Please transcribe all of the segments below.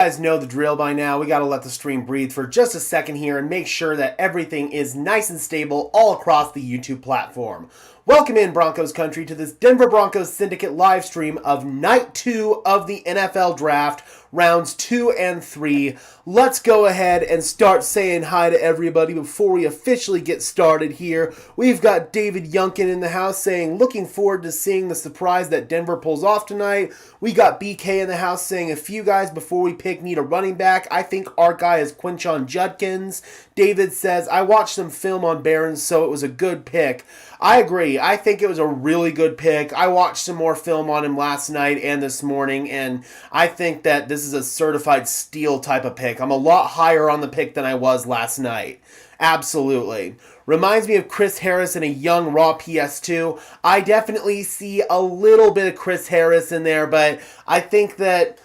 Guys know the drill by now. We got to let the stream breathe for just a second here and make sure that everything is nice and stable all across the YouTube platform. Welcome in, Broncos country, to this Denver Broncos Syndicate live stream of Night 2 of the NFL Draft, rounds 2 and 3. Let's go ahead and start saying hi to everybody before we officially get started here. We've got David Yunkin in the house saying, looking forward to seeing the surprise that Denver pulls off tonight. We got BK in the house saying, a few guys before we pick need a running back. I think our guy is Quinshon Judkins. David says, I watched some film on Barons, so it was a good pick. I agree. I think it was a really good pick. I watched some more film on him last night and this morning, and I think that this is a certified steal type of pick. I'm a lot higher on the pick than I was last night. Absolutely. Reminds me of Chris Harris in a young raw PS2. I definitely see a little bit of Chris Harris in there, but I think that,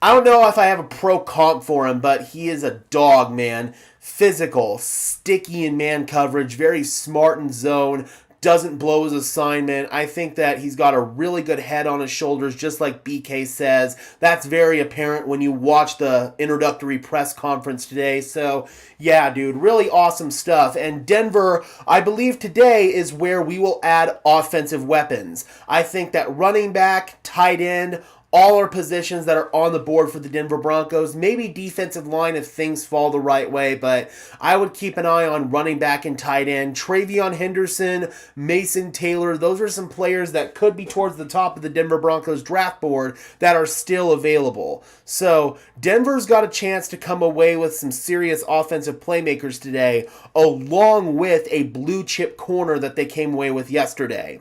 I don't know if I have a pro comp for him, but he is a dog, man. Physical, sticky in man coverage, very smart in zone, doesn't blow his assignment. I think that he's got a really good head on his shoulders, just like BK says. That's very apparent when you watch the introductory press conference today. So, yeah, dude, really awesome stuff. And Denver, I believe today is where we will add offensive weapons. I think that running back, tight end, all our positions that are on the board for the Denver Broncos, maybe defensive line if things fall the right way, but I would keep an eye on running back and tight end. Travion Henderson, Mason Taylor, those are some players that could be towards the top of the Denver Broncos draft board that are still available. So Denver's got a chance to come away with some serious offensive playmakers today, along with a blue chip corner that they came away with yesterday.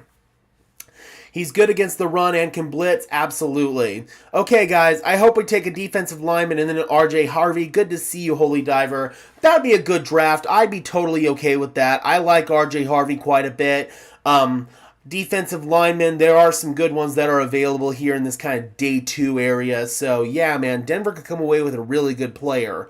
He's good against the run and can blitz, absolutely. Okay, guys, I hope we take a defensive lineman and then an RJ Harvey. Good to see you, Holy Diver. That'd be a good draft. I'd be totally okay with that. I like RJ Harvey quite a bit. Defensive linemen, there are some good ones that are available here in this kind of day 2 area. So, yeah, man, Denver could come away with a really good player.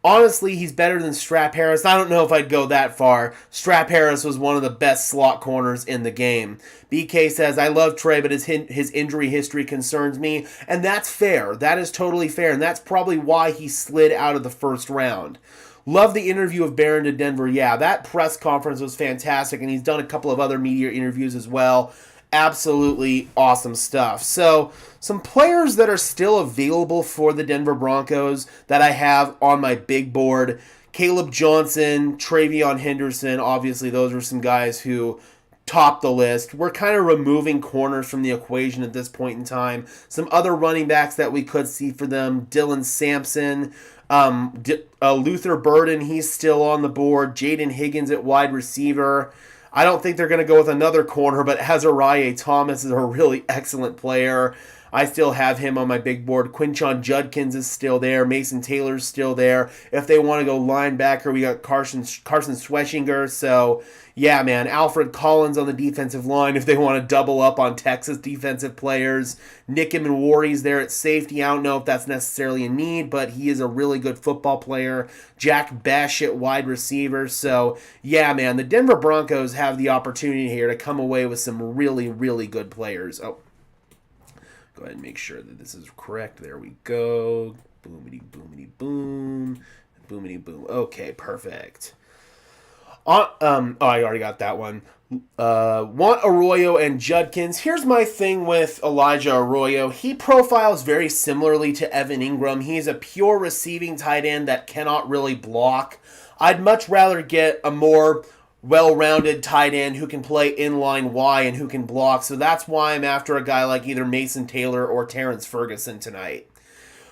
Honestly, he's better than Strap Harris. I don't know if I'd go that far. Strap Harris was one of the best slot corners in the game. BK says, I love Trey, but his injury history concerns me. And that's fair. That is totally fair. And that's probably why he slid out of the first round. Love the interview of Barron to Denver. Yeah, that press conference was fantastic. And he's done a couple of other media interviews as well. Absolutely awesome stuff. So, some players that are still available for the Denver Broncos that I have on my big board. Caleb Johnson, Travion Henderson, obviously those are some guys who top the list. We're kind of removing corners from the equation at this point in time. Some other running backs that we could see for them, Dylan Sampson, Luther Burden, he's still on the board. Jaden Higgins at wide receiver. I don't think they're going to go with another corner, but Azariah Thomas is a really excellent player. I still have him on my big board. Quinshon Judkins is still there. Mason Taylor's still there. If they want to go linebacker, we got Carson Schweschinger. So, yeah, man. Alfred Collins on the defensive line if they want to double up on Texas defensive players. Nickem and Warry's there at safety. I don't know if that's necessarily a need, but he is a really good football player. Jack Besh at wide receiver. So, yeah, man. The Denver Broncos have the opportunity here to come away with some really, really good players. Oh. Go ahead and make sure that this is correct. There we go. Boomity, boomity, boom. Boomity, boom. Okay, perfect. I already got that one. Want Arroyo and Judkins. Here's my thing with Elijah Arroyo. He profiles very similarly to Evan Ingram. He's a pure receiving tight end that cannot really block. I'd much rather get a more well-rounded tight end who can play inline Y and who can block. So that's why I'm after a guy like either Mason Taylor or Terrence Ferguson tonight.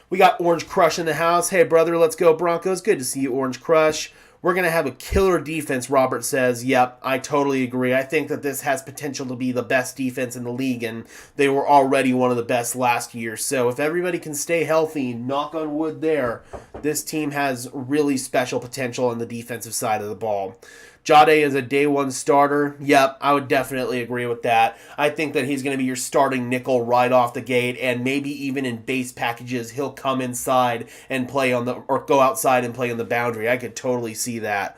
We got Orange Crush in the house. Hey, brother, let's go Broncos. Good to see you, Orange Crush. We're going to have a killer defense, Robert says. Yep, I totally agree. I think that this has potential to be the best defense in the league, and they were already one of the best last year. So if everybody can stay healthy, knock on wood there, this team has really special potential on the defensive side of the ball. Jade is a day 1 starter. Yep, I would definitely agree with that. I think that he's going to be your starting nickel right off the gate, and maybe even in base packages, he'll come inside and play on the, or go outside and play on the boundary. I could totally see that.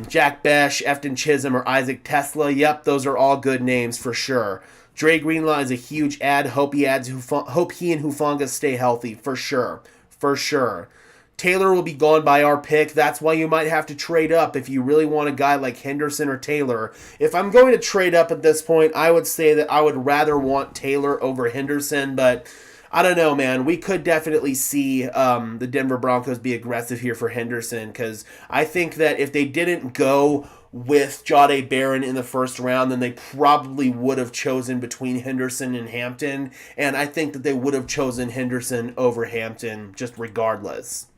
Jack Besh, Efton Chisholm, or Isaac Tesla. Yep, those are all good names for sure. Dre Greenlaw is a huge ad. Hope he and Hufanga stay healthy for sure. for sure. Taylor will be gone by our pick. That's why you might have to trade up if you really want a guy like Henderson or Taylor. If I'm going to trade up at this point, I would say that I would rather want Taylor over Henderson, but I don't know, man. We could definitely see the Denver Broncos be aggressive here for Henderson, because I think that if they didn't go with Jahdae Barron in the first round, then they probably would have chosen between Henderson and Hampton, and I think that they would have chosen Henderson over Hampton just regardless.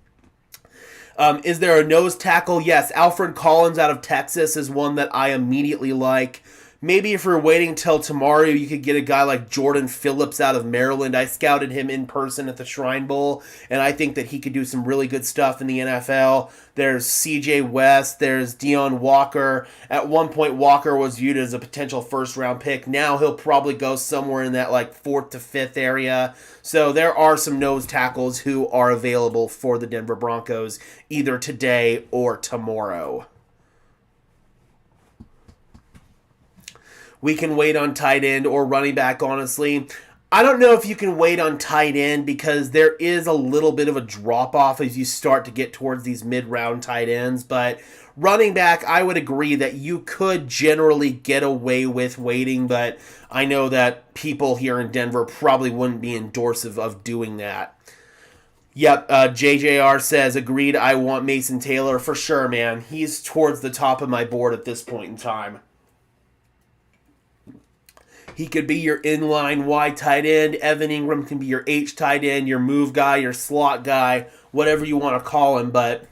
Is there a nose tackle? Yes, Alfred Collins out of Texas is one that I immediately like. Maybe if you're waiting till tomorrow, you could get a guy like Jordan Phillips out of Maryland. I scouted him in person at the Shrine Bowl, and I think that he could do some really good stuff in the NFL. There's CJ West. There's Deion Walker. At one point, Walker was viewed as a potential first-round pick. Now he'll probably go somewhere in that like 4th to 5th area. So there are some nose tackles who are available for the Denver Broncos either today or tomorrow. We can wait on tight end or running back, honestly. I don't know if you can wait on tight end because there is a little bit of a drop-off as you start to get towards these mid-round tight ends. But running back, I would agree that you could generally get away with waiting, but I know that people here in Denver probably wouldn't be endorsive of doing that. Yep, JJR says, agreed, I want Mason Taylor. For sure, man. He's towards the top of my board at this point in time. He could be your inline Y tight end. Evan Ingram can be your H tight end, your move guy, your slot guy, whatever you want to call him. But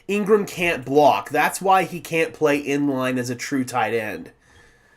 Ingram can't block. That's why he can't play inline as a true tight end.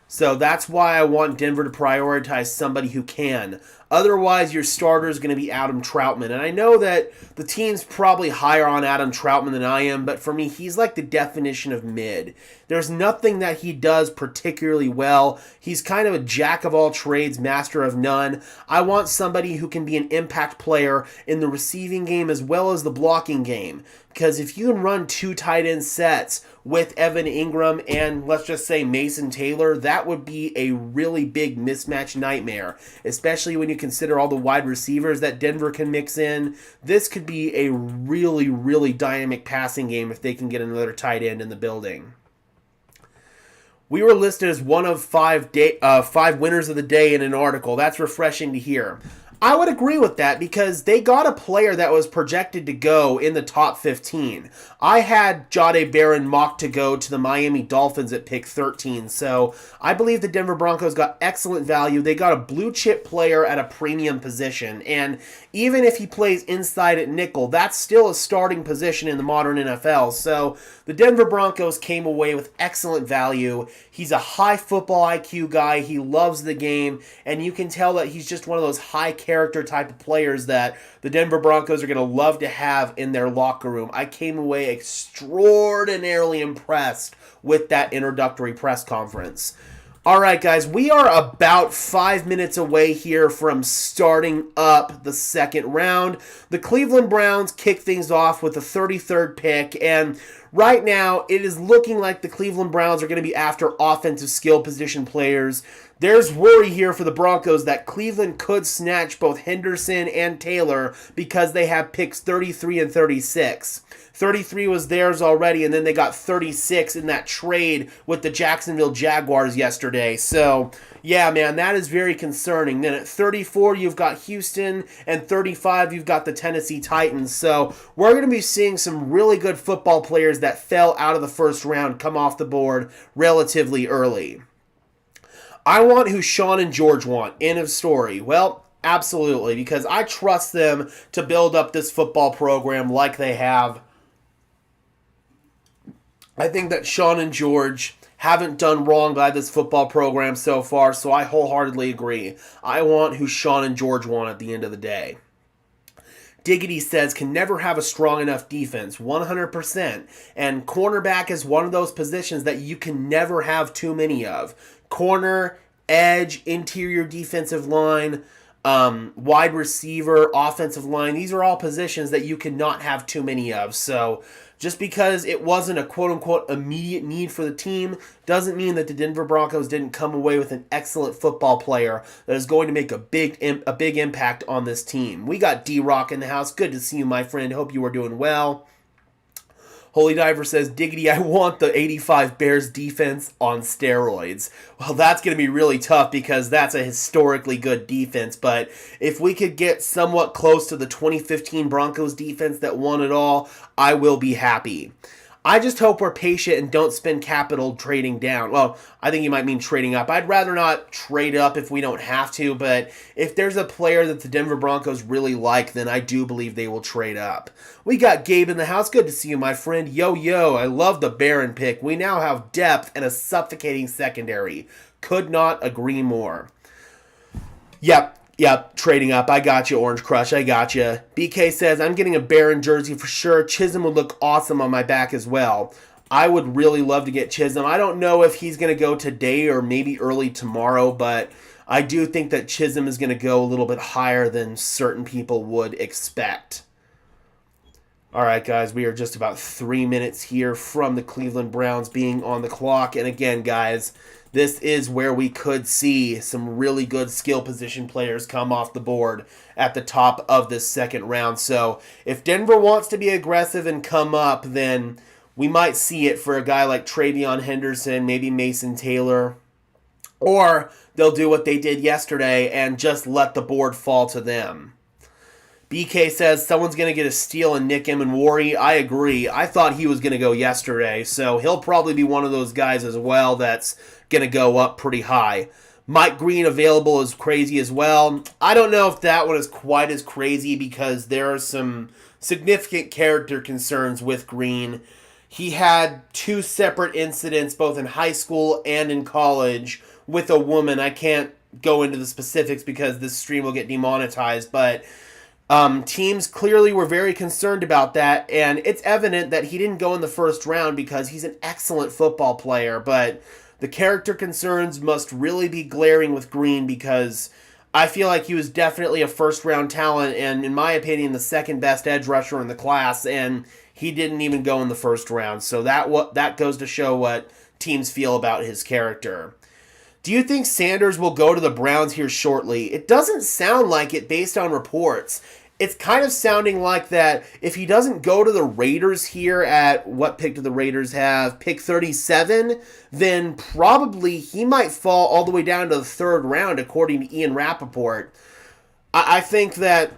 So that's why I want Denver to prioritize somebody who can. Otherwise, your starter is going to be Adam Troutman. And I know that the team's probably higher on Adam Troutman than I am, but for me, he's like the definition of mid. There's nothing that he does particularly well. He's kind of a jack of all trades, master of none. I want somebody who can be an impact player in the receiving game as well as the blocking game. Because if you can run 2 tight end sets with Evan Ingram and let's just say Mason Taylor, that would be a really big mismatch nightmare, especially when you consider all the wide receivers that Denver can mix in. This could be a really, really dynamic passing game if they can get another tight end in the building. We were listed as one of 5 winners of the day in an article. That's refreshing to hear. I would agree with that because they got a player that was projected to go in the top 15. I had Jahdae Barron mocked to go to the Miami Dolphins at pick 13, so I believe the Denver Broncos got excellent value. They got a blue chip player at a premium position, and even if he plays inside at nickel, that's still a starting position in the modern NFL. So the Denver Broncos came away with excellent value. He's a high football IQ guy. He loves the game, and you can tell that he's just one of those high character type of players that the Denver Broncos are going to love to have in their locker room. I came away extraordinarily impressed with that introductory press conference. All right, guys, we are about 5 minutes away here from starting up the second round. The Cleveland Browns kick things off with the 33rd pick, and right now it is looking like the Cleveland Browns are going to be after offensive skill position players. There's worry here for the Broncos that Cleveland could snatch both Henderson and Taylor because they have picks 33 and 36. 33 was theirs already, and then they got 36 in that trade with the Jacksonville Jaguars yesterday. So, yeah, man, that is very concerning. Then at 34, you've got Houston, and 35, you've got the Tennessee Titans. So, we're going to be seeing some really good football players that fell out of the first round come off the board relatively early. I want who Sean and George want. End of story. Well, absolutely, because I trust them to build up this football program like they have. I think that Sean and George haven't done wrong by this football program so far, so I wholeheartedly agree. I want who Sean and George want at the end of the day. Diggity says, can never have a strong enough defense, 100%. And cornerback is one of those positions that you can never have too many of. Corner, edge, interior defensive line. wide receiver, offensive line. These are all positions that you cannot have too many of. So just because it wasn't a quote-unquote immediate need for the team doesn't mean that the Denver Broncos didn't come away with an excellent football player that is going to make a big impact on this team. We got D-Rock in the house. Good to see you, my friend. Hope you are doing well. Holy Diver says, Diggity, I want the 85 Bears defense on steroids. Well, that's going to be really tough because that's a historically good defense. But if we could get somewhat close to the 2015 Broncos defense that won it all, I will be happy. I just hope we're patient and don't spend capital trading down. Well, I think you might mean trading up. I'd rather not trade up if we don't have to, but if there's a player that the Denver Broncos really like, then I do believe they will trade up. We got Gabe in the house. Good to see you, my friend. Yo, I love the Baron pick. We now have depth and a suffocating secondary. Could not agree more. Yep, trading up. I got you, Orange Crush. I got you. BK says, I'm getting a Baron jersey for sure. Chisholm would look awesome on my back as well. I would really love to get Chisholm. I don't know if he's going to go today or maybe early tomorrow, but I do think that Chisholm is going to go a little bit higher than certain people would expect. All right, guys, we are just about 3 minutes here from the Cleveland Browns being on the clock. And again, guys, this is where we could see some really good skill position players come off the board at the top of this second round. So if Denver wants to be aggressive and come up, then we might see it for a guy like Travion Henderson, maybe Mason Taylor. Or they'll do what they did yesterday and just let the board fall to them. BK says someone's going to get a steal and nick him and Worry. I agree. I thought he was going to go yesterday, so he'll probably be one of those guys as well that's going to go up pretty high. Mike Green available is crazy as well. I don't know if that one is quite as crazy because there are some significant character concerns with Green. He had 2 separate incidents both in high school and in college with a woman. I can't go into the specifics because this stream will get demonetized, but teams clearly were very concerned about that, and it's evident that he didn't go in the first round because he's an excellent football player, but the character concerns must really be glaring with Green because I feel like he was definitely a first-round talent and, in my opinion, the second best edge rusher in the class, and he didn't even go in the first round, so that goes to show what teams feel about his character. Do you think Sanders will go to the Browns here shortly? It doesn't sound like it based on reports. It's kind of sounding like that if he doesn't go to the Raiders here at, what pick do the Raiders have? Pick 37, then probably he might fall all the way down to the third round, according to Ian Rappaport. I think that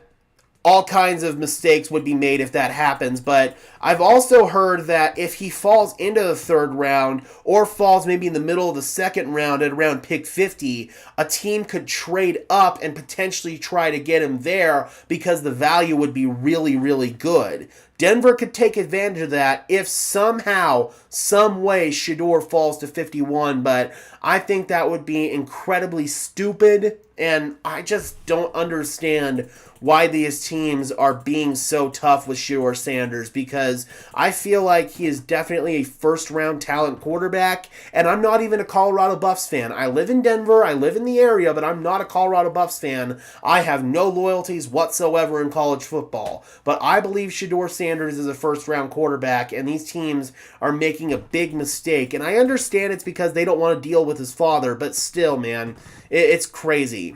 all kinds of mistakes would be made if that happens, but I've also heard that if he falls into the third round or falls maybe in the middle of the second round at around pick 50, a team could trade up and potentially try to get him there because the value would be really, really good. Denver could take advantage of that if somehow, some way, Shedeur falls to 51, but I think that would be incredibly stupid, and I just don't understand why these teams are being so tough with Shedeur Sanders, because I feel like he is definitely a first-round talent quarterback, and I'm not even a Colorado Buffs fan. I live in Denver, I live in the area, but I'm not a Colorado Buffs fan. I have no loyalties whatsoever in college football, but I believe Shedeur Sanders is a first-round quarterback, and these teams are making a big mistake, and I understand it's because they don't want to deal with his father, but still, man, it's crazy.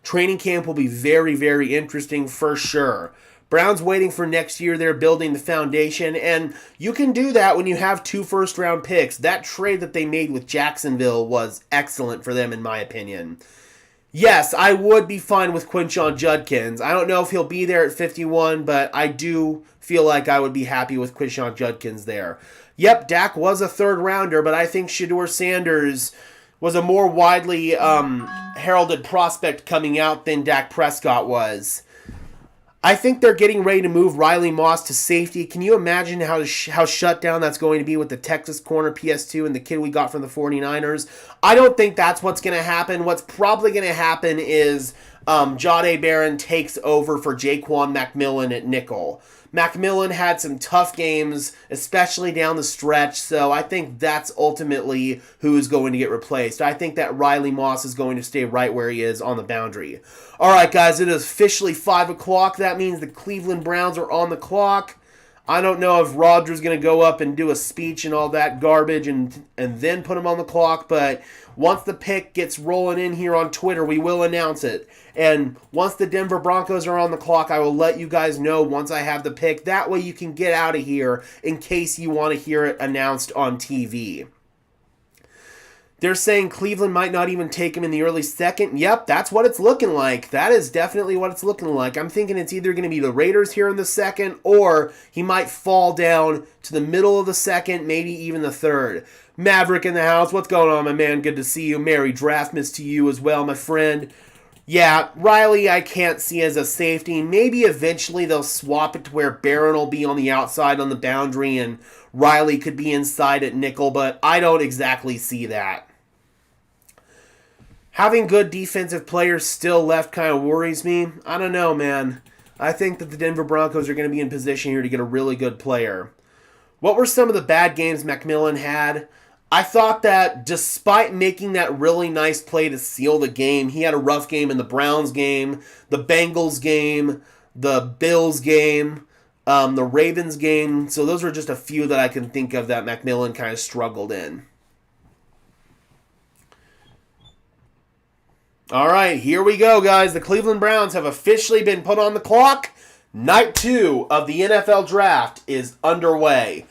Training camp will be very, very interesting for sure. Browns waiting for next year. They're building the foundation, and you can do that when you have 2 first-round picks. That trade that they made with Jacksonville was excellent for them, in my opinion. Yes, I would be fine with Quinshon Judkins. I don't know if he'll be there at 51, but I do feel like I would be happy with Quinshon Judkins there. Yep, Dak was a third-rounder, but I think Shedeur Sanders was a more widely heralded prospect coming out than Dak Prescott was. I think they're getting ready to move Riley Moss to safety. Can you imagine how shut down that's going to be with the Texas corner PS2 and the kid we got from the 49ers? I don't think that's what's going to happen. What's probably going to happen is Jahdae Barron takes over for Jaquan McMillan at nickel. McMillan had some tough games, especially down the stretch, so I think that's ultimately who is going to get replaced. I think that Riley Moss is going to stay right where he is on the boundary. All right, guys, it is officially 5 o'clock. That means the Cleveland Browns are on the clock. I don't know if Rodgers going to go up and do a speech and all that garbage and then put him on the clock, but once the pick gets rolling in here on Twitter, we will announce it. And once the Denver Broncos are on the clock, I will let you guys know once I have the pick. That way you can get out of here in case you want to hear it announced on TV. They're saying Cleveland might not even take him in the early second. Yep, that's what it's looking like. That is definitely what it's looking like. I'm thinking it's either going to be the Raiders here in the second, or he might fall down to the middle of the second, maybe even the third. Maverick in the house. What's going on, my man? Good to see you. Merry Draftmas to you as well, my friend. Yeah, Riley I can't see as a safety. Maybe eventually they'll swap it to where Barron will be on the outside on the boundary and Riley could be inside at nickel, but I don't exactly see that. Having good defensive players still left kind of worries me. I don't know, man. I think that the Denver Broncos are going to be in position here to get a really good player. What were some of the bad games McMillan had? I thought that despite making that really nice play to seal the game, he had a rough game in the Browns game, the Bengals game, the Bills game, the Ravens game. So those are just a few that I can think of that McMillan kind of struggled in. All right, here we go, guys. The Cleveland Browns have officially been put on the clock. Night 2 of the NFL Draft is underway.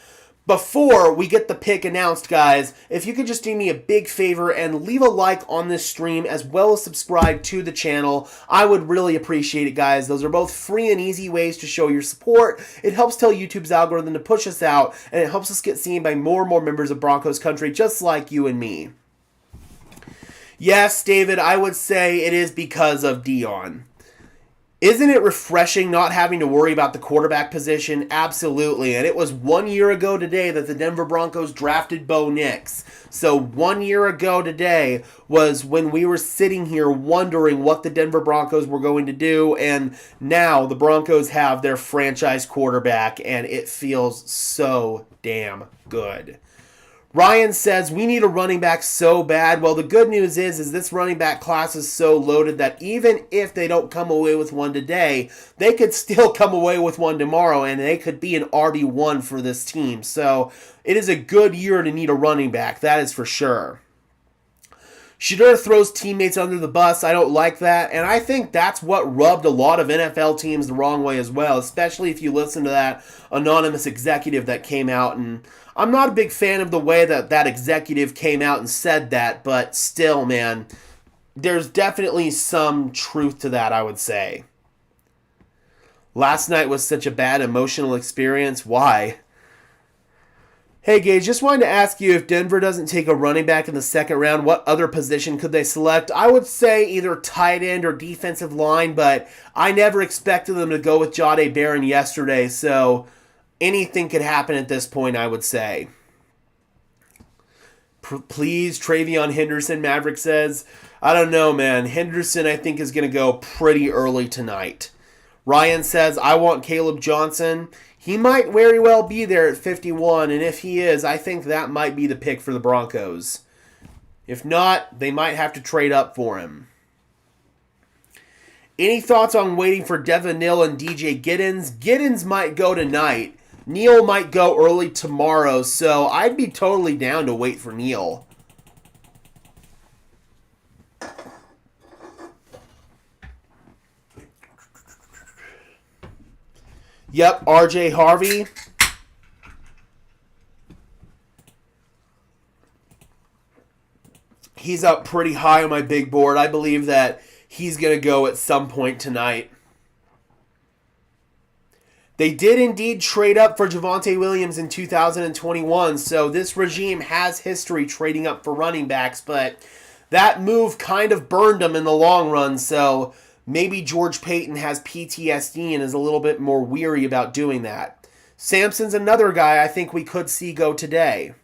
Before we get the pick announced, guys, if you could just do me a big favor and leave a like on this stream as well as subscribe to the channel, I would really appreciate it, guys. Those are both free and easy ways to show your support. It helps tell YouTube's algorithm to push us out, and it helps us get seen by more and more members of Broncos country just like you and me. Yes, David, I would say it is because of Dion. Isn't it refreshing not having to worry about the quarterback position? Absolutely. And it was 1 year ago today that the Denver Broncos drafted Bo Nix. So 1 year ago today was when we were sitting here wondering what the Denver Broncos were going to do. And now the Broncos have their franchise quarterback, and it feels so damn good. Ryan says, we need a running back so bad. Well, the good news is this running back class is so loaded that even if they don't come away with one today, they could still come away with one tomorrow, and they could be an RB1 for this team. So it is a good year to need a running back, that is for sure. Shedeur throws teammates under the bus. I don't like that, and I think that's what rubbed a lot of NFL teams the wrong way as well, especially if you listen to that anonymous executive that came out. And I'm not a big fan of the way that that executive came out and said that, but still, man, there's definitely some truth to that, I would say. Last night was such a bad emotional experience. Why? Hey, Gage, just wanted to ask you, if Denver doesn't take a running back in the second round, what other position could they select? I would say either tight end or defensive line, but I never expected them to go with Jahdae Barron yesterday, so anything could happen at this point, I would say. Please, Travion Henderson, Maverick says. I don't know, man. Henderson, I think, is going to go pretty early tonight. Ryan says, I want Caleb Johnson. He might very well be there at 51, and if he is, I think that might be the pick for the Broncos. If not, they might have to trade up for him. Any thoughts on waiting for Devin Neal and DJ Giddens? Giddens might go tonight. Neal might go early tomorrow, so I'd be totally down to wait for Neal. Yep, RJ Harvey. He's up pretty high on my big board. I believe that he's going to go at some point tonight. They did indeed trade up for Javonte Williams in 2021, so this regime has history trading up for running backs, but that move kind of burned them in the long run, so maybe George Payton has PTSD and is a little bit more weary about doing that. Sampson's another guy I think we could see go today.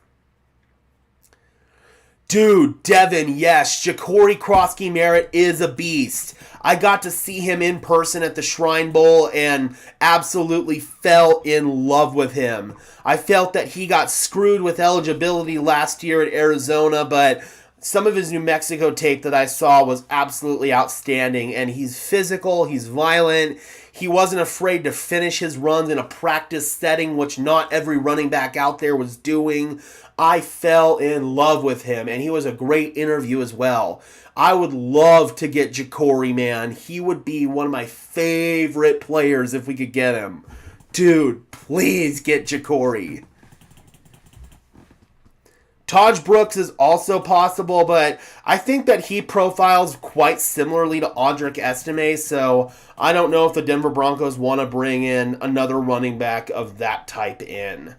Dude, Devin, yes, Ja'Cory Krosky-Merritt is a beast. I got to see him in person at the Shrine Bowl and absolutely fell in love with him. I felt that he got screwed with eligibility last year at Arizona, but some of his New Mexico tape that I saw was absolutely outstanding, and he's physical, he's violent, he wasn't afraid to finish his runs in a practice setting, which not every running back out there was doing. I fell in love with him, and he was a great interview as well. I would love to get Ja'Cory, man. He would be one of my favorite players if we could get him. Dude, please get Ja'Cory. Taj Brooks is also possible, but I think that he profiles quite similarly to Audric Estime, so I don't know if the Denver Broncos want to bring in another running back of that type in.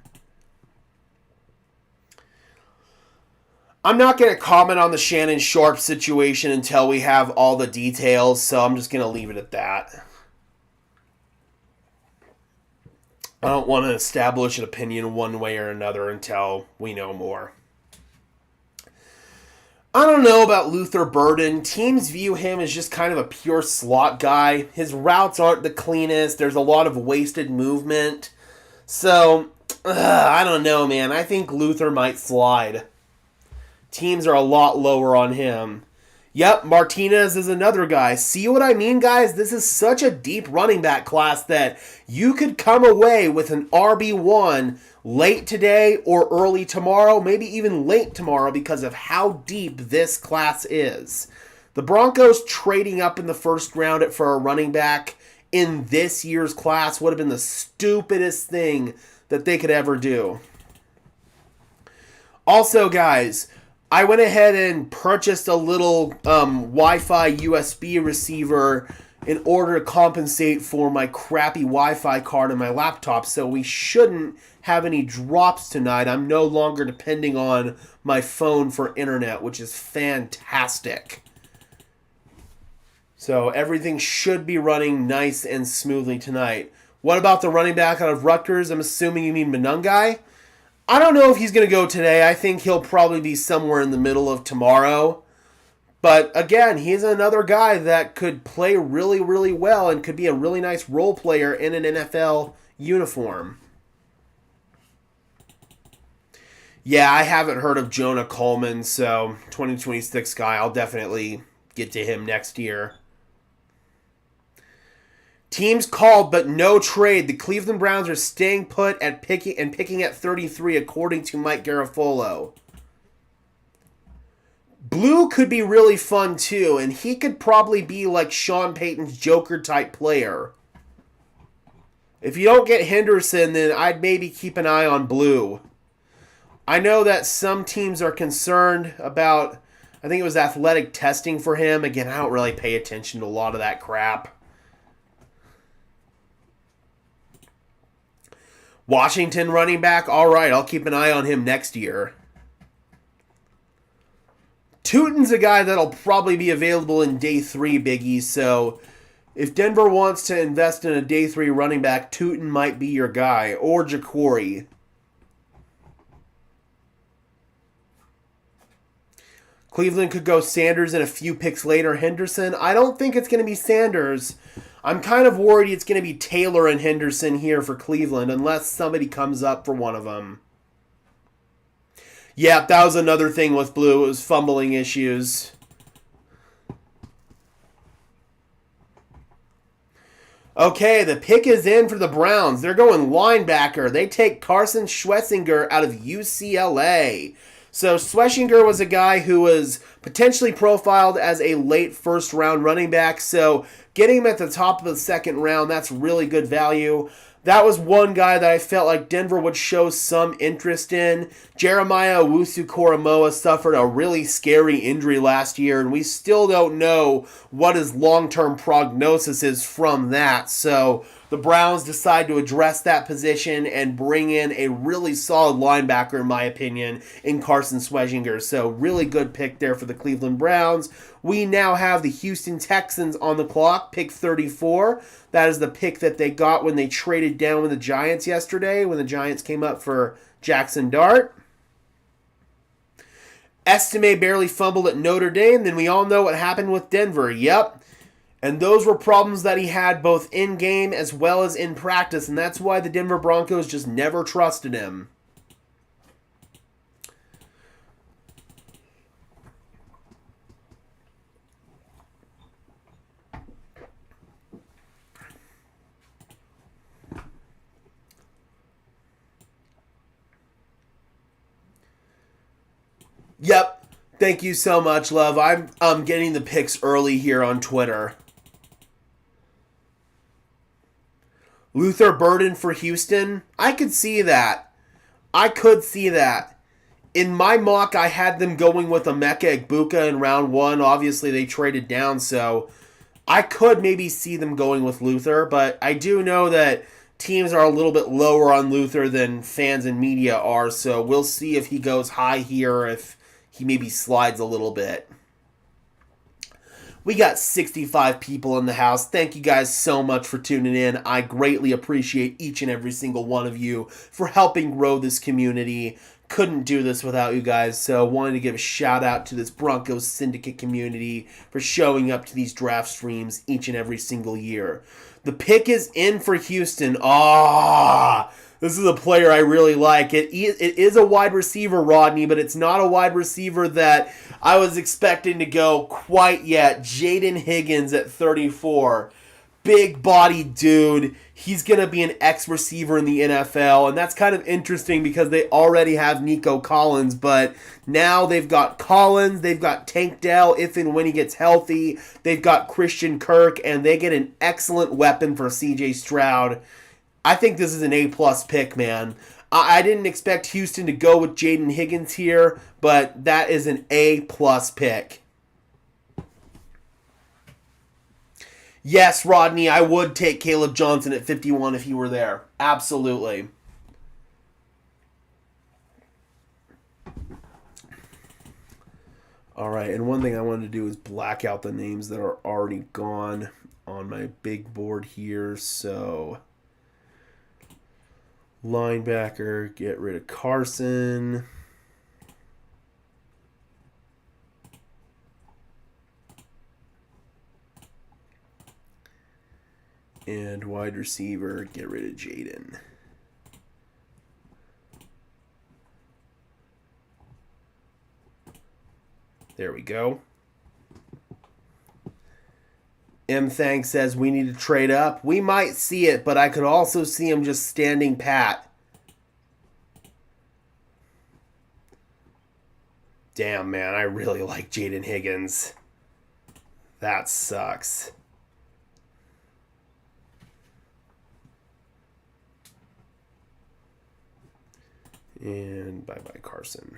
I'm not going to comment on the Shannon Sharpe situation until we have all the details, so I'm just going to leave it at that. I don't want to establish an opinion one way or another until we know more. I don't know about Luther Burden. Teams view him as just kind of a pure slot guy. His routes aren't the cleanest. There's a lot of wasted movement. So, I don't know, man. I think Luther might slide. Teams are a lot lower on him. Yep, Martinez is another guy. See what I mean, guys? This is such a deep running back class that you could come away with an RB1 late today or early tomorrow, maybe even late tomorrow because of how deep this class is. The Broncos trading up in the first round for a running back in this year's class would have been the stupidest thing that they could ever do. Also, guys, I went ahead and purchased a little Wi-Fi USB receiver in order to compensate for my crappy Wi-Fi card on my laptop, so we shouldn't have any drops tonight. I'm no longer depending on my phone for internet, which is fantastic. So everything should be running nice and smoothly tonight. What about the running back out of Rutgers? I'm assuming you mean Monungai? I don't know if he's going to go today. I think he'll probably be somewhere in the middle of tomorrow. But again, he's another guy that could play really, really well and could be a really nice role player in an NFL uniform. Yeah, I haven't heard of Jonah Coleman, so 2026 guy, I'll definitely get to him next year. Teams called, but no trade. The Cleveland Browns are staying put at picking at 33, according to Mike Garafolo. Blue could be really fun, too, and he could probably be like Sean Payton's Joker-type player. If you don't get Henderson, then I'd maybe keep an eye on Blue. I know that some teams are concerned about, I think it was athletic testing for him. Again, I don't really pay attention to a lot of that crap. Washington running back, all right, I'll keep an eye on him next year. Tootin's a guy that'll probably be available in day 3, Biggie, so if Denver wants to invest in a day 3 running back, Tootin might be your guy, or Ja'Cory. Cleveland could go Sanders and a few picks later. Henderson, I don't think it's going to be Sanders. I'm kind of worried it's going to be Taylor and Henderson here for Cleveland unless somebody comes up for one of them. Yeah, that was another thing with Blue. It was fumbling issues. Okay, the pick is in for the Browns. They're going linebacker. They take Carson Schwessinger out of UCLA. So Schwessinger was a guy who was potentially profiled as a late first-round running back. So getting him at the top of the second round, that's really good value. That was one guy that I felt like Denver would show some interest in. Jeremiah Owusu-Koramoah suffered a really scary injury last year, and we still don't know what his long-term prognosis is from that. So the Browns decide to address that position and bring in a really solid linebacker, in my opinion, in Carson Schwessinger. So really good pick there for the Cleveland Browns. We now have the Houston Texans on the clock, pick 34. That is the pick that they got when they traded down with the Giants yesterday, when the Giants came up for Jackson Dart. Estime barely fumbled at Notre Dame. Then we all know what happened with Denver. Yep. And those were problems that he had both in-game as well as in practice. And that's why the Denver Broncos just never trusted him. Yep. Thank you so much, love. I'm getting the picks early here on Twitter. Luther Burden for Houston. I could see that. In my mock, I had them going with Emeka Egbuka in round 1. Obviously, they traded down, so I could maybe see them going with Luther, but I do know that teams are a little bit lower on Luther than fans and media are, so we'll see if he goes high here, if he maybe slides a little bit. We got 65 people in the house. Thank you guys so much for tuning in. I greatly appreciate each and every single one of you for helping grow this community. Couldn't do this without you guys, so wanted to give a shout out to this Broncos Syndicate community for showing up to these draft streams each and every single year. The pick is in for Houston. This is a player I really like. It is a wide receiver, Rodney, but it's not a wide receiver that I was expecting to go quite yet. Jaden Higgins at 34. Big body dude. He's going to be an ex-receiver in the NFL, and that's kind of interesting because they already have Nico Collins, but now they've got Collins, they've got Tank Dell if and when he gets healthy, they've got Christian Kirk, and they get an excellent weapon for C.J. Stroud. I think this is an A-plus pick, man. I didn't expect Houston to go with Jaden Higgins here, but that is an A-plus pick. Yes, Rodney, I would take Caleb Johnson at 51 if he were there. Absolutely. All right, and one thing I wanted to do is black out the names that are already gone on my big board here. So, linebacker, get rid of Carson. And wide receiver, get rid of Jaden. There we go. M. Thang says we need to trade up. We might see it, but I could also see him just standing pat. Damn, man, I really like Jaden Higgins. That sucks. And bye-bye, Carson.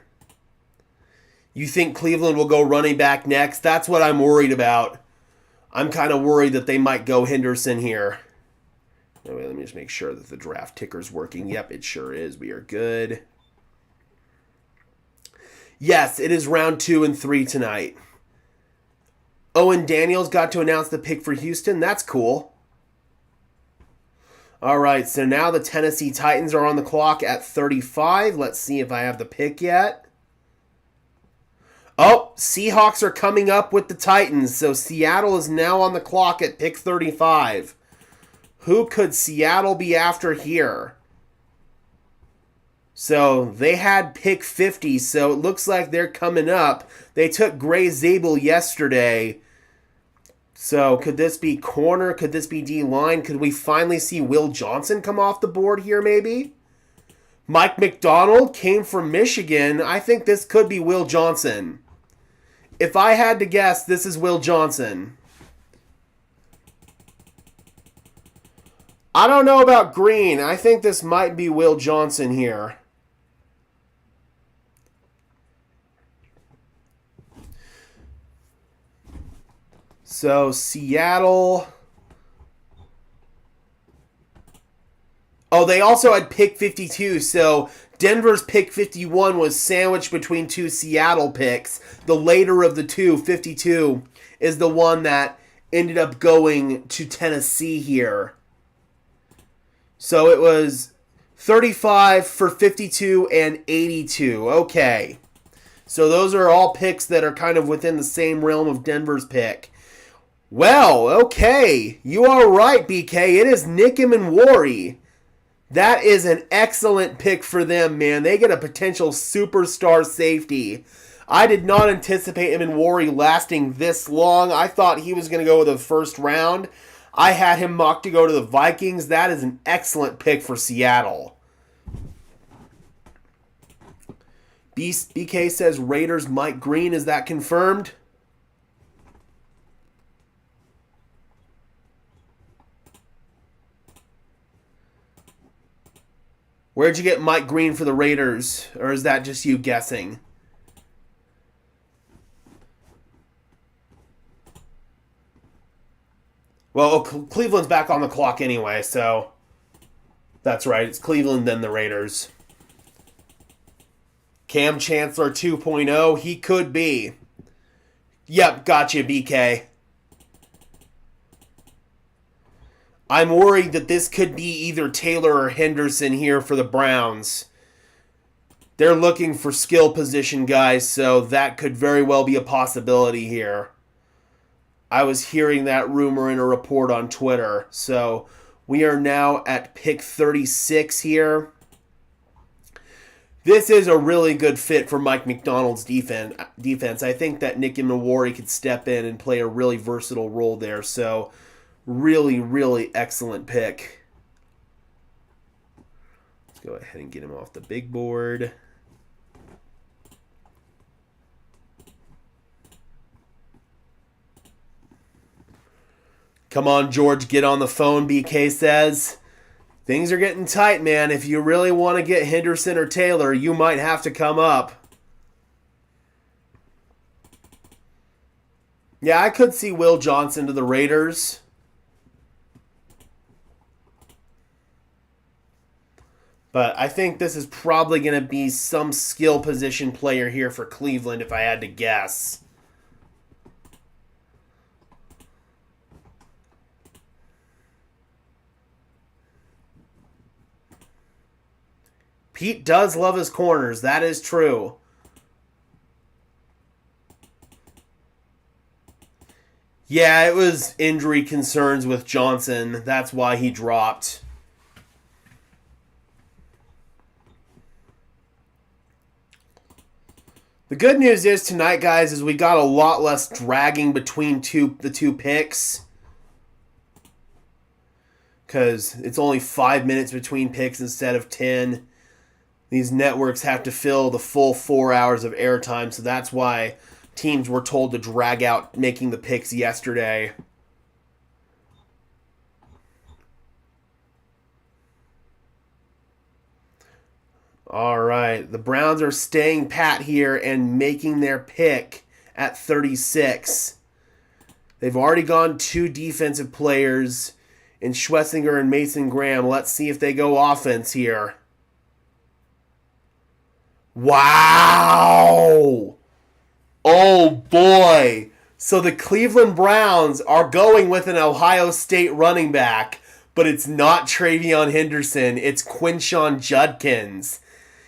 You think Cleveland will go running back next? That's what I'm worried about. I'm kind of worried that they might go Henderson here. Anyway, let me just make sure that the draft ticker's working. Yep, it sure is. We are good. Yes, it is round 2 and 3 tonight. Owen Daniels got to announce the pick for Houston. That's cool. All right, so now the Tennessee Titans are on the clock at 35. Let's see if I have the pick yet. Oh, Seahawks are coming up with the Titans, so Seattle is now on the clock at pick 35. Who could Seattle be after here? So they had pick 50, so it looks like they're coming up. They took Gray Zabel yesterday. So could this be corner? Could this be D-line? Could we finally see Will Johnson come off the board here maybe? Mike McDonald came from Michigan. I think this could be Will Johnson. If I had to guess, this is Will Johnson. I don't know about Green. I think this might be Will Johnson here. So, Seattle. Oh, they also had pick 52. So, Denver's pick 51 was sandwiched between two Seattle picks. The later of the two, 52, is the one that ended up going to Tennessee here. So, it was 35 for 52 and 82. Okay. So those are all picks that are kind of within the same realm of Denver's pick. Well, okay. You are right, BK. It is Nick Emenwari. That is an excellent pick for them, man. They get a potential superstar safety. I did not anticipate Emenwari lasting this long. I thought he was going to go with the first round. I had him mocked to go to the Vikings. That is an excellent pick for Seattle. BK says Raiders Mike Green. Is that confirmed? Where'd you get Mike Green for the Raiders? Or is that just you guessing? Well, Cleveland's back on the clock anyway, so that's right. It's Cleveland, then the Raiders. Cam Chancellor 2.0, he could be. Yep, gotcha, BK. I'm worried that this could be either Taylor or Henderson here for the Browns. They're looking for skill position guys, so that could very well be a possibility here. I was hearing that rumor in a report on Twitter. So we are now at pick 36 here. This is a really good fit for Mike McDonald's defense. I think that Nick Emenwari could step in and play a really versatile role there. So really, really excellent pick. Let's go ahead and get him off the big board. Come on, George, get on the phone, BK says. Things are getting tight, man. If you really want to get Henderson or Taylor, you might have to come up. Yeah, I could see Will Johnson to the Raiders. But I think this is probably going to be some skill position player here for Cleveland if I had to guess. Pete does love his corners. That is true. Yeah, it was injury concerns with Johnson. That's why he dropped. The good news is tonight, guys, is we got a lot less dragging between the two picks. Because it's only 5 minutes between picks instead of 10. These networks have to fill the full 4 hours of airtime, so that's why teams were told to drag out making the picks yesterday. All right, the Browns are staying pat here and making their pick at 36. They've already gone 2 defensive players in Schlesinger and Mason Graham. Let's see if they go offense here. Wow! Oh boy! So the Cleveland Browns are going with an Ohio State running back, but it's not Travion Henderson, it's Quinshon Judkins.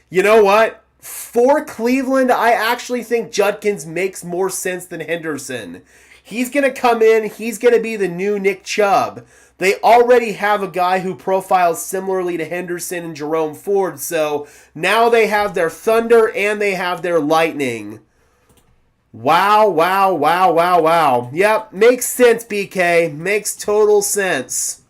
You know what? For Cleveland, I actually think Judkins makes more sense than Henderson. He's going to come in, he's going to be the new Nick Chubb. They already have a guy who profiles similarly to Henderson and Jerome Ford, so now they have their thunder and they have their lightning. Wow, wow, wow, wow, wow. Yep, makes sense, BK. Makes total sense.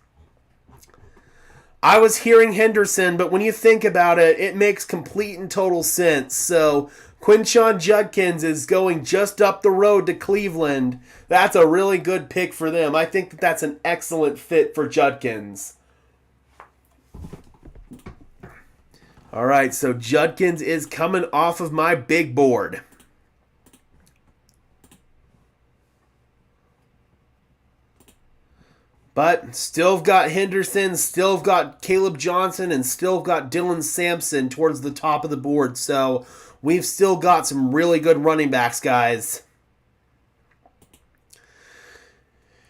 I was hearing Henderson, but when you think about it, it makes complete and total sense. So Quinshon Judkins is going just up the road to Cleveland. That's a really good pick for them. I think that that's an excellent fit for Judkins. All right, so Judkins is coming off of my big board. But still got Henderson, still got Caleb Johnson, and still got Dylan Sampson towards the top of the board. So we've still got some really good running backs, guys.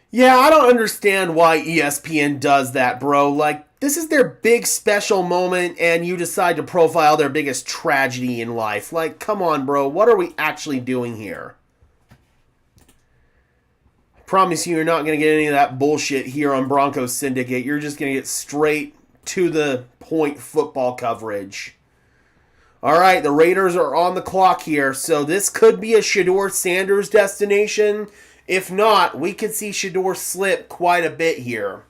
Yeah, I don't understand why ESPN does that, bro. Like, this is their big special moment and you decide to profile their biggest tragedy in life. Like, come on, bro. What are we actually doing here? I promise you're not going to get any of that bullshit here on Broncos Syndicate. You're just going to get straight to the point football coverage. All right, the Raiders are on the clock here, so this could be a Shedeur Sanders destination. If not, we could see Shedeur slip quite a bit here.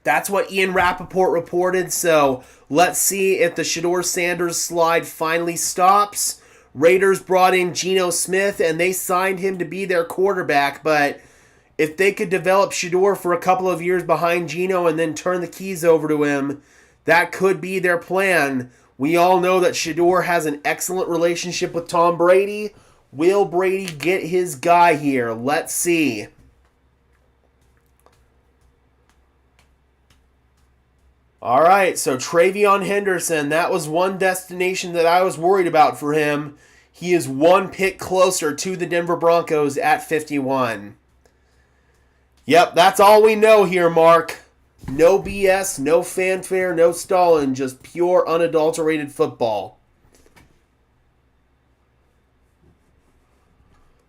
That's what Ian Rappaport reported, so let's see if the Shedeur Sanders slide finally stops. Raiders brought in Geno Smith, and they signed him to be their quarterback, but if they could develop Shedeur for a couple of years behind Geno and then turn the keys over to him, that could be their plan. We all know that Shedeur has an excellent relationship with Tom Brady. Will Brady get his guy here? Let's see. All right, so Travion Henderson, that was one destination that I was worried about for him. He is one pick closer to the Denver Broncos at 51. Yep, that's all we know here, Mark. No BS, no fanfare, no stalling, just pure unadulterated football.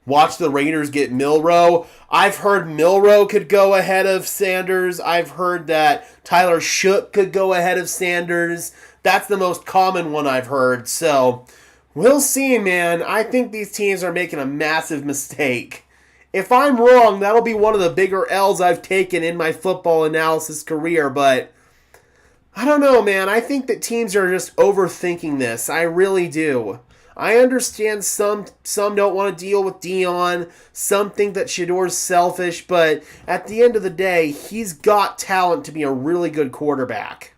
Watch the Raiders get Milroe. I've heard Milroe could go ahead of Sanders. I've heard that Tyler Shook could go ahead of Sanders. That's the most common one I've heard. So, we'll see, man. I think these teams are making a massive mistake. If I'm wrong, that'll be one of the bigger L's I've taken in my football analysis career. But, I don't know, man. I think that teams are just overthinking this. I really do. I understand some don't want to deal with Dion. Some think that Shedeur's selfish. But at the end of the day, he's got talent to be a really good quarterback.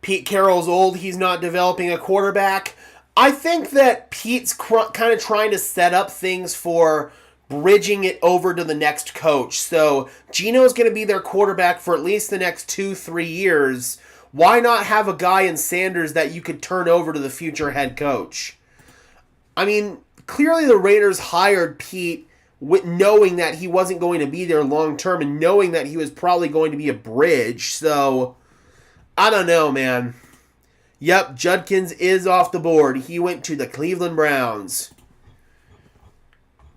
Pete Carroll's old. He's not developing a quarterback. I think that Pete's kind of trying to set up things for bridging it over to the next coach. So Geno's going to be their quarterback for at least the next 2-3 years. Why not have a guy in Sanders that you could turn over to the future head coach? I mean, clearly the Raiders hired Pete knowing that he wasn't going to be there long term and knowing that he was probably going to be a bridge. So, I don't know, man. Yep, Judkins is off the board. He went to the Cleveland Browns.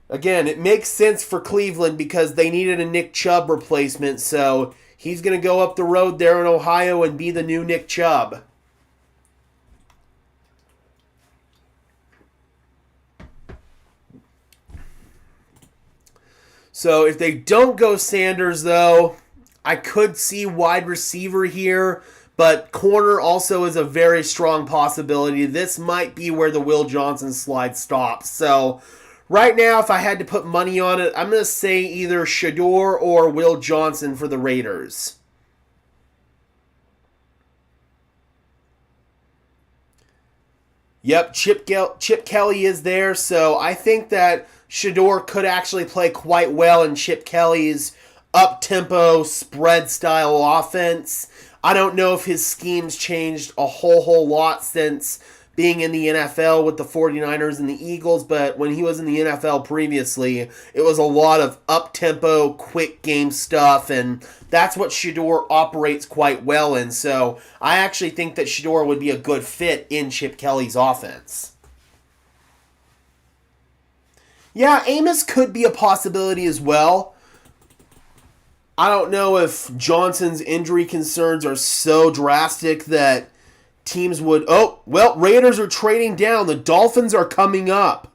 Again, it makes sense for Cleveland because they needed a Nick Chubb replacement, so he's going to go up the road there in Ohio and be the new Nick Chubb. So if they don't go Sanders, though, I could see wide receiver here, but corner also is a very strong possibility. This might be where the Will Johnson slide stops. So right now, if I had to put money on it, I'm going to say either Shedeur or Will Johnson for the Raiders. Yep, Chip Kelly is there, so I think that Shedeur could actually play quite well in Chip Kelly's up-tempo, spread-style offense. I don't know if his scheme's changed a whole lot since being in the NFL with the 49ers and the Eagles, but when he was in the NFL previously, it was a lot of up-tempo, quick game stuff, and that's what Shedeur operates quite well in, so I actually think that Shedeur would be a good fit in Chip Kelly's offense. Yeah, Amos could be a possibility as well. I don't know if Johnson's injury concerns are so drastic that teams would... Oh, well, Raiders are trading down. The Dolphins are coming up.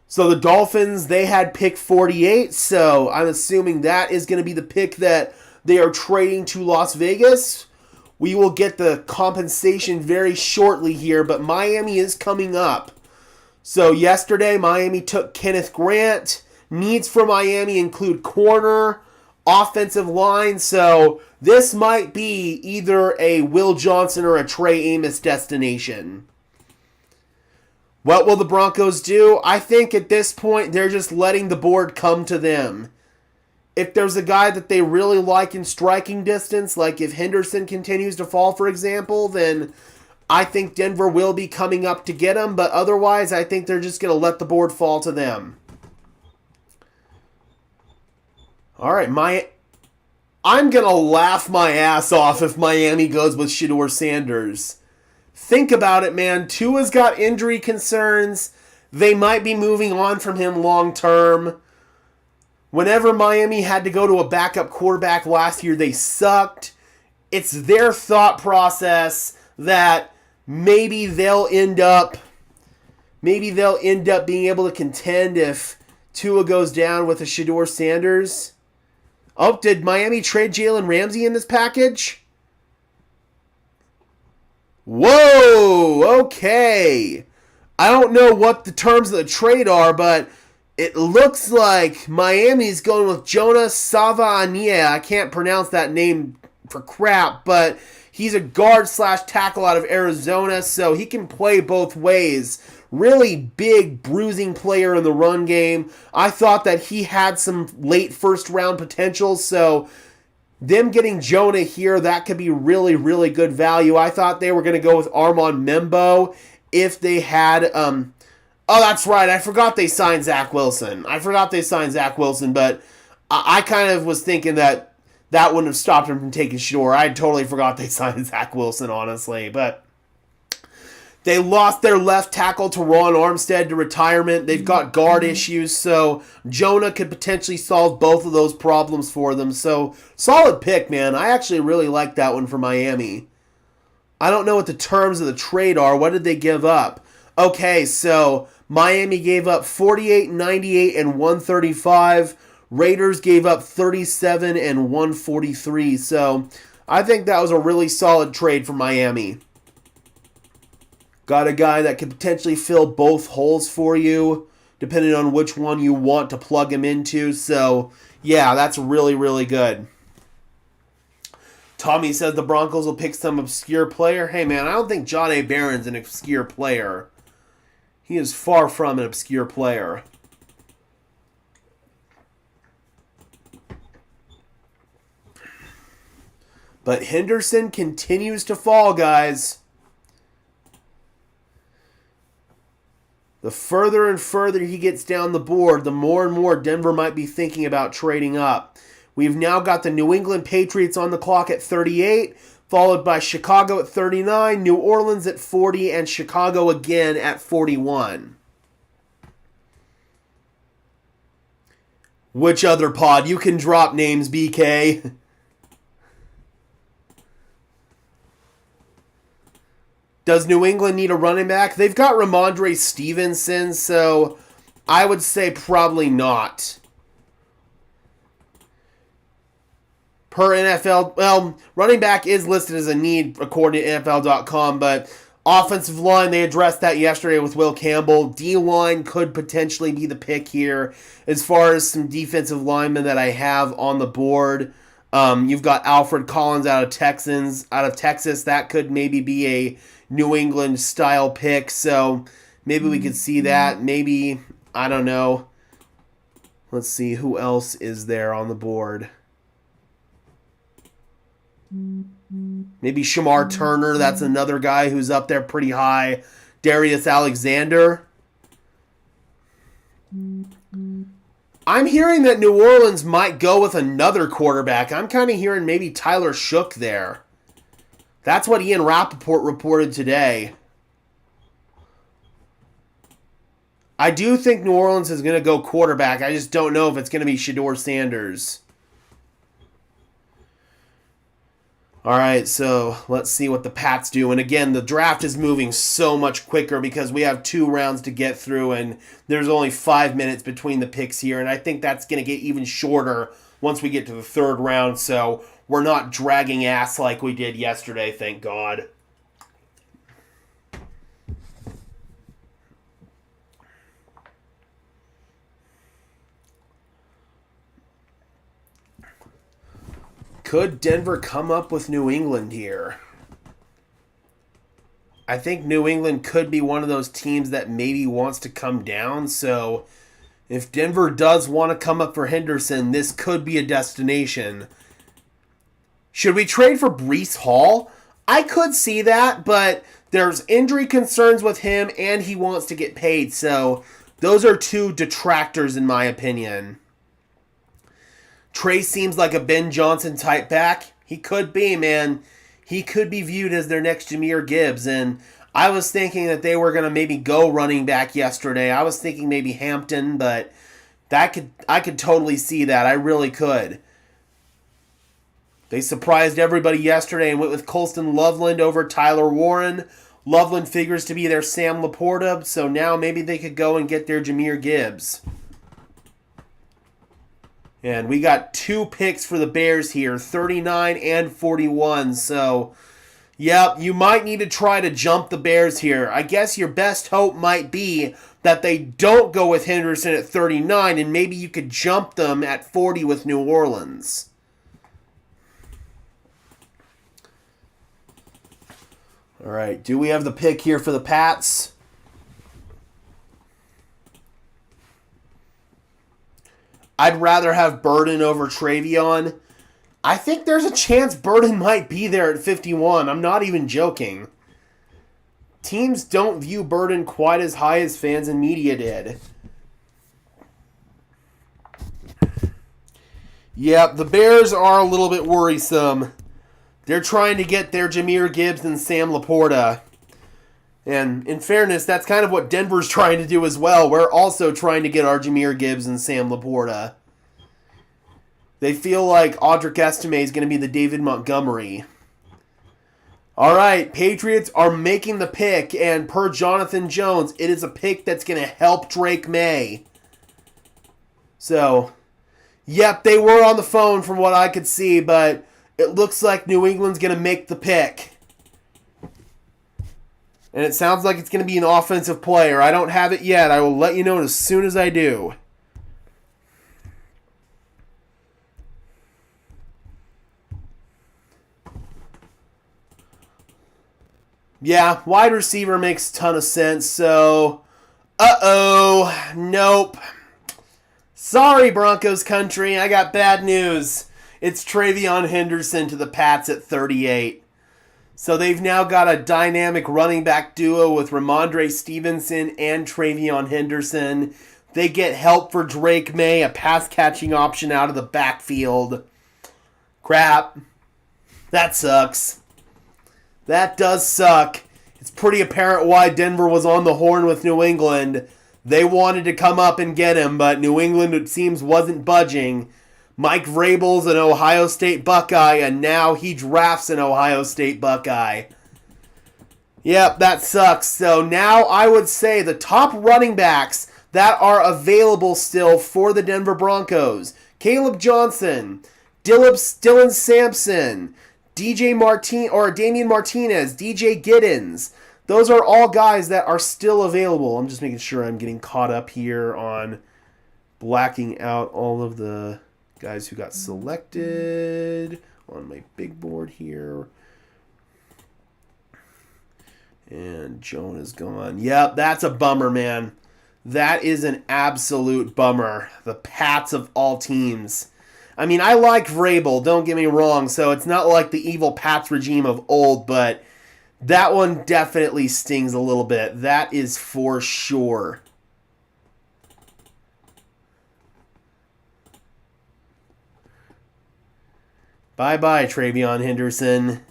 So the Dolphins, they had pick 48, so I'm assuming that is going to be the pick that they are trading to Las Vegas. We will get the compensation very shortly here, but Miami is coming up. So yesterday, Miami took Kenneth Grant. Needs for Miami include corner, offensive line, so this might be either a Will Johnson or a Trey Amos destination. What will the Broncos do? I think at this point they're just letting the board come to them. If there's a guy that they really like in striking distance, like if Henderson continues to fall, for example, then I think Denver will be coming up to get him, but otherwise I think they're just going to let the board fall to them. All right, I'm going to laugh my ass off if Miami goes with Shedeur Sanders. Think about it, man. Tua's got injury concerns. They might be moving on from him long term. Whenever Miami had to go to a backup quarterback last year, they sucked. It's their thought process that maybe they'll end up being able to contend if Tua goes down with a Shedeur Sanders. Oh, did Miami trade Jalen Ramsey in this package? Whoa, okay. I don't know what the terms of the trade are, but it looks like Miami's going with Jonas Savon. I can't pronounce that name for crap, but he's a guard / tackle out of Arizona, so he can play both ways. Really big, bruising player in the run game. I thought that he had some late first-round potential, so them getting Jonah here, that could be really, really good value. I thought they were going to go with Armand Membo if they had... Oh, that's right. I forgot they signed Zach Wilson. But I kind of was thinking that wouldn't have stopped him from taking Shedeur. I totally forgot they signed Zach Wilson, honestly. But they lost their left tackle to Ron Armstead to retirement. They've got guard issues, so Jonah could potentially solve both of those problems for them. So, solid pick, man. I actually really like that one for Miami. I don't know what the terms of the trade are. What did they give up? Okay, so Miami gave up 48, 98, and 135. Raiders gave up 37 and 143. So I think that was a really solid trade for Miami. Got a guy that could potentially fill both holes for you, depending on which one you want to plug him into. So, yeah, that's really, really good. Tommy says the Broncos will pick some obscure player. Hey, man, I don't think John A. Barron's an obscure player. He is far from an obscure player. But Henderson continues to fall, guys. The further and further he gets down the board, the more and more Denver might be thinking about trading up. We've now got the New England Patriots on the clock at 38, followed by Chicago at 39, New Orleans at 40, and Chicago again at 41. Which other pod? You can drop names, BK. Does New England need a running back? They've got Ramondre Stevenson, so I would say probably not. Per NFL, well, running back is listed as a need according to NFL.com, but offensive line, they addressed that yesterday with Will Campbell. D-line could potentially be the pick here. As far as some defensive linemen that I have on the board, you've got Alfred Collins out of Texas. That could maybe be a New England style pick, so maybe we could see that. Maybe, I don't know. Let's see, who else is there on the board? Maybe Shamar Turner, that's another guy who's up there pretty high. Darius Alexander. I'm hearing that New Orleans might go with another quarterback. I'm kind of hearing maybe Tyler Shook there. That's what Ian Rappaport reported today. I do think New Orleans is going to go quarterback. I just don't know if it's going to be Shedeur Sanders. All right, so let's see what the Pats do. And again, the draft is moving so much quicker because we have 2 rounds to get through, and there's only 5 minutes between the picks here. And I think that's going to get even shorter once we get to the 3rd round. So we're not dragging ass like we did yesterday, thank God. Could Denver come up with New England here? I think New England could be one of those teams that maybe wants to come down. So if Denver does want to come up for Henderson, this could be a destination. Should we trade for Breece Hall? I could see that, but there's injury concerns with him and he wants to get paid. So those are 2 detractors in my opinion. Trey seems like a Ben Johnson type back. He could be, man. He could be viewed as their next Jahmyr Gibbs. And I was thinking that they were going to maybe go running back yesterday. I was thinking maybe Hampton, but I could totally see that. I really could. They surprised everybody yesterday and went with Colston Loveland over Tyler Warren. Loveland figures to be their Sam Laporta, so now maybe they could go and get their Jahmyr Gibbs. And we got 2 picks for the Bears here, 39 and 41. So, yep, you might need to try to jump the Bears here. I guess your best hope might be that they don't go with Henderson at 39, and maybe you could jump them at 40 with New Orleans. All right, do we have the pick here for the Pats? I'd rather have Burden over Travion. I think there's a chance Burden might be there at 51. I'm not even joking. Teams don't view Burden quite as high as fans and media did. Yep, the Bears are a little bit worrisome. They're trying to get their Jahmyr Gibbs and Sam Laporta. And in fairness, that's kind of what Denver's trying to do as well. We're also trying to get our Jahmyr Gibbs and Sam Laporta. They feel like Audric Estime is going to be the David Montgomery. All right, Patriots are making the pick, and per Jonathan Jones, it is a pick that's going to help Drake May. So, yep, they were on the phone from what I could see, but it looks like New England's going to make the pick. And it sounds like it's going to be an offensive player. I don't have it yet. I will let you know as soon as I do. Yeah, wide receiver makes a ton of sense, so... Nope. Sorry, Broncos country, I got bad news. It's Travion Henderson to the Pats at 38. So they've now got a dynamic running back duo with Ramondre Stevenson and Travion Henderson. They get help for Drake May, a pass-catching option out of the backfield. Crap. That sucks. That does suck. It's pretty apparent why Denver was on the horn with New England. They wanted to come up and get him, but New England, it seems, wasn't budging. Mike Vrabel's an Ohio State Buckeye, and now he drafts an Ohio State Buckeye. Yep, that sucks. So now I would say the top running backs that are available still for the Denver Broncos: Caleb Johnson, Dylan Sampson, Damian Martinez, DJ Giddens. Those are all guys that are still available. I'm just making sure I'm getting caught up here on blacking out all of the guys who got selected on my big board here. And Joan is gone. Yep, that's a bummer, man. That is an absolute bummer. The Pats of all teams. I mean, I like Vrabel, don't get me wrong, so it's not like the evil Pats regime of old, but that one definitely stings a little bit. That is for sure. Bye-bye, Travion Henderson.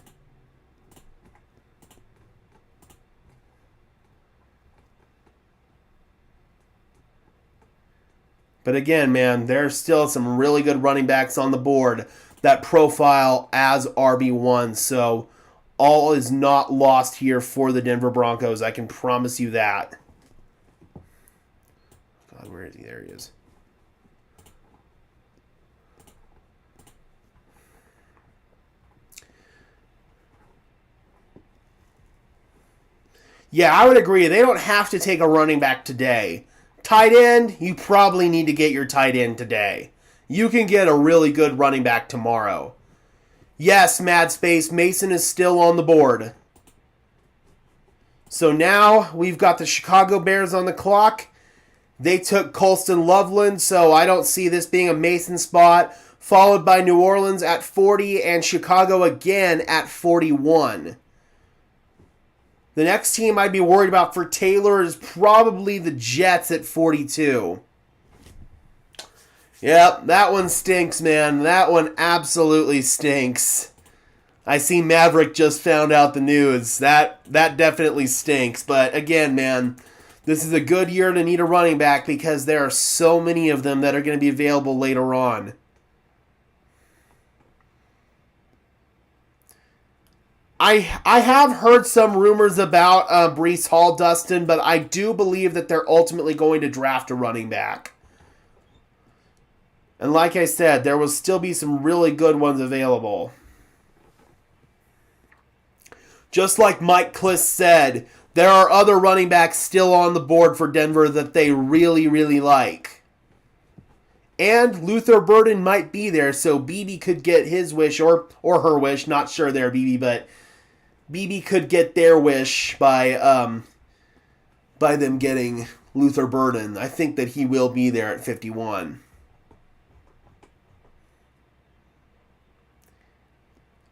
But again, man, there's still some really good running backs on the board that profile as RB1. So all is not lost here for the Denver Broncos. I can promise you that. God, where is he? There he is. Yeah, I would agree. They don't have to take a running back today. Tight end, you probably need to get your tight end today. You can get a really good running back tomorrow. Yes, Mad Space, Mason is still on the board. So now we've got the Chicago Bears on the clock. They took Colston Loveland, so I don't see this being a Mason spot. Followed by New Orleans at 40 and Chicago again at 41. The next team I'd be worried about for Taylor is probably the Jets at 42. Yep, that one stinks, man. That one absolutely stinks. I see Maverick just found out the news. That definitely stinks. But again, man, this is a good year to need a running back because there are so many of them that are going to be available later on. I have heard some rumors about Breece Hall, Dustin, but I do believe that they're ultimately going to draft a running back. And like I said, there will still be some really good ones available. Just like Mike Kliss said, there are other running backs still on the board for Denver that they really, really like. And Luther Burden might be there, so BB could get his wish or her wish. Not sure there, BB, but BB could get their wish by them getting Luther Burden. I think that he will be there at 51.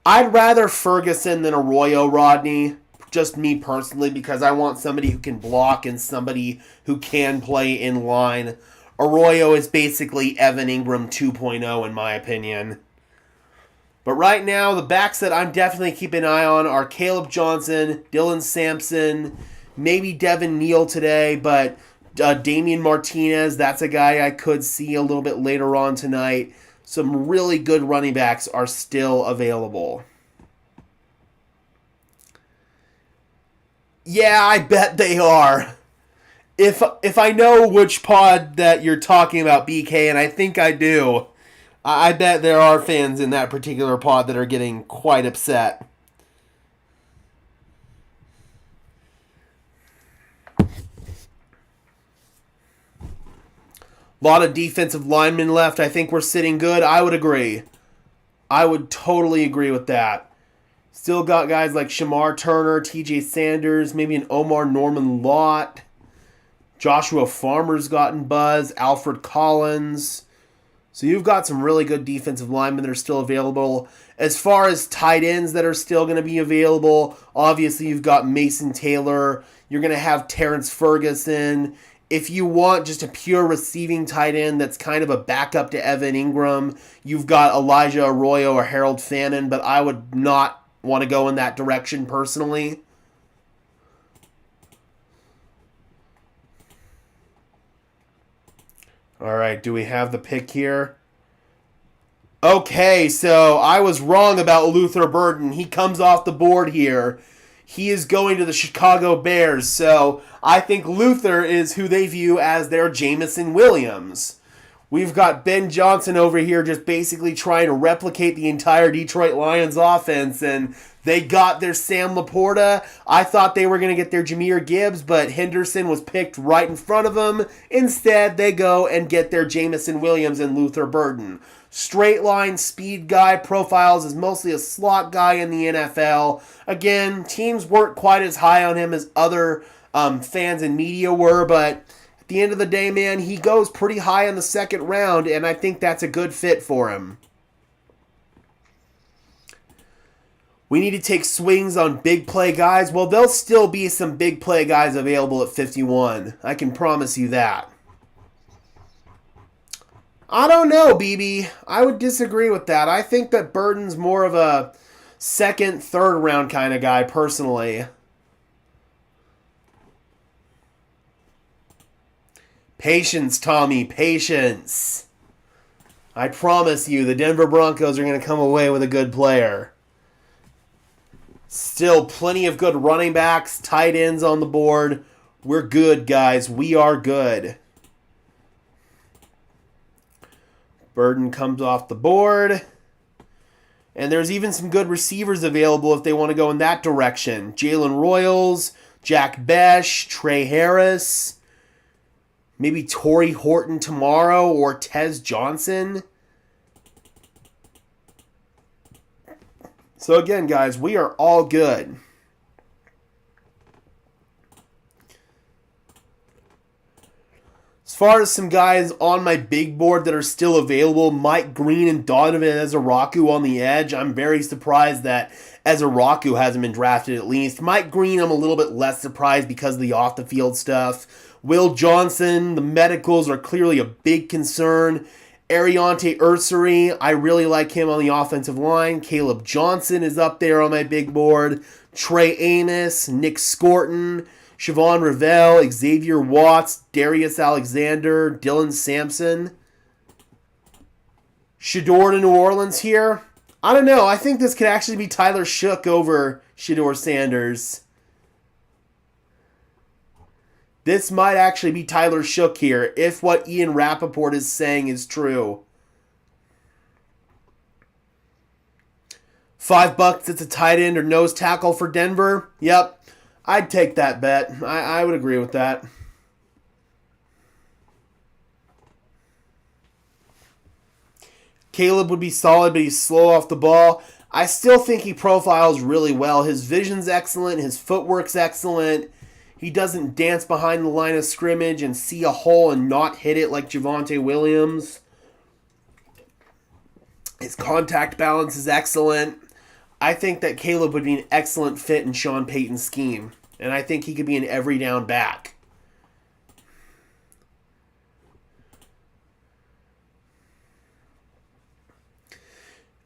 I'd rather Ferguson than Arroyo, Rodney. Just me personally, because I want somebody who can block and somebody who can play in line. Arroyo is basically Evan Ingram 2.0 in my opinion. But right now, the backs that I'm definitely keeping an eye on are Caleb Johnson, Dylan Sampson, maybe Devin Neal today, but Damian Martinez, that's a guy I could see a little bit later on tonight. Some really good running backs are still available. Yeah, I bet they are. If I know which pod that you're talking about, BK, and I think I do, I bet there are fans in that particular pod that are getting quite upset. A lot of defensive linemen left. I think we're sitting good. I would agree. I would totally agree with that. Still got guys like Shamar Turner, TJ Sanders, maybe an Omar Norman Lott. Joshua Farmer's gotten buzz. Alfred Collins. So you've got some really good defensive linemen that are still available. As far as tight ends that are still going to be available, obviously you've got Mason Taylor. You're going to have Terrence Ferguson. If you want just a pure receiving tight end that's kind of a backup to Evan Ingram, you've got Elijah Arroyo or Harold Fannin, but I would not want to go in that direction personally. All right, do we have the pick here? Okay, so I was wrong about Luther Burden. He comes off the board here. He is going to the Chicago Bears, so I think Luther is who they view as their Jameson Williams. We've got Ben Johnson over here just basically trying to replicate the entire Detroit Lions offense, and they got their Sam Laporta. I thought they were going to get their Jahmyr Gibbs, but Henderson was picked right in front of them. Instead, they go and get their Jameson Williams and Luther Burden. Straight line speed guy, profiles as mostly a slot guy in the NFL. Again, teams weren't quite as high on him as other fans and media were, but at the end of the day, man, he goes pretty high in the second round, and I think that's a good fit for him. We need to take swings on big play guys. Well, there'll still be some big play guys available at 51. I can promise you that. I don't know, BB. I would disagree with that. I think that Burden's more of a second, third round kind of guy, personally. Patience, Tommy, patience. I promise you, the Denver Broncos are going to come away with a good player. Still plenty of good running backs, tight ends on the board. We're good, guys. We are good. Burden comes off the board. And there's even some good receivers available if they want to go in that direction. Jalen Royals, Jack Besh, Trey Harris, maybe Torrey Horton tomorrow or Tez Johnson. So again, guys, we are all good. As far as some guys on my big board that are still available, Mike Green and Donovan Ezeraku on the edge. I'm very surprised that Ezeraku hasn't been drafted at least. Mike Green, I'm a little bit less surprised because of the off-the-field stuff. Will Johnson, the medicals are clearly a big concern. Ariante Ursary, I really like him on the offensive line. Caleb Johnson is up there on my big board. Trey Amos, Nick Scorton, Siobhan Revelle, Xavier Watts, Darius Alexander, Dylan Sampson. Shedeur to New Orleans here. I don't know. I think this could actually be Tyler Shook over Shedeur Sanders. This might actually be Tyler Shook here, if what Ian Rappaport is saying is true. $5, it's a tight end or nose tackle for Denver. Yep, I'd take that bet. I would agree with that. Caleb would be solid, but he's slow off the ball. I still think he profiles really well. His vision's excellent. His footwork's excellent. He doesn't dance behind the line of scrimmage and see a hole and not hit it like Javonte Williams. His contact balance is excellent. I think that Caleb would be an excellent fit in Sean Payton's scheme. And I think he could be an every down back.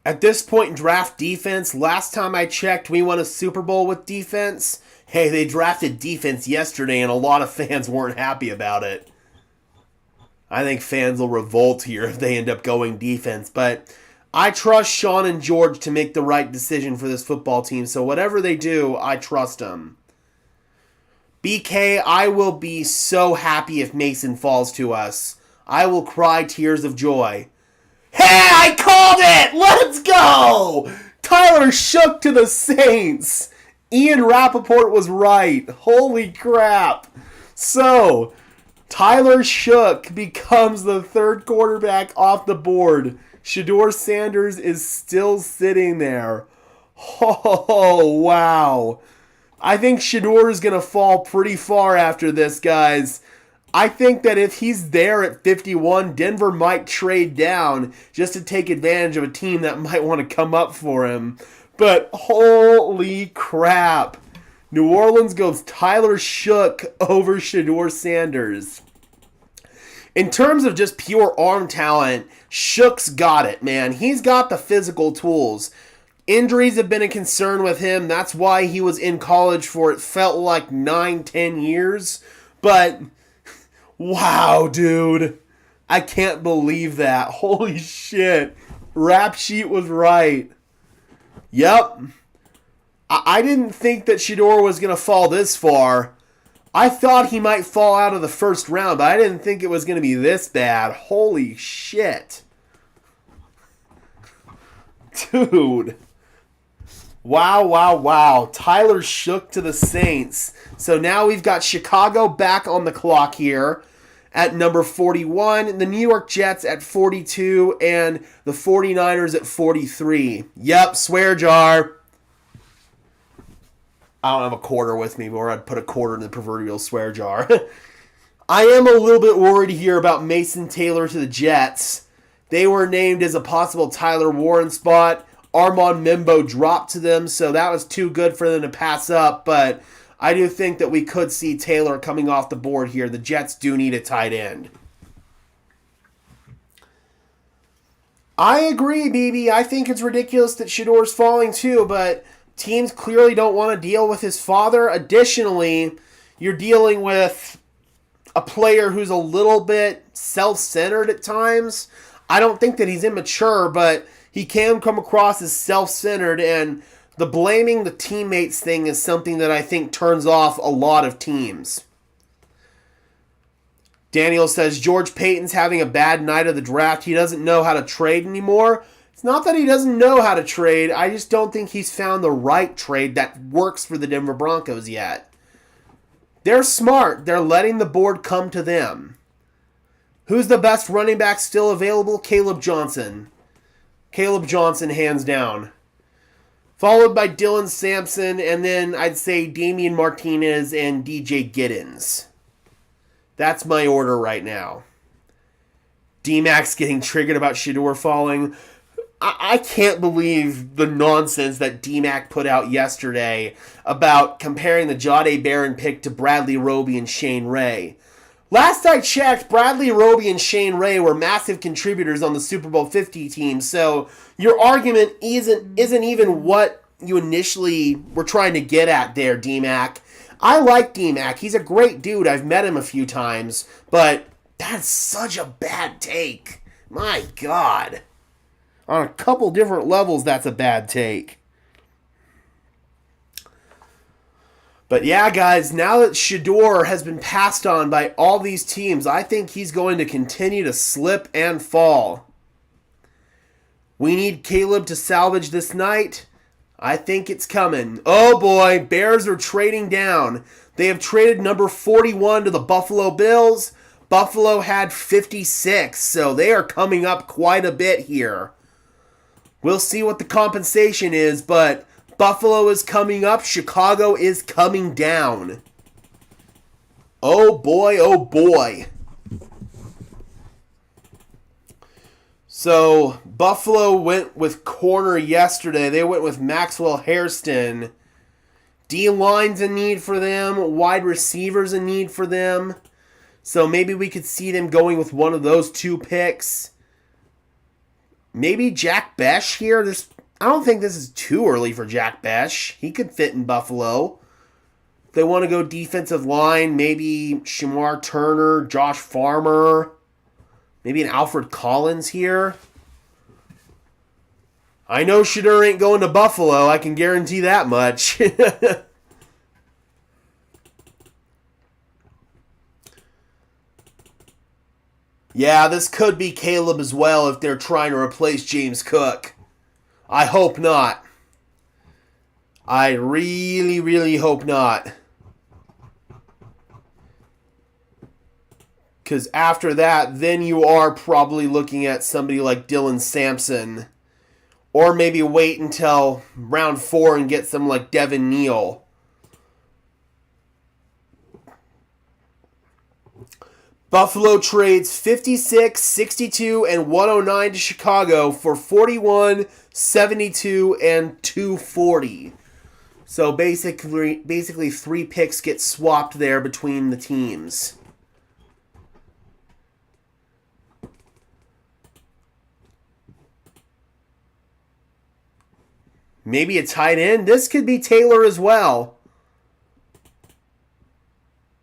At this point in draft defense, last time I checked, we won a Super Bowl with defense. Hey, they drafted defense yesterday, and a lot of fans weren't happy about it. I think fans will revolt here if they end up going defense. But I trust Sean and George to make the right decision for this football team. So whatever they do, I trust them. BK, I will be so happy if Mason falls to us. I will cry tears of joy. Hey, I called it! Let's go! Tyler Shook to the Saints. Ian Rappaport was right. Holy crap. So, Tyler Shook becomes the third quarterback off the board. Shedeur Sanders is still sitting there. Oh, wow. I think Shedeur is going to fall pretty far after this, guys. I think that if he's there at 51, Denver might trade down just to take advantage of a team that might want to come up for him. But holy crap. New Orleans goes Tyler Shook over Shedeur Sanders. In terms of just pure arm talent, Shook's got it, man. He's got the physical tools. Injuries have been a concern with him. That's why he was in college for it felt like 9-10 years. But wow, dude. I can't believe that. Holy shit. Rap Sheet was right. Yep. I didn't think that Shedeur was going to fall this far. I thought he might fall out of the first round, but I didn't think it was going to be this bad. Holy shit. Dude. Wow, wow, wow. Tyler Shook to the Saints. So now we've got Chicago back on the clock here at number 41, the New York Jets at 42, and the 49ers at 43. Yep, swear jar. I don't have a quarter with me, or I'd put a quarter in the proverbial swear jar. I am a little bit worried here about Mason Taylor to the Jets. They were named as a possible Tyler Warren spot. Armand Membo dropped to them, so that was too good for them to pass up, but I do think that we could see Taylor coming off the board here. The Jets do need a tight end. I agree, BB. I think it's ridiculous that Shedeur's falling too, but teams clearly don't want to deal with his father. Additionally, you're dealing with a player who's a little bit self-centered at times. I don't think that he's immature, but he can come across as self-centered, and the blaming the teammates thing is something that I think turns off a lot of teams. Daniel says, George Payton's having a bad night of the draft. He doesn't know how to trade anymore. It's not that he doesn't know how to trade. I just don't think he's found the right trade that works for the Denver Broncos yet. They're smart. They're letting the board come to them. Who's the best running back still available? Caleb Johnson. Caleb Johnson, hands down. Followed by Dylan Sampson, and then I'd say Damian Martinez and DJ Giddens. That's my order right now. D-Max getting triggered about Shedeur falling. I can't believe the nonsense that D-Mac put out yesterday about comparing the Jahdae Barron pick to Bradley Roby and Shane Ray. Last I checked, Bradley Roby and Shane Ray were massive contributors on the Super Bowl 50 team, so your argument isn't even what you initially were trying to get at there, D-Mac. I like D-Mac. He's a great dude. I've met him a few times, but that's such a bad take. My God. On a couple different levels, that's a bad take. But yeah, guys, now that Shedeur has been passed on by all these teams, I think he's going to continue to slip and fall. We need Caleb to salvage this night. I think it's coming. Oh boy, Bears are trading down. They have traded number 41 to the Buffalo Bills. Buffalo had 56, so they are coming up quite a bit here. We'll see what the compensation is, but Buffalo is coming up. Chicago is coming down. Oh boy, oh boy. So, Buffalo went with corner yesterday. They went with Maxwell Hairston. D-line's a need for them. Wide receivers a need for them. So maybe we could see them going with one of those two picks. Maybe Jack Besh here. I don't think this is too early for Jack Besh. He could fit in Buffalo. If they want to go defensive line, maybe Shamar Turner, Josh Farmer, maybe an Alfred Collins here. I know Shedeur ain't going to Buffalo. I can guarantee that much. Yeah, this could be Caleb as well if they're trying to replace James Cook. I hope not. I really, really hope not. Because after that, then you are probably looking at somebody like Dylan Sampson. Or maybe wait until round 4 and get some like Devin Neal. Buffalo trades 56, 62, and 109 to Chicago for 41, 72, and 240. So basically 3 picks get swapped there between the teams. Maybe a tight end. This could be Taylor as well.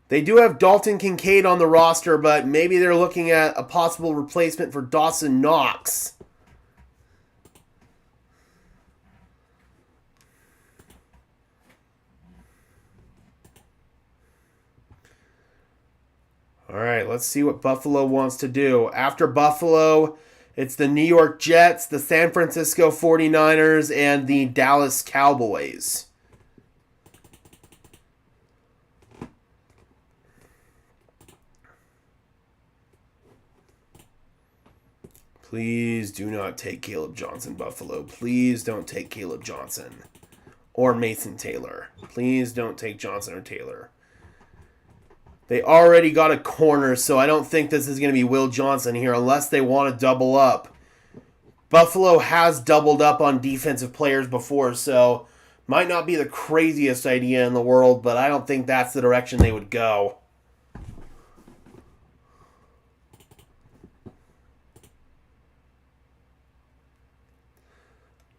They do have Dalton Kincaid on the roster, but maybe they're looking at a possible replacement for Dawson Knox. All right, let's see what Buffalo wants to do. After Buffalo, it's the New York Jets, the San Francisco 49ers, and the Dallas Cowboys. Please do not take Caleb Johnson, Buffalo. Please don't take Caleb Johnson or Mason Taylor. Please don't take Johnson or Taylor. They already got a corner, so I don't think this is going to be Will Johnson here unless they want to double up. Buffalo has doubled up on defensive players before, so might not be the craziest idea in the world, but I don't think that's the direction they would go.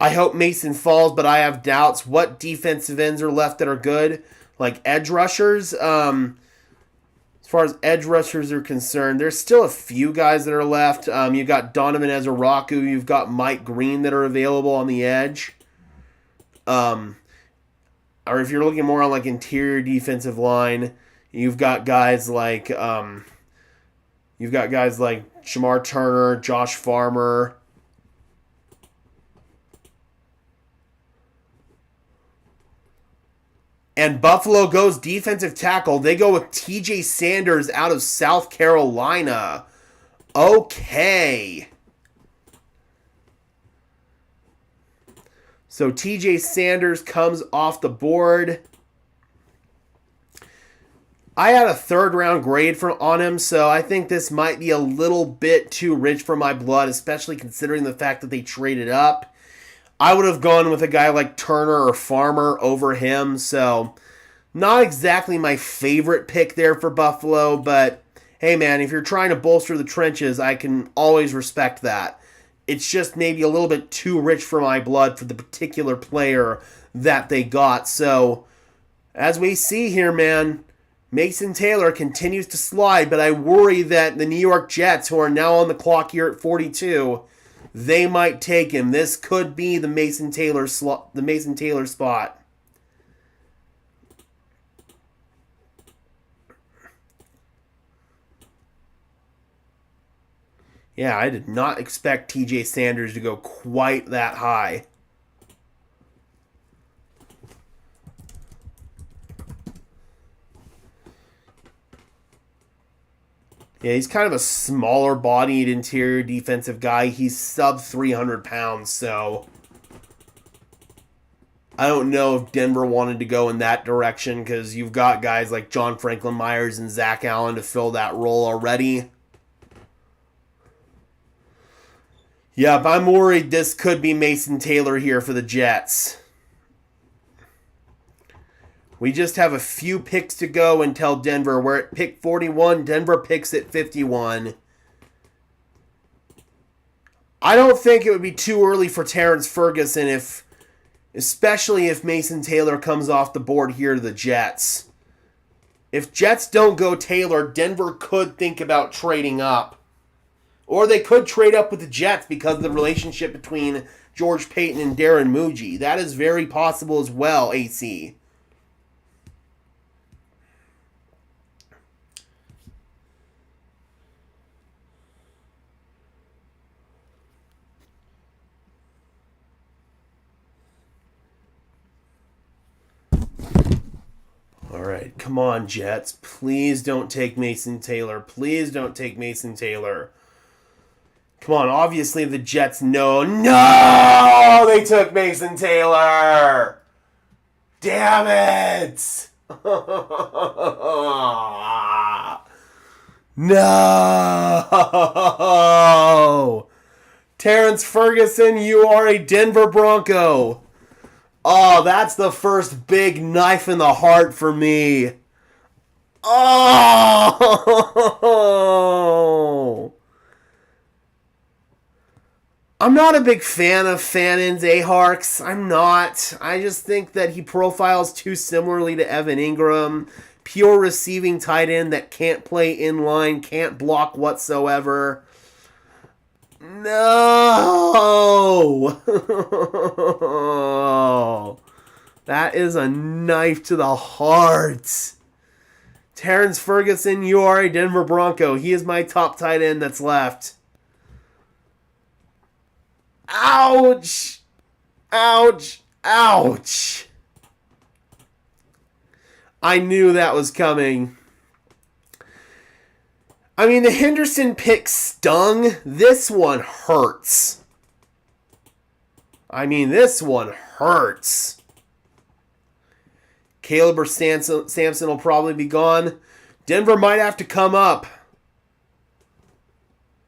I hope Mason falls, but I have doubts. What defensive ends are left that are good? Like edge rushers? As far as edge rushers are concerned, there's still a few guys that are left. You've got Donovan Ezeraku. You've got Mike Green that are available on the edge. Or if you're looking more on like interior defensive line, you've got guys like Shamar Turner, Josh Farmer. And Buffalo goes defensive tackle. They go with TJ Sanders out of South Carolina. Okay. So TJ Sanders comes off the board. I had a 3rd round grade on him, so I think this might be a little bit too rich for my blood, especially considering the fact that they traded up. I would have gone with a guy like Turner or Farmer over him, so not exactly my favorite pick there for Buffalo, but hey man, if you're trying to bolster the trenches, I can always respect that. It's just maybe a little bit too rich for my blood for the particular player that they got. So, as we see here, man, Mason Taylor continues to slide, but I worry that the New York Jets, who are now on the clock here at 42, they might take him. This could be the Mason Taylor spot. Yeah, I did not expect TJ Sanders to go quite that high. Yeah, he's kind of a smaller bodied interior defensive guy. He's sub 300 pounds, so I don't know if Denver wanted to go in that direction because you've got guys like John Franklin Myers and Zach Allen to fill that role already. Yep, I'm worried this could be Mason Taylor here for the Jets. We just have a few picks to go until Denver. We're at pick 41. Denver picks at 51. I don't think it would be too early for Terrence Ferguson, especially if Mason Taylor comes off the board here to the Jets. If Jets don't go Taylor, Denver could think about trading up. Or they could trade up with the Jets because of the relationship between George Paton and Darren Muji. That is very possible as well, AC. All right, come on, Jets. Please don't take Mason Taylor. Please don't take Mason Taylor. Come on, obviously the Jets know. No! They took Mason Taylor! Damn it! No! Terrence Ferguson, you are a Denver Bronco. Oh, that's the first big knife in the heart for me. Oh! I'm not a big fan of Fannon's Aharks. I'm not. I just think that he profiles too similarly to Evan Ingram. Pure receiving tight end that can't play in line, can't block whatsoever. No! That is a knife to the heart. Terrence Ferguson, you are a Denver Bronco. He is my top tight end that's left. Ouch! Ouch! Ouch! I knew that was coming. I mean, the Henderson pick stung. This one hurts. I mean, this one hurts. Caleb or Samson will probably be gone. Denver might have to come up.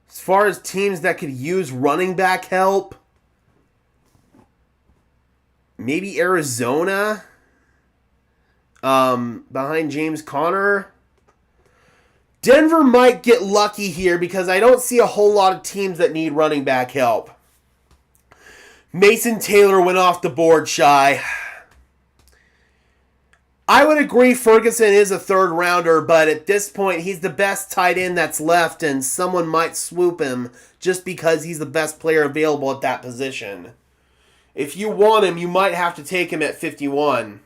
As far as teams that could use running back help, maybe Arizona behind James Conner. Denver might get lucky here because I don't see a whole lot of teams that need running back help. Mason Taylor went off the board, Shy. I would agree Ferguson is a third rounder, but at this point, he's the best tight end that's left, and someone might swoop him just because he's the best player available at that position. If you want him, you might have to take him at 51.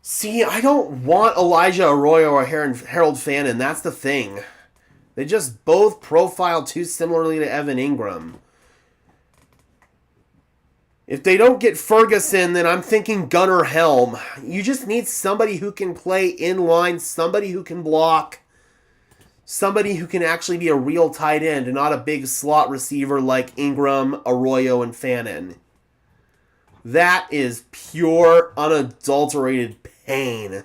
See, I don't want Elijah Arroyo or Harold Fannin. That's the thing. They just both profile too similarly to Evan Ingram. If they don't get Ferguson, then I'm thinking Gunnar Helm. You just need somebody who can play in line, somebody who can block, somebody who can actually be a real tight end and not a big slot receiver like Ingram, Arroyo, and Fannin. That is pure, unadulterated pain.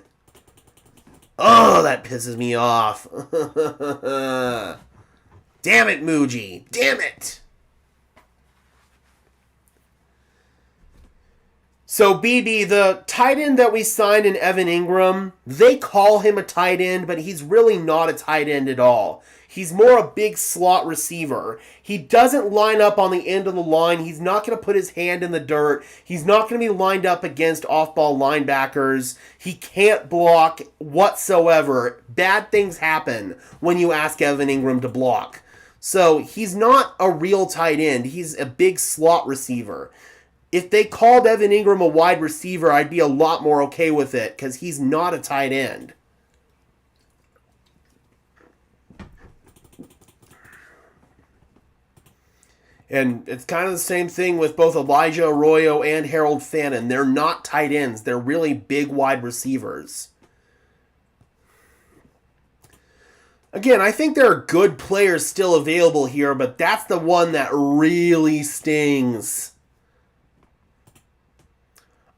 Oh, that pisses me off. Damn it, Muji. Damn it. So, BB, the tight end that we signed in Evan Ingram, they call him a tight end, but he's really not a tight end at all. He's more a big slot receiver. He doesn't line up on the end of the line. He's not going to put his hand in the dirt. He's not going to be lined up against off-ball linebackers. He can't block whatsoever. Bad things happen when you ask Evan Ingram to block. So, he's not a real tight end. He's a big slot receiver. If they called Evan Ingram a wide receiver, I'd be a lot more okay with it because he's not a tight end. And it's kind of the same thing with both Elijah Arroyo and Harold Fannin. They're not tight ends. They're really big wide receivers. Again, I think there are good players still available here, but that's the one that really stings.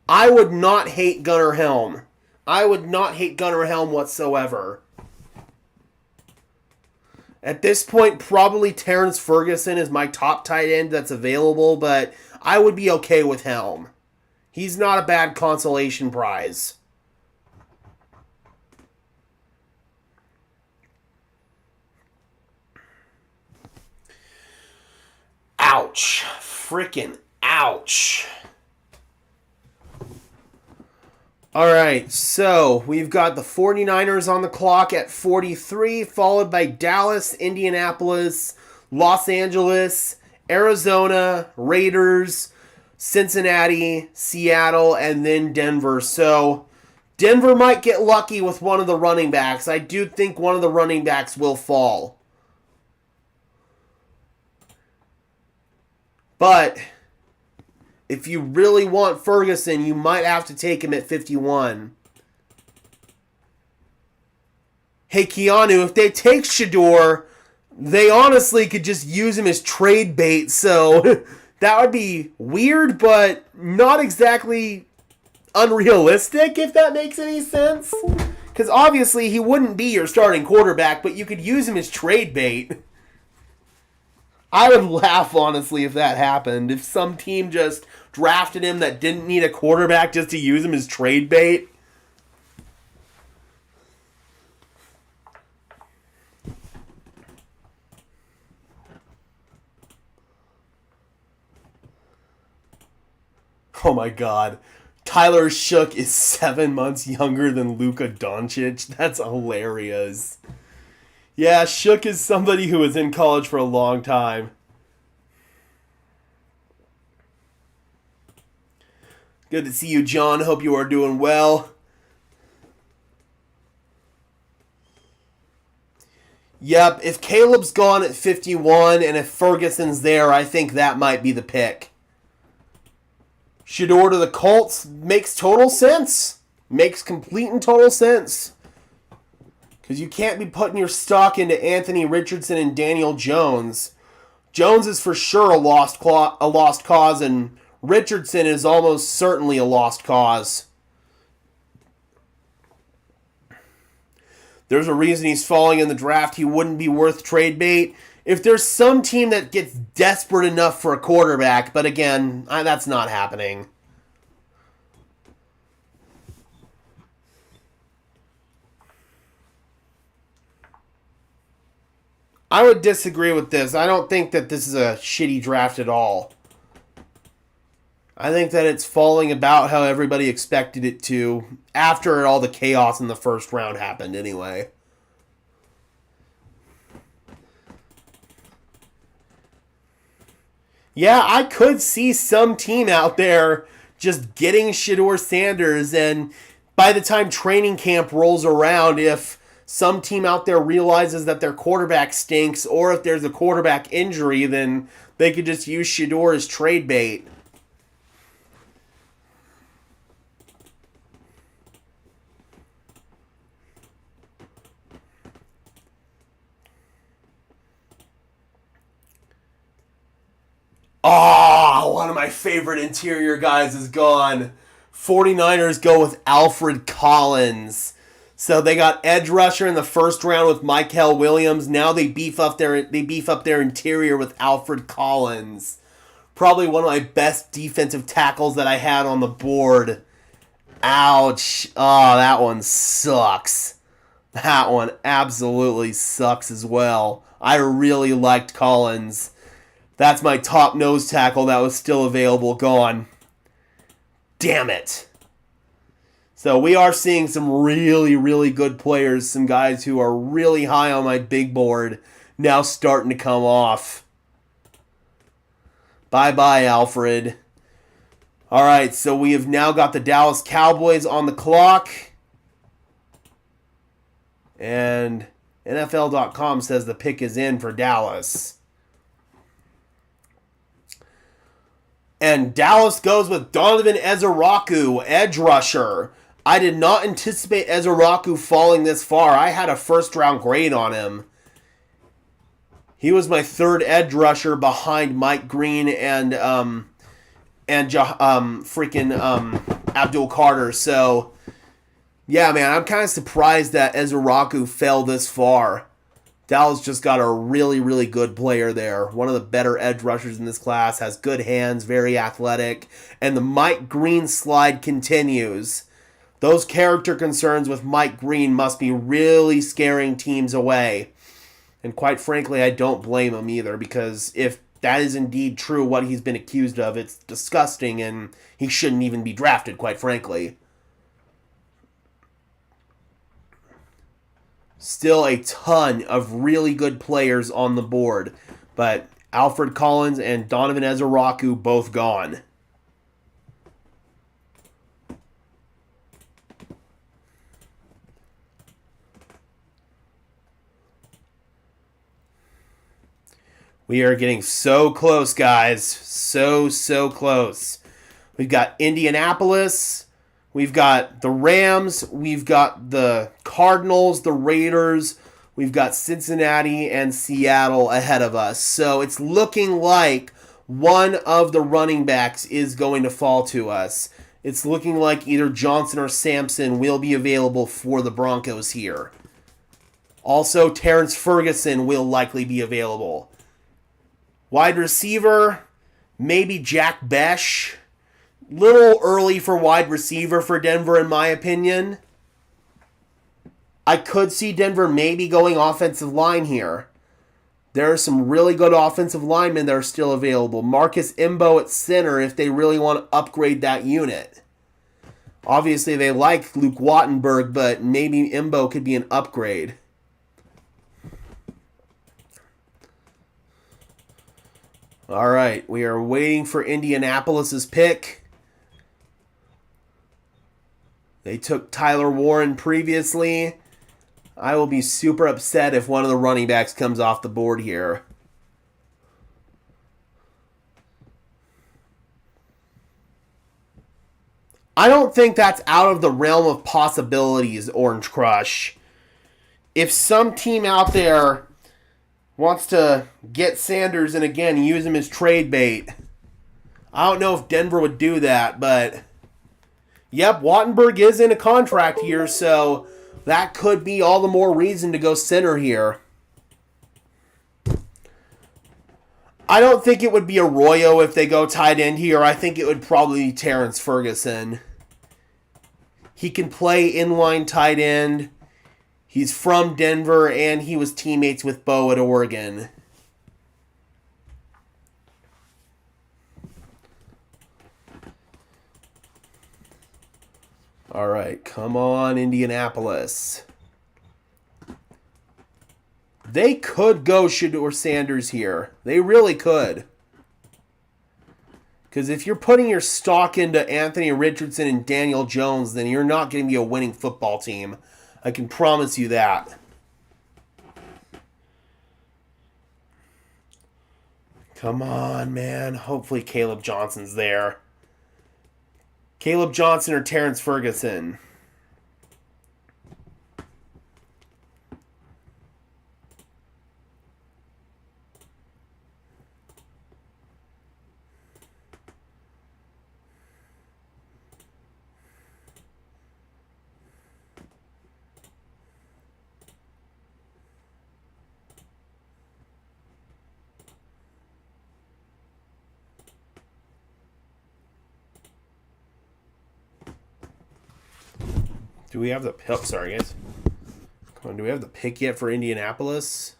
I would not hate Gunnar Helm. I would not hate Gunnar Helm whatsoever. At this point, probably Terrence Ferguson is my top tight end that's available, but I would be okay with Helm. He's not a bad consolation prize. Ouch. Frickin' ouch. All right, so we've got the 49ers on the clock at 43, followed by Dallas, Indianapolis, Los Angeles, Arizona, Raiders, Cincinnati, Seattle, and then Denver. So Denver might get lucky with one of the running backs. I do think one of the running backs will fall. But if you really want Ferguson, you might have to take him at 51. Hey, Keanu, if they take Shedeur, they honestly could just use him as trade bait. So that would be weird, but not exactly unrealistic, if that makes any sense. Because obviously he wouldn't be your starting quarterback, but you could use him as trade bait. I would laugh, honestly, if that happened. If some team just drafted him that didn't need a quarterback just to use him as trade bait. Oh my god. Tyler Shook is 7 months younger than Luka Doncic. That's hilarious. Yeah, Shook is somebody who was in college for a long time. Good to see you, John. Hope you are doing well. Yep, if Caleb's gone at 51 and if Ferguson's there, I think that might be the pick. Shedeur to the Colts makes total sense. Makes complete and total sense. Because you can't be putting your stock into Anthony Richardson and Daniel Jones. Jones is for sure a lost cause, and Richardson is almost certainly a lost cause. There's a reason he's falling in the draft. He wouldn't be worth trade bait. If there's some team that gets desperate enough for a quarterback, but again, that's not happening. I would disagree with this. I don't think that this is a shitty draft at all. I think that it's falling about how everybody expected it to after all the chaos in the first round happened anyway. Yeah, I could see some team out there just getting Shedeur Sanders, and by the time training camp rolls around, if some team out there realizes that their quarterback stinks, or if there's a quarterback injury, then they could just use Shedeur as trade bait. Oh, one of my favorite interior guys is gone. 49ers go with Alfred Collins. So they got edge rusher in the first round with Mykel Williams. Now they beef up their interior with Alfred Collins. Probably one of my best defensive tackles that I had on the board. Ouch. Oh, that one sucks. That one absolutely sucks as well. I really liked Collins. That's my top nose tackle that was still available. Gone. Damn it. So we are seeing some really, really good players. Some guys who are really high on my big board now starting to come off. Bye-bye, Alfred. All right, so we have now got the Dallas Cowboys on the clock. And NFL.com says the pick is in for Dallas. And Dallas goes with Donovan Ezeraku, edge rusher. I did not anticipate Ezeraku falling this far. I had a first-round grade on him. He was my third edge rusher behind Mike Green and Abdul Carter. So, yeah, man, I'm kind of surprised that Ezeraku fell this far. Dallas just got a really, really good player there. One of the better edge rushers in this class. Has good hands, very athletic. And the Mike Green slide continues. Those character concerns with Mike Green must be really scaring teams away. And quite frankly, I don't blame him either, because if that is indeed true, what he's been accused of, it's disgusting, and he shouldn't even be drafted, quite frankly. Still a ton of really good players on the board, but Alfred Collins and Donovan Ezeraku both gone. We are getting so close, guys. So close. We've got Indianapolis. We've got the Rams. We've got the Cardinals, the Raiders. We've got Cincinnati and Seattle ahead of us. So it's looking like one of the running backs is going to fall to us. It's looking like either Johnson or Sampson will be available for the Broncos here. Also, Terrence Ferguson will likely be available. Wide receiver, maybe Jack Besh. Little early for wide receiver for Denver, in my opinion. I could see Denver maybe going offensive line here. There are some really good offensive linemen that are still available. Marcus Imbo at center if they really want to upgrade that unit. Obviously, they like Luke Wattenberg, but maybe Imbo could be an upgrade. All right, we are waiting for Indianapolis's pick. They took Tyler Warren previously. I will be super upset if one of the running backs comes off the board here. I don't think that's out of the realm of possibilities, Orange Crush. If some team out there wants to get Sanders and again use him as trade bait, I don't know if Denver would do that, but yep, Wattenberg is in a contract year, so that could be all the more reason to go center here. I don't think it would be Arroyo if they go tight end here. I think it would probably be Terrence Ferguson. He can play inline tight end. He's from Denver, and he was teammates with Bo at Oregon. All right, come on, Indianapolis. They could go Shedeur Sanders here. They really could. Because if you're putting your stock into Anthony Richardson and Daniel Jones, then you're not going to be a winning football team. I can promise you that. Come on, man. Hopefully Caleb Johnson's there. Caleb Johnson or Terrence Ferguson? Do we have the pick? Oh, sorry, guys. Come on, do we have the pick yet for Indianapolis?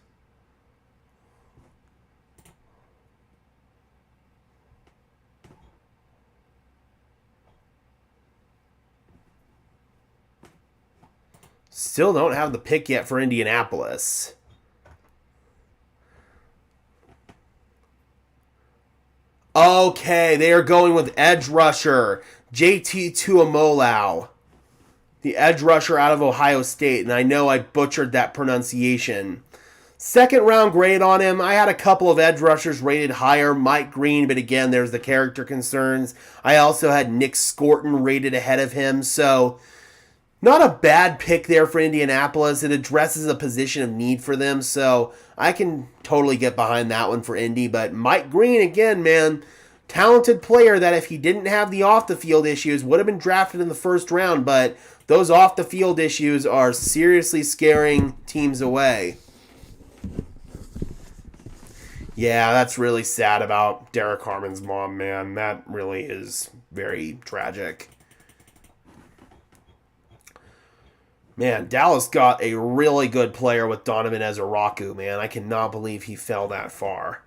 Still don't have the pick yet for Indianapolis. Okay, they are going with edge rusher JT Tuimoloau, the edge rusher out of Ohio State, and I know I butchered that pronunciation. Second round grade on him. I had a couple of edge rushers rated higher, Mike Green, but again, there's the character concerns. I also had Nick Scorton rated ahead of him, so not a bad pick there for Indianapolis. It addresses a position of need for them, so I can totally get behind that one for Indy. But Mike Green, again, man, talented player that if he didn't have the off-the-field issues, would have been drafted in the first round, but those off-the-field issues are seriously scaring teams away. Yeah, that's really sad about Derek Harmon's mom, man. That really is very tragic. Man, Dallas got a really good player with Donovan Ezeraku, man. I cannot believe he fell that far.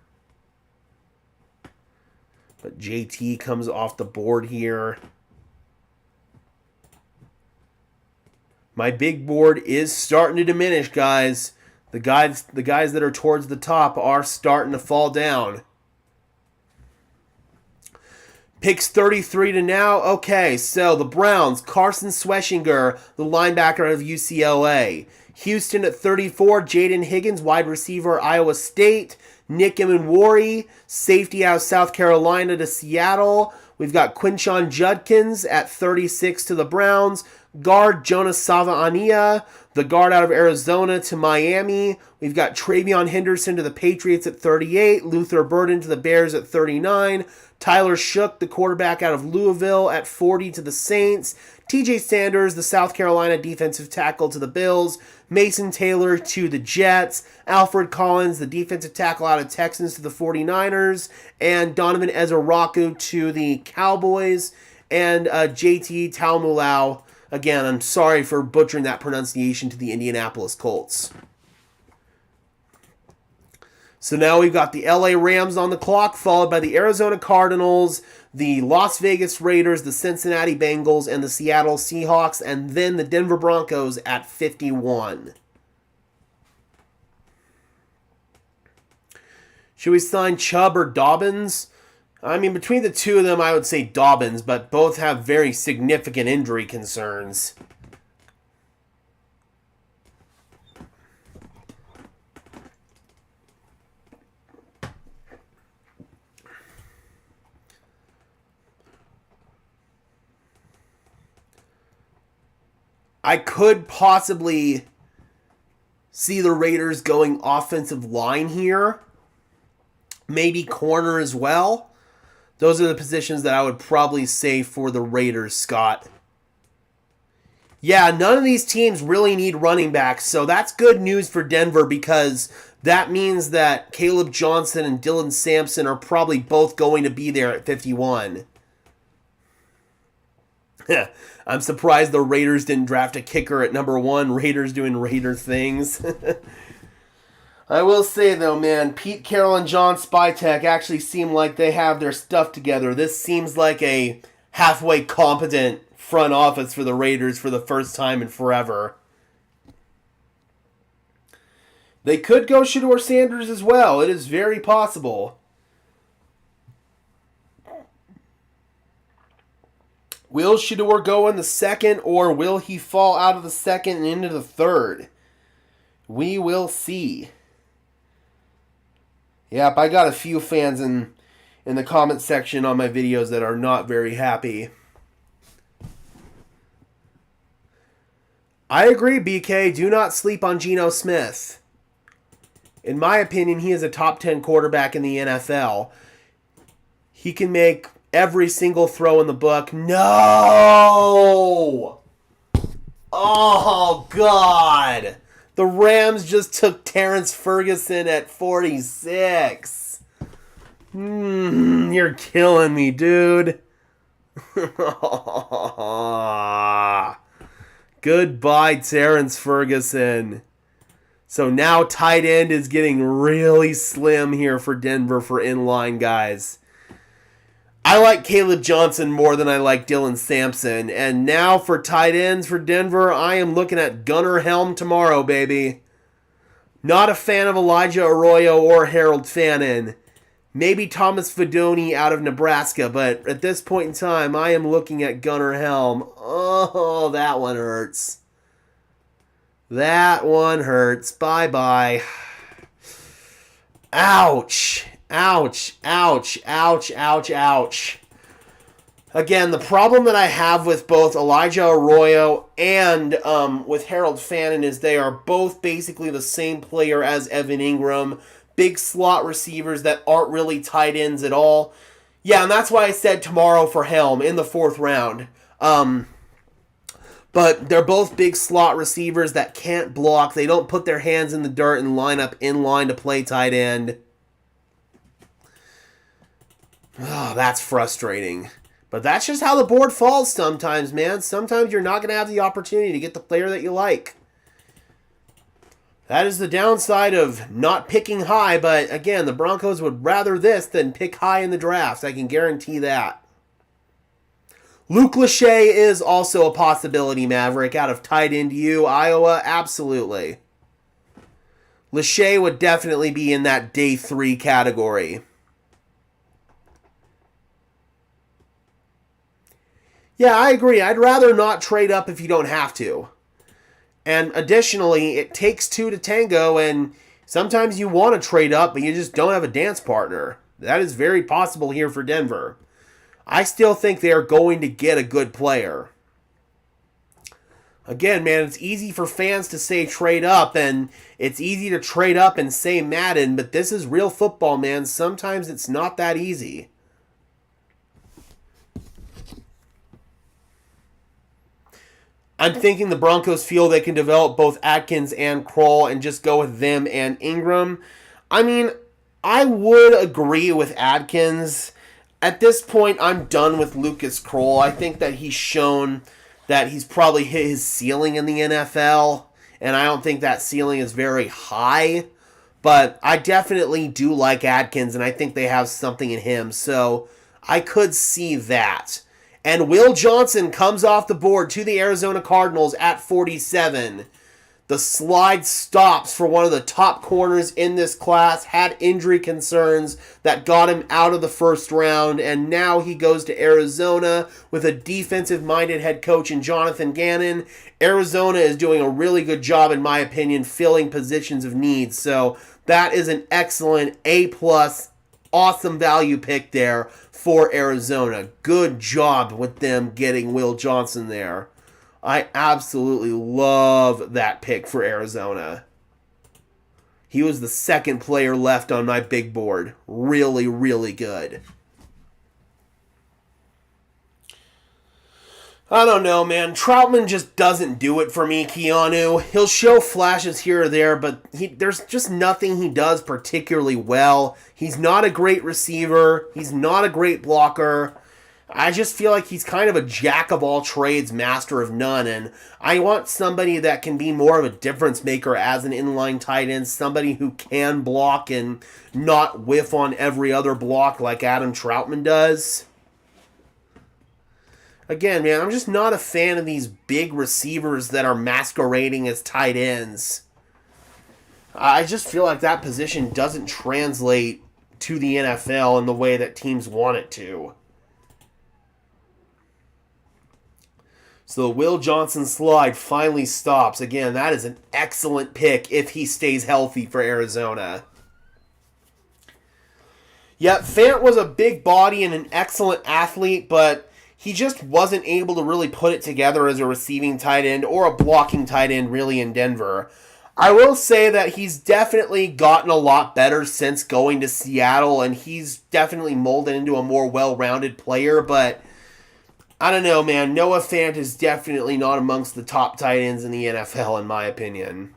But JT comes off the board here. My big board is starting to diminish, guys. The guys that are towards the top are starting to fall down. Picks 33 to now. Okay, so the Browns, Carson Schweschinger, the linebacker out of UCLA. Houston at 34, Jaden Higgins, wide receiver, Iowa State. Nick Emenwari, safety out of South Carolina to Seattle. We've got Quinshon Judkins at 36 to the Browns. Guard Jonas Savaiania, the guard out of Arizona to Miami. We've got Travion Henderson to the Patriots at 38. Luther Burden to the Bears at 39. Tyler Shook, the quarterback out of Louisville, at 40 to the Saints. TJ Sanders, the South Carolina defensive tackle, to the Bills. Mason Taylor to the Jets. Alfred Collins, the defensive tackle out of Texans, to the 49ers. And Donovan Ezeraku to the Cowboys. And JT Tuimoloau, again, I'm sorry for butchering that pronunciation, to the Indianapolis Colts. So now we've got the LA Rams on the clock, followed by the Arizona Cardinals, the Las Vegas Raiders, the Cincinnati Bengals, and the Seattle Seahawks, and then the Denver Broncos at 51. Should we sign Chubb or Dobbins? I mean, between the two of them, I would say Dobbins, but both have very significant injury concerns. I could possibly see the Raiders going offensive line here. Maybe corner as well. Those are the positions that I would probably say for the Raiders, Scott. Yeah, none of these teams really need running backs, so that's good news for Denver because that means that Caleb Johnson and Dylan Sampson are probably both going to be there at 51. I'm surprised the Raiders didn't draft a kicker at number 1. Raiders doing Raider things. I will say, though, man, Pete Carroll and John Spytek actually seem like they have their stuff together. This seems like a halfway competent front office for the Raiders for the first time in forever. They could go Shedeur Sanders as well. It is very possible. Will Shedeur go in the second, or will he fall out of the second and into the third? We will see. Yep, I got a few fans in the comment section on my videos that are not very happy. I agree, BK. Do not sleep on Geno Smith. In my opinion, he is a top 10 quarterback in the NFL. He can make every single throw in the book. No! Oh, God. The Rams just took Terrence Ferguson at 46. You're killing me, dude. Goodbye, Terrence Ferguson. So now tight end is getting really slim here for Denver for inline guys. I like Caleb Johnson more than I like Dylan Sampson. And now for tight ends for Denver, I am looking at Gunnar Helm tomorrow, baby. Not a fan of Elijah Arroyo or Harold Fannin. Maybe Thomas Fedoni out of Nebraska, but at this point in time, I am looking at Gunnar Helm. Oh, that one hurts. That one hurts. Bye-bye. Ouch. Ouch. Ouch. Ouch. Ouch. Ouch. Again, the problem that I have with both Elijah Arroyo and with Harold Fannin is they are both basically the same player as Evan Ingram. Big slot receivers that aren't really tight ends at all. Yeah, and that's why I said tomorrow for Helm in the 4th round. But they're both big slot receivers that can't block. They don't put their hands in the dirt and line up in line to play tight end. Oh, that's frustrating. But that's just how the board falls sometimes, man. Sometimes you're not going to have the opportunity to get the player that you like. That is the downside of not picking high, but again, the Broncos would rather this than pick high in the draft. I can guarantee that. Luke Lachey is also a possibility, Maverick, out of tight end U, Iowa. Absolutely. Lachey would definitely be in that day 3 category. Yeah, I agree. I'd rather not trade up if you don't have to. And additionally, it takes 2 to tango, and sometimes you want to trade up, but you just don't have a dance partner. That is very possible here for Denver. I still think they are going to get a good player. Again, man, it's easy for fans to say trade up, and it's easy to trade up and say Madden, but this is real football, man. Sometimes it's not that easy. I'm thinking the Broncos feel they can develop both Atkins and Kroll and just go with them and Ingram. I mean, I would agree with Atkins. At this point, I'm done with Lucas Kroll. I think that he's shown that he's probably hit his ceiling in the NFL, and I don't think that ceiling is very high. But I definitely do like Atkins, and I think they have something in him, so I could see that. And Will Johnson comes off the board to the Arizona Cardinals at 47. The slide stops for one of the top corners in this class, had injury concerns that got him out of the 1st round, and now he goes to Arizona with a defensive-minded head coach in Jonathan Gannon. Arizona is doing a really good job, in my opinion, filling positions of need. So that is an excellent A+, awesome value pick there for Arizona. Good job with them getting Will Johnson there. I absolutely love that pick for Arizona. He was the 2nd player left on my big board. Really, really good. I don't know, man. Troutman just doesn't do it for me, Keanu. He'll show flashes here or there, but there's just nothing he does particularly well. He's not a great receiver. He's not a great blocker. I just feel like he's kind of a jack of all trades, master of none, and I want somebody that can be more of a difference maker as an inline tight end, somebody who can block and not whiff on every other block like Adam Troutman does. Again, man, I'm just not a fan of these big receivers that are masquerading as tight ends. I just feel like that position doesn't translate to the NFL in the way that teams want it to. So the Will Johnson slide finally stops. Again, that is an excellent pick if he stays healthy for Arizona. Yep, Fant was a big body and an excellent athlete, but he just wasn't able to really put it together as a receiving tight end or a blocking tight end really in Denver. I will say that he's definitely gotten a lot better since going to Seattle, and he's definitely molded into a more well-rounded player, but I don't know, man. Noah Fant is definitely not amongst the top tight ends in the NFL, in my opinion.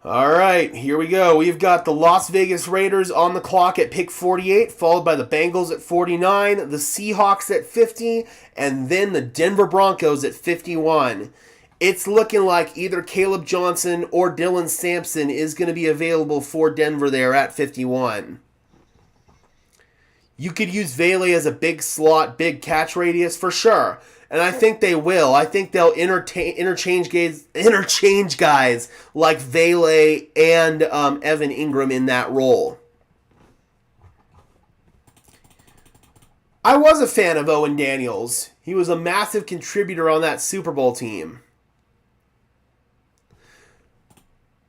All right, here we go. We've got the Las Vegas Raiders on the clock at pick 48, followed by the Bengals at 49, the Seahawks at 50, and then the Denver Broncos at 51. It's looking like either Caleb Johnson or Dylan Sampson is going to be available for Denver there at 51. You could use Vele as a big slot, big catch radius for sure. And I think they will. I think they'll interchange guys like Vele and Evan Ingram in that role. I was a fan of Owen Daniels. He was a massive contributor on that Super Bowl team.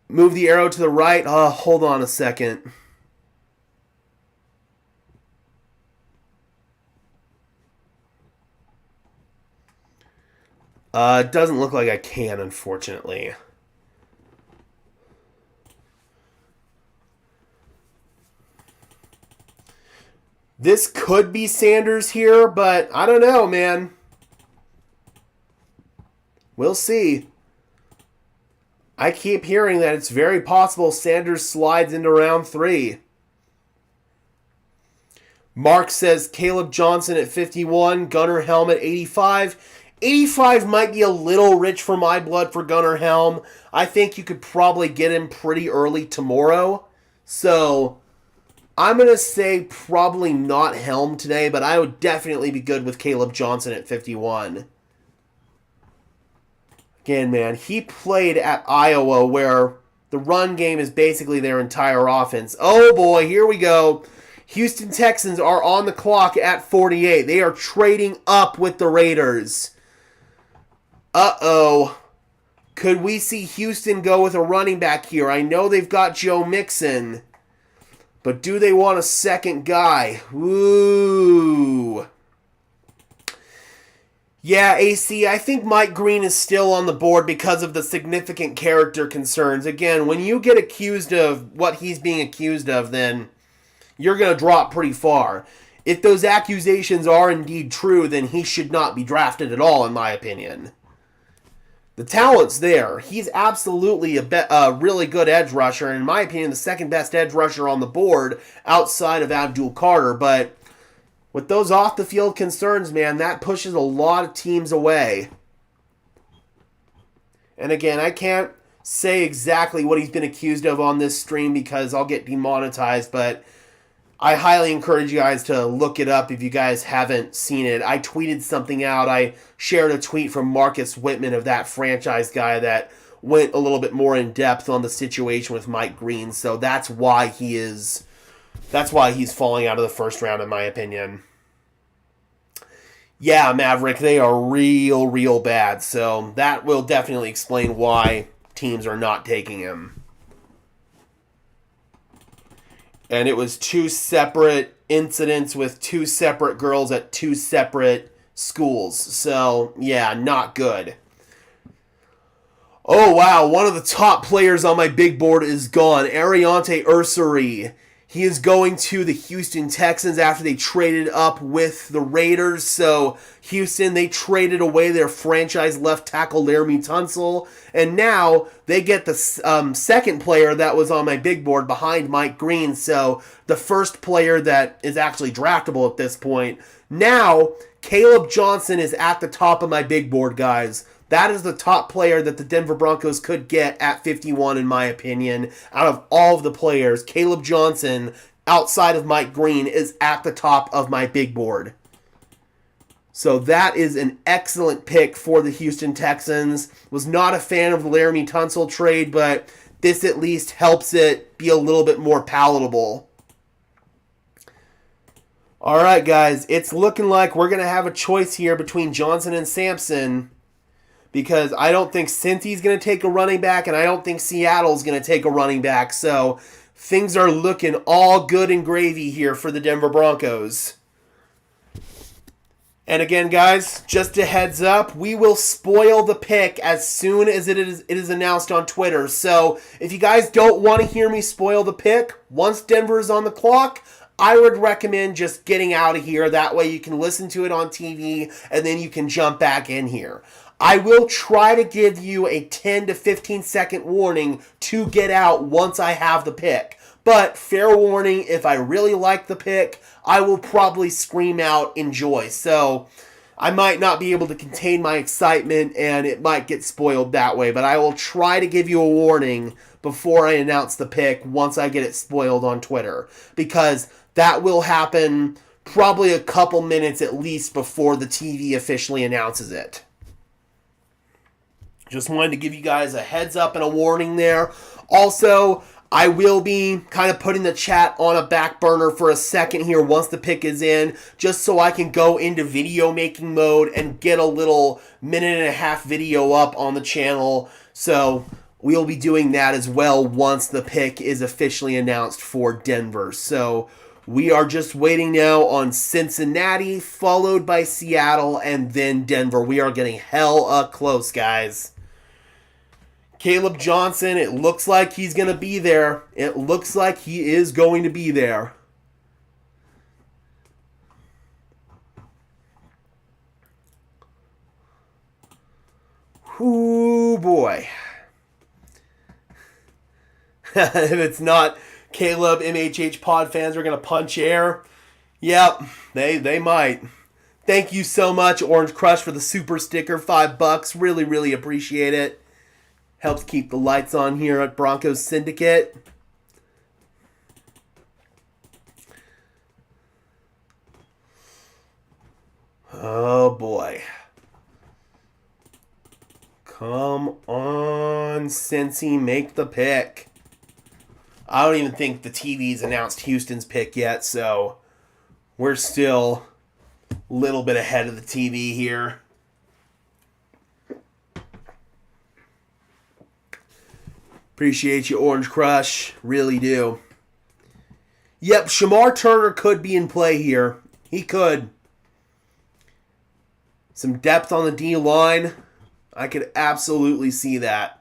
Move the arrow to the right. Hold on a second. It doesn't look like I can, unfortunately. This could be Sanders here, but I don't know, man. We'll see. I keep hearing that it's very possible Sanders slides into round 3. Mark says Caleb Johnson at 51, Gunnar Helm at 85. 85 might be a little rich for my blood for Gunnar Helm. I think you could probably get him pretty early tomorrow. So I'm going to say probably not Helm today, but I would definitely be good with Caleb Johnson at 51. Again, man, he played at Iowa where the run game is basically their entire offense. Oh boy, here we go. Houston Texans are on the clock at 48. They are trading up with the Raiders. Uh-oh. Could we see Houston go with a running back here? I know they've got Joe Mixon, but do they want a second guy? Ooh. Yeah, AC, I think Mike Green is still on the board because of the significant character concerns. Again, when you get accused of what he's being accused of, then you're going to drop pretty far. If those accusations are indeed true, then he should not be drafted at all, in my opinion. The talent's there. He's absolutely a really good edge rusher. In my opinion, the second best edge rusher on the board outside of Abdul Carter. But with those off-the-field concerns, man, that pushes a lot of teams away. And again, I can't say exactly what he's been accused of on this stream because I'll get demonetized, but I highly encourage you guys to look it up if you guys haven't seen it. I tweeted something out. I shared a tweet from Marcus Whitman of that franchise guy that went a little bit more in depth on the situation with Mike Green. So that's why he's falling out of the first round, in my opinion. Yeah, Maverick, they are real bad. So that will definitely explain why teams are not taking him. And it was 2 separate incidents with 2 separate girls at 2 separate schools. So, yeah, not good. Oh, wow. One of the top players on my big board is gone. Ariante Ursary. He is going to the Houston Texans after they traded up with the Raiders. So, Houston, they traded away their franchise left tackle, Laramie Tunsil. And now they get the second player that was on my big board behind Mike Green. So, the first player that is actually draftable at this point. Now, Caleb Johnson is at the top of my big board, guys. That is the top player that the Denver Broncos could get at 51, in my opinion. Out of all of the players, Caleb Johnson, outside of Mike Green, is at the top of my big board. So that is an excellent pick for the Houston Texans. Was not a fan of the Laramie Tunsil trade, but this at least helps it be a little bit more palatable. All right, guys. It's looking like we're going to have a choice here between Johnson and Sampson, because I don't think Cincy's going to take a running back, and I don't think Seattle's going to take a running back. So things are looking all good and gravy here for the Denver Broncos. And again, guys, just a heads up, we will spoil the pick as soon as it is announced on Twitter. So if you guys don't want to hear me spoil the pick, once Denver is on the clock, I would recommend just getting out of here. That way you can listen to it on TV and then you can jump back in here. I will try to give you a 10 to 15 second warning to get out once I have the pick. But fair warning, if I really like the pick, I will probably scream out enjoy. So I might not be able to contain my excitement and it might get spoiled that way. But I will try to give you a warning before I announce the pick once I get it spoiled on Twitter. Because that will happen probably a couple minutes at least before the TV officially announces it. Just wanted to give you guys a heads up and a warning there. Also, I will be kind of putting the chat on a back burner for a second here once the pick is in, just so I can go into video making mode and get a little minute and a half video up on the channel. So we'll be doing that as well once the pick is officially announced for Denver. So we are just waiting now on Cincinnati, followed by Seattle, and then Denver. We are getting hella close, guys. Caleb Johnson, it looks like he's going to be there. It looks like he is going to be there. Ooh, boy. If it's not Caleb, MHH pod fans are going to punch air. Yep, they might. Thank you so much, Orange Crush, for the super sticker. $5. Really, really appreciate it. Helps keep the lights on here at Broncos Syndicate. Oh, boy. Come on, Cincy, make the pick. I don't even think the TV's announced Houston's pick yet, so we're still a little bit ahead of the TV here. Appreciate you, Orange Crush. Really do. Yep, Shamar Turner could be in play here. He could. Some depth on the D-line. I could absolutely see that.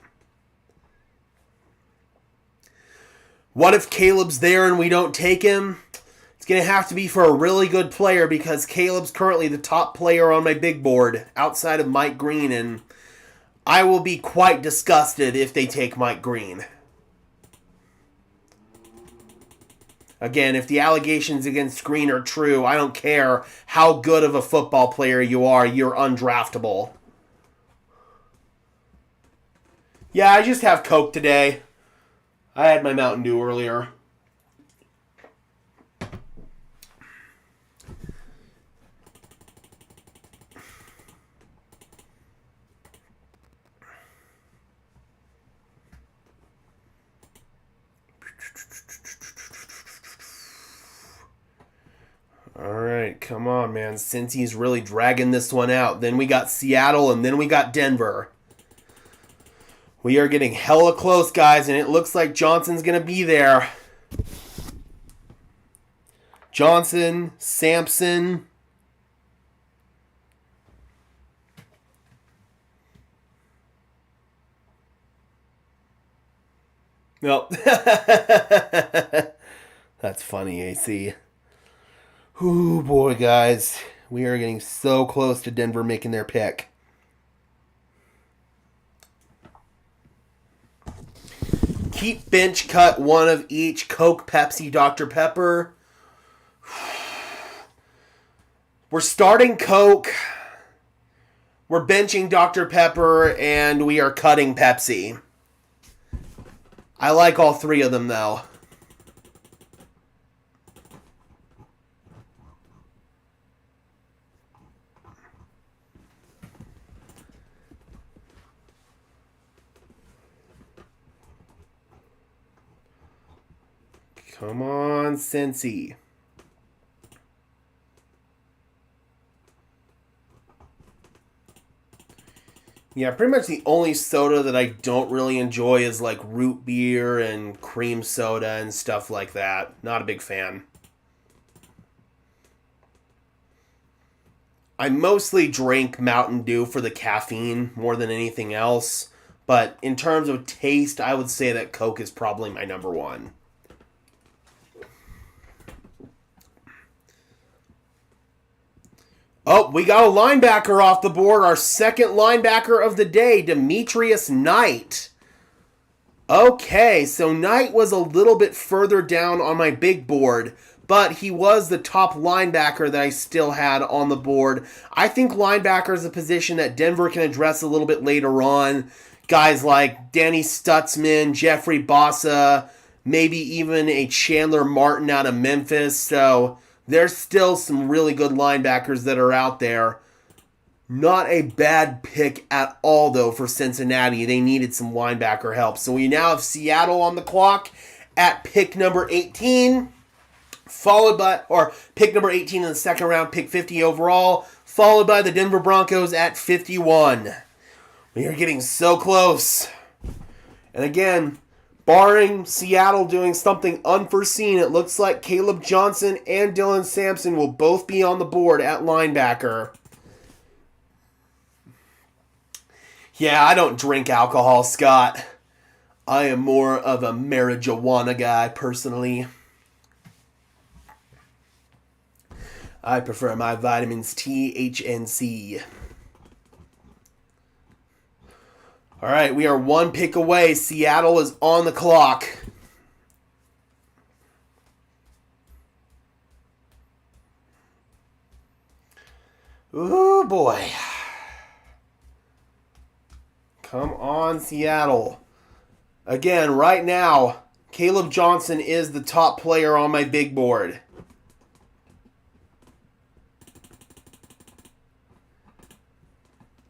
What if Caleb's there and we don't take him? It's going to have to be for a really good player because Caleb's currently the top player on my big board outside of Mike Green, and I will be quite disgusted if they take Mike Green. Again, if the allegations against Green are true, I don't care how good of a football player you are, you're undraftable. Yeah, I just have Coke today. I had my Mountain Dew earlier. All right, come on, man. Cincy's really dragging this one out. Then we got Seattle, and then we got Denver. We are getting hella close, guys, and it looks like Johnson's going to be there. Johnson, Sampson. Nope. That's funny, AC. Ooh, boy, guys. We are getting so close to Denver making their pick. Keep bench cut one of each. Coke, Pepsi, Dr. Pepper. We're starting Coke. We're benching Dr. Pepper. And we are cutting Pepsi. I like all three of them, though. Come on, Cincy. Yeah, pretty much the only soda that I don't really enjoy is like root beer and cream soda and stuff like that. Not a big fan. I mostly drink Mountain Dew for the caffeine more than anything else. But in terms of taste, I would say that Coke is probably my number one. Oh, we got a linebacker off the board. Our second linebacker of the day, Demetrius Knight. Okay, so Knight was a little bit further down on my big board, but he was the top linebacker that I still had on the board. I think linebacker is a position that Denver can address a little bit later on. Guys like Danny Stutzman, Jeffrey Bossa, maybe even a Chandler Martin out of Memphis. So there's still some really good linebackers that are out there. Not a bad pick at all, though, for Cincinnati. They needed some linebacker help. So we now have Seattle on the clock at pick number 18, followed by, or pick number 18 in the second round, pick 50 overall, followed by the Denver Broncos at 51. We are getting so close. And again, barring Seattle doing something unforeseen, it looks like Caleb Johnson and Dylan Sampson will both be on the board at linebacker. Yeah, I don't drink alcohol, Scott. I am more of a marijuana guy, personally. I prefer my vitamins T, H, and C. All right, we are one pick away. Seattle is on the clock. Ooh, boy. Come on, Seattle. Again, right now, Caleb Johnson is the top player on my big board.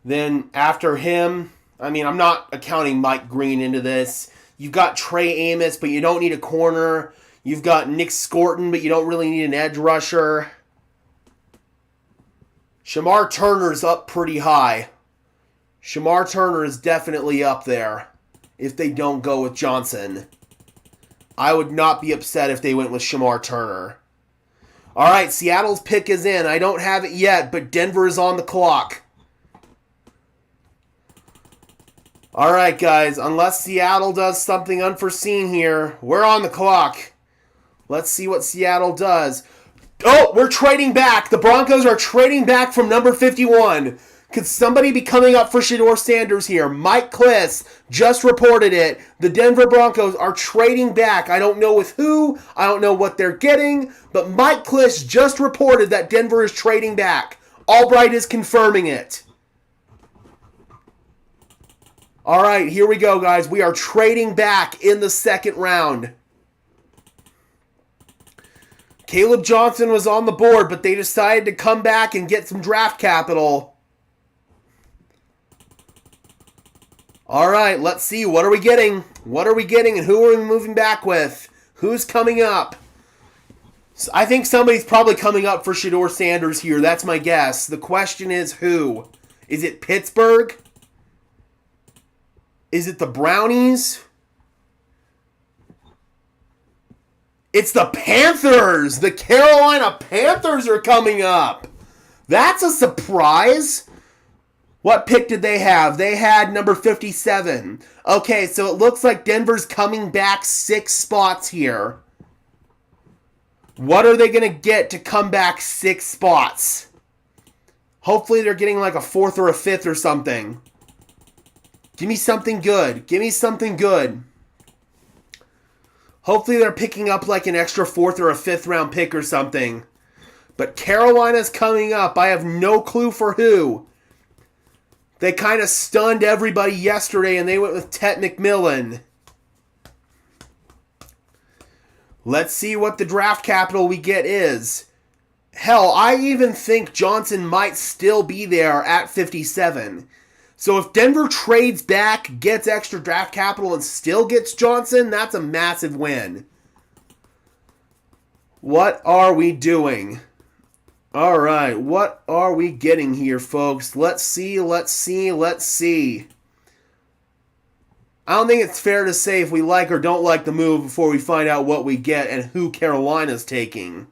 Then after him, I mean, I'm not accounting Mike Green into this. You've got Trey Amos, but you don't need a corner. You've got Nick Scorton, but you don't really need an edge rusher. Shamar Turner's up pretty high. Shamar Turner is definitely up there if they don't go with Johnson. I would not be upset if they went with Shamar Turner. All right, Seattle's pick is in. I don't have it yet, but Denver is on the clock. All right, guys, unless Seattle does something unforeseen here, we're on the clock. Let's see what Seattle does. Oh, we're trading back. The Broncos are trading back from number 51. Could somebody be coming up for Shedeur Sanders here? Mike Kliss just reported it. The Denver Broncos are trading back. I don't know with who. I don't know what they're getting. But Mike Kliss just reported that Denver is trading back. Albright is confirming it. All right, here we go, guys. We are trading back in the second round. Caleb Johnson was on the board, but they decided to come back and get some draft capital. All right, let's see. What are we getting? What are we getting, and who are we moving back with? Who's coming up? So I think somebody's probably coming up for Shedeur Sanders here. That's my guess. The question is who? Is it Pittsburgh? Is it the Brownies? It's the Panthers! The Carolina Panthers are coming up! That's a surprise! What pick did they have? They had number 57. Okay, so it looks like Denver's coming back 6 spots here. What are they going to get to come back 6 spots? Hopefully they're getting like a 4th or a 5th or something. Give me something good. Give me something good. Hopefully they're picking up like an extra 4th or a 5th round pick or something. But Carolina's coming up. I have no clue for who. They kind of stunned everybody yesterday and they went with Tet McMillan. Let's see what the draft capital we get is. Hell, I even think Johnson might still be there at 57. So if Denver trades back, gets extra draft capital, and still gets Johnson, that's a massive win. What are we doing? All right, what are we getting here, folks? Let's see. I don't think it's fair to say if we like or don't like the move before we find out what we get and who Carolina's taking.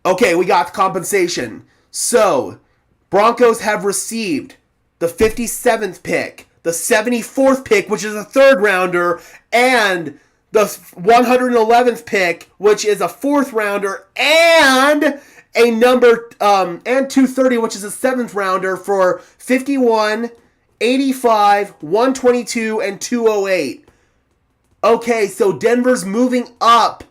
Okay, we got compensation. So, Broncos have received the 57th pick, the 74th pick, which is a 3rd rounder, and the 111th pick, which is a 4th rounder, and a number and 230, which is a 7th rounder for 51, 85, 122, and 208. Okay, so Denver's moving up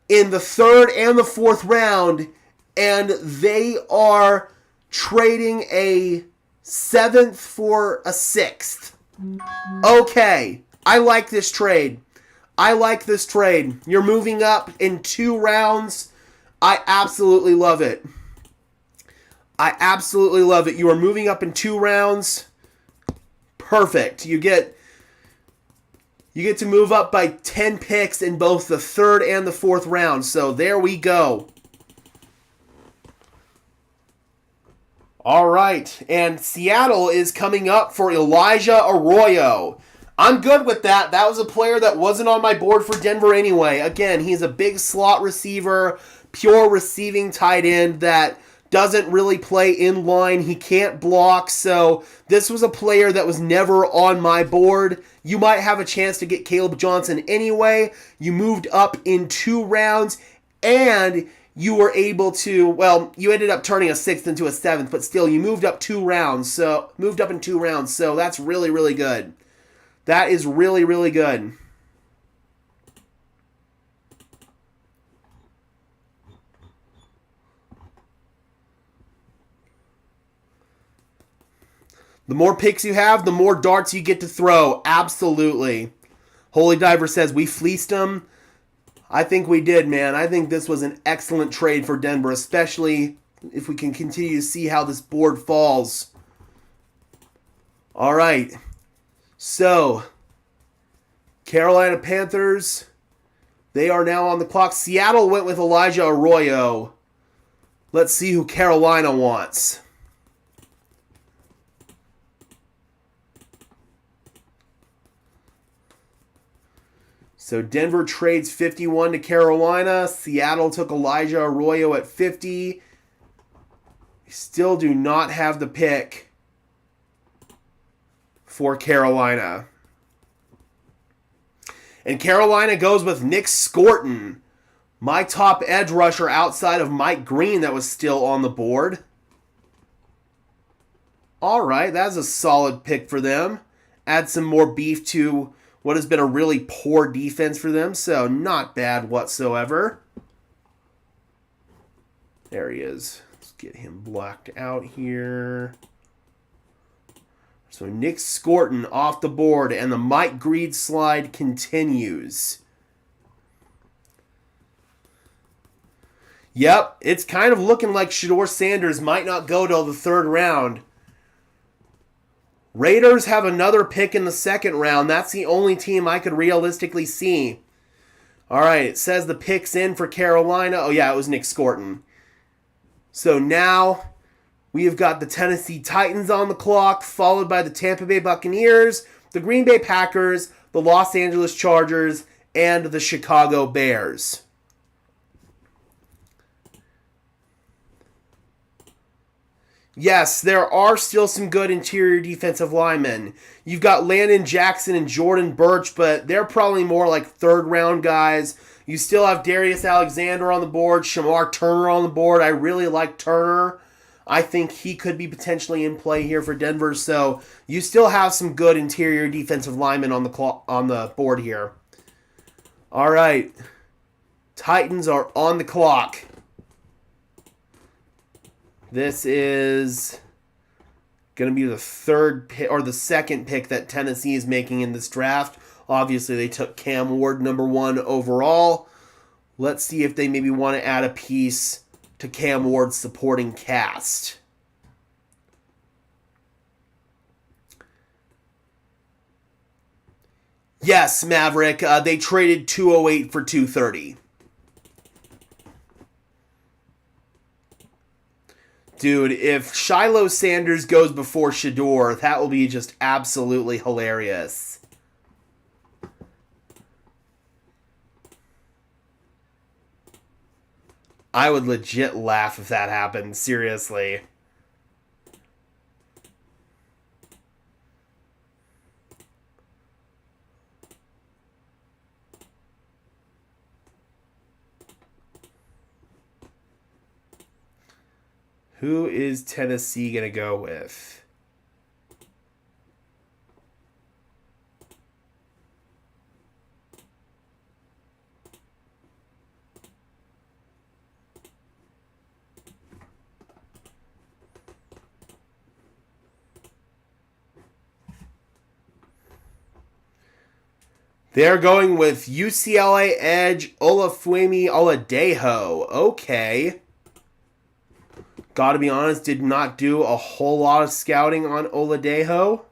in the 3rd and the 4th round, and they are trading a 7th for a 6th. Okay, I like this trade. I like this trade. You're moving up in 2 rounds. I absolutely love it. I absolutely love it. You are moving up in 2 rounds. Perfect. You get to move up by 10 picks in both the 3rd and the 4th round. So there we go. All right. And Seattle is coming up for Elijah Arroyo. I'm good with that. That was a player that wasn't on my board for Denver anyway. Again, he's a big slot receiver, pure receiving tight end that doesn't really play in line. He can't block. So this was a player that was never on my board. You might have a chance to get Caleb Johnson anyway. You moved up in 2 rounds, and you were able to, well, you ended up turning a 6th into a 7th, but still, you moved up 2 rounds. So moved up in 2 rounds. So that's really, really good. That is really, really good. The more picks you have, the more darts you get to throw. Absolutely. Holy Diver says, we fleeced them. I think we did, man. I think this was an excellent trade for Denver, especially if we can continue to see how this board falls. All right. So, Carolina Panthers, they are now on the clock. Seattle went with Elijah Arroyo. Let's see who Carolina wants. So Denver trades 51 to Carolina. Seattle took Elijah Arroyo at 50. We still do not have the pick for Carolina. And Carolina goes with Nick Scorton, my top edge rusher outside of Mike Green that was still on the board. All right, that's a solid pick for them. Add some more beef to what has been a really poor defense for them, so not bad whatsoever. There he is. Let's get him blocked out here. So Nick Scorton off the board, and the Mike Green slide continues. Yep, it's kind of looking like Shedeur Sanders might not go till the 3rd round. Raiders have another pick in the 2nd round. That's the only team I could realistically see. All right, it says the pick's in for Carolina. Oh, yeah, it was Nick Scorton. So now we have got the Tennessee Titans on the clock, followed by the Tampa Bay Buccaneers, the Green Bay Packers, the Los Angeles Chargers, and the Chicago Bears. Yes, there are still some good interior defensive linemen. You've got Landon Jackson and Jordan Birch, but they're probably more like 3rd round guys. You still have Darius Alexander on the board, Shamar Turner on the board. I really like Turner. I think he could be potentially in play here for Denver. So you still have some good interior defensive linemen on the board here. All right. Titans are on the clock. This is going to be the 3rd pick or the 2nd pick that Tennessee is making in this draft. Obviously, they took Cam Ward number 1 overall. Let's see if they maybe want to add a piece to Cam Ward's supporting cast. Yes, Maverick. They traded 208 for 230. Dude, if Shiloh Sanders goes before Shedeur, that will be just absolutely hilarious. I would legit laugh if that happened, seriously. Who is Tennessee going to go with? They're going with UCLA edge Olafemi Oladejo. Okay. Gotta be honest, did not do a whole lot of scouting on Oladejo.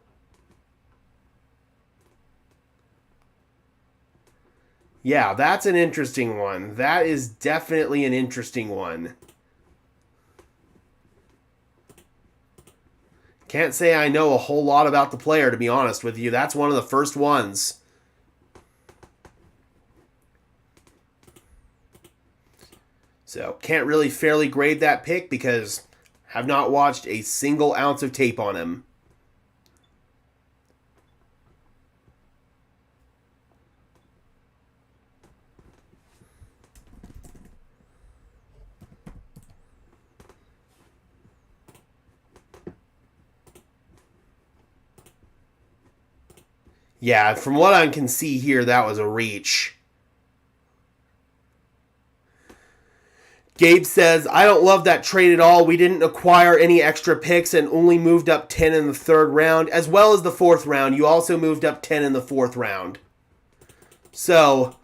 Yeah, that's an interesting one. That is definitely an interesting one. Can't say I know a whole lot about the player, to be honest with you. That's one of the first ones. So, can't really fairly grade that pick because have not watched a single ounce of tape on him. Yeah, from what I can see here, that was a reach. Gabe says, I don't love that trade at all. We didn't acquire any extra picks and only moved up 10 in the third round, as well as the fourth round. You also moved up 10 in the fourth round. So,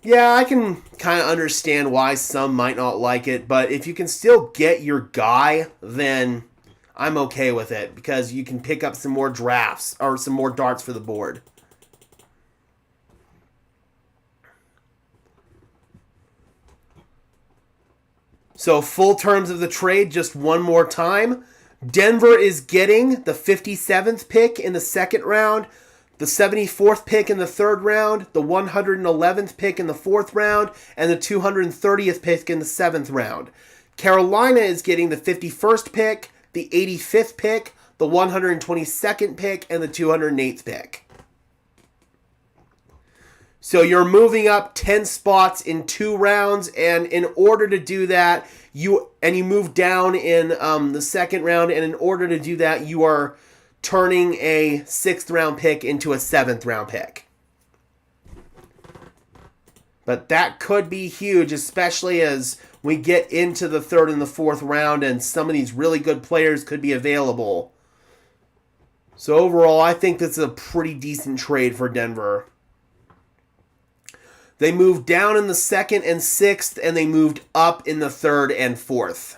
yeah, I can kind of understand why some might not like it, but if you can still get your guy, then I'm okay with it because you can pick up some more drafts or some more darts for the board. So full terms of the trade, just one more time. Denver is getting the 57th pick in the second round, the 74th pick in the third round, the 111th pick in the fourth round, and the 230th pick in the seventh round. Carolina is getting the 51st pick, the 85th pick, the 122nd pick, and the 208th pick. So you're moving up 10 spots in 2 rounds, and in order to do that, you move down in the second round, and in order to do that, you are turning a 6th round pick into a 7th round pick. But that could be huge, especially as we get into the 3rd and the 4th round, and some of these really good players could be available. So overall, I think this is a pretty decent trade for Denver. They moved down in the 2nd and 6th, and they moved up in the 3rd and 4th.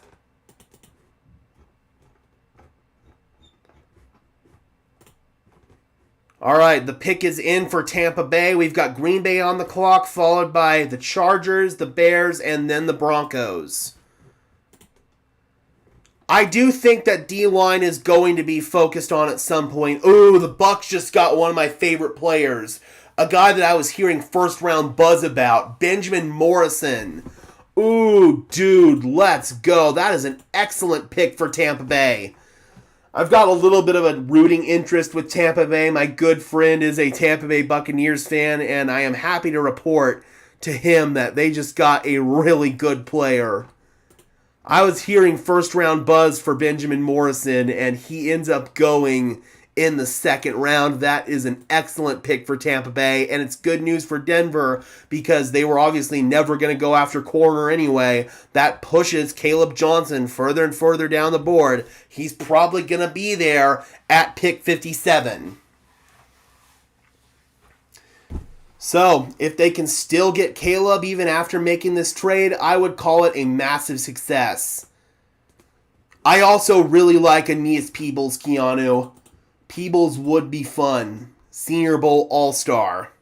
All right, the pick is in for Tampa Bay. We've got Green Bay on the clock, followed by the Chargers, the Bears, and then the Broncos. I do think that D-line is going to be focused on at some point. Ooh, the Bucs just got one of my favorite players. A guy that I was hearing first-round buzz about, Benjamin Morrison. Ooh, dude, let's go. That is an excellent pick for Tampa Bay. I've got a little bit of a rooting interest with Tampa Bay. My good friend is a Tampa Bay Buccaneers fan, and I am happy to report to him that they just got a really good player. I was hearing first-round buzz for Benjamin Morrison, and he ends up going in the second round. That is an excellent pick for Tampa Bay, and it's good news for Denver because they were obviously never going to go after corner anyway. That pushes Caleb Johnson further and further down the board. He's probably going to be there at pick 57. So, if they can still get Caleb even after making this trade, I would call it a massive success. I also really like Aeneas Peebles, Keanu. Peebles would be fun. Senior Bowl All-Star.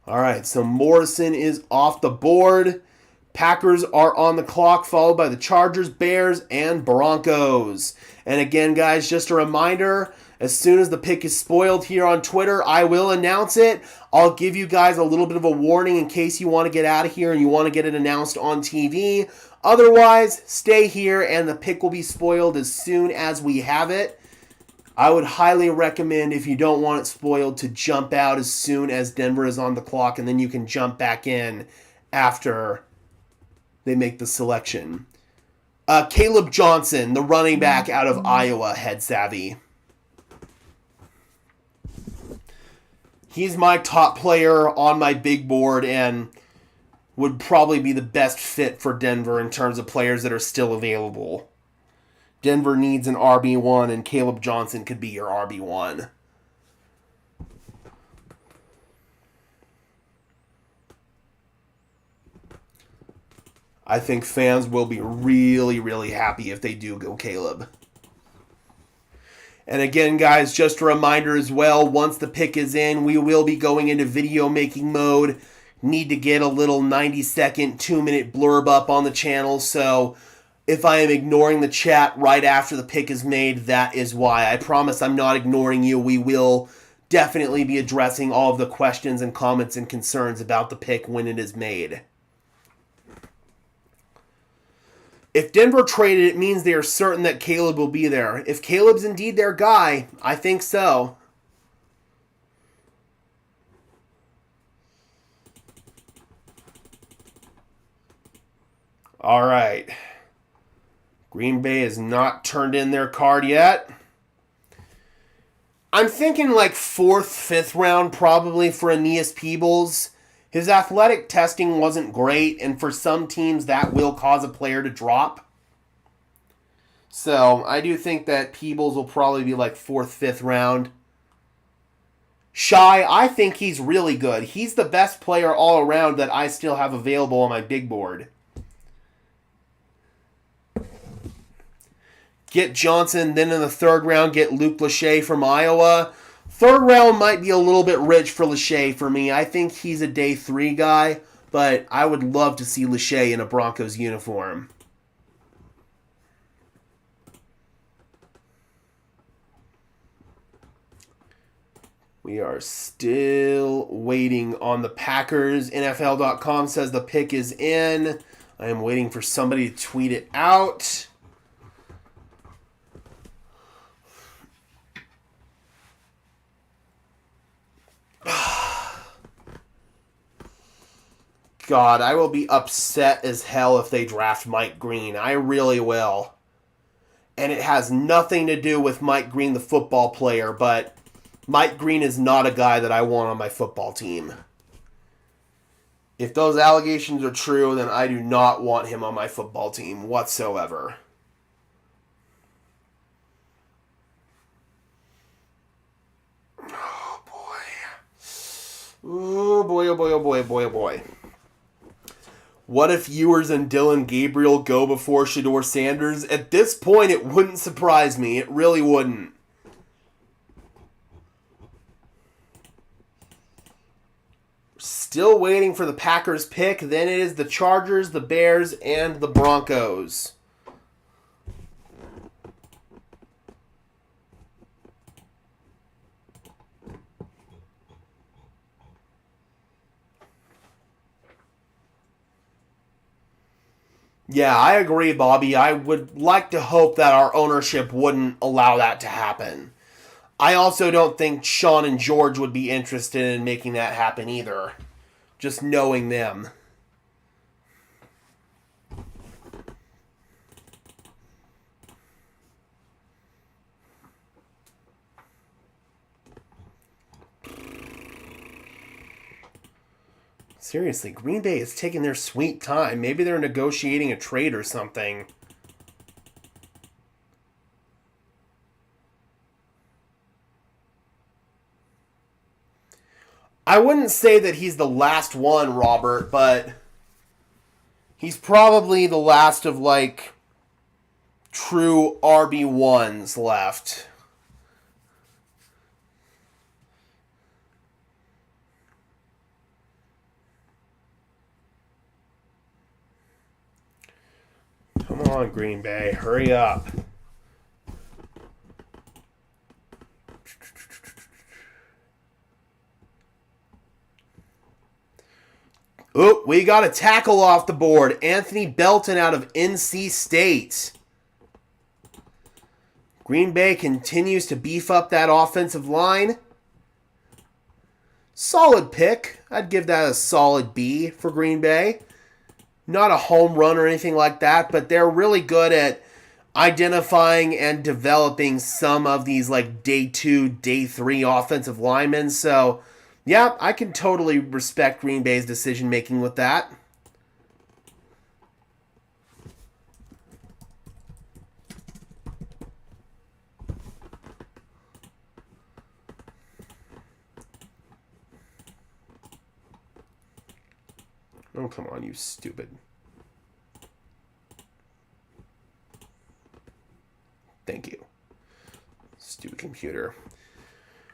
All right, so Morrison is off the board. Packers are on the clock, followed by the Chargers, Bears, and Broncos. And again, guys, just a reminder, as soon as the pick is spoiled here on Twitter, I will announce it. I'll give you guys a little bit of a warning in case you want to get out of here and you want to get it announced on TV. Otherwise, stay here and the pick will be spoiled as soon as we have it. I would highly recommend, if you don't want it spoiled, to jump out as soon as Denver is on the clock, and then you can jump back in after they make the selection. Caleb Johnson, the running back out of Iowa, head savvy. He's my top player on my big board and would probably be the best fit for Denver in terms of players that are still available. Denver needs an RB1, and Caleb Johnson could be your RB1. I think fans will be really, really happy if they do go Caleb. And again, guys, just a reminder as well, once the pick is in, we will be going into video making mode. Need to get a little 90-second, 2-minute blurb up on the channel, so if I am ignoring the chat right after the pick is made, that is why. I promise I'm not ignoring you. We will definitely be addressing all of the questions and comments and concerns about the pick when it is made. If Denver traded, it means they are certain that Caleb will be there. If Caleb's indeed their guy, I think so. All right. Green Bay has not turned in their card yet. I'm thinking like 4th, 5th round probably for Aeneas Peebles. His athletic testing wasn't great, and for some teams that will cause a player to drop. So I do think that Peebles will probably be like 4th, 5th round. Shy, I think he's really good. He's the best player all around that I still have available on my big board. Get Johnson, then in the 3rd round, get Luke Lachey from Iowa. 3rd round might be a little bit rich for Lachey for me. I think he's a day 3 guy, but I would love to see Lachey in a Broncos uniform. We are still waiting on the Packers. NFL.com says the pick is in. I am waiting for somebody to tweet it out. God, I will be upset as hell if they draft Mike Green. I really will. And it has nothing to do with Mike Green, the football player, but Mike Green is not a guy that I want on my football team. If those allegations are true, then I do not want him on my football team whatsoever. Oh, boy. Oh, boy, oh, boy, oh, boy, oh, boy, oh, boy. What if Ewers and Dylan Gabriel go before Shedeur Sanders? At this point, it wouldn't surprise me. It really wouldn't. Still waiting for the Packers pick. Then it is the Chargers, the Bears, and the Broncos. Yeah, I agree, Bobby. I would like to hope that our ownership wouldn't allow that to happen. I also don't think Sean and George would be interested in making that happen either. Just knowing them. Seriously, Green Bay is taking their sweet time. Maybe they're negotiating a trade or something. I wouldn't say that he's the last one, Robert, but he's probably the last of, like, true RB1s left. Come on, Green Bay. Hurry up. Oh, we got a tackle off the board. Anthony Belton out of NC State. Green Bay continues to beef up that offensive line. Solid pick. I'd give that a solid B for Green Bay. not a home run or anything like that, but they're really good at identifying and developing some of these like day 2, day 3 offensive linemen. So, yeah, I can totally respect Green Bay's decision making with that. Oh, come on, you stupid. Thank you. Stupid computer.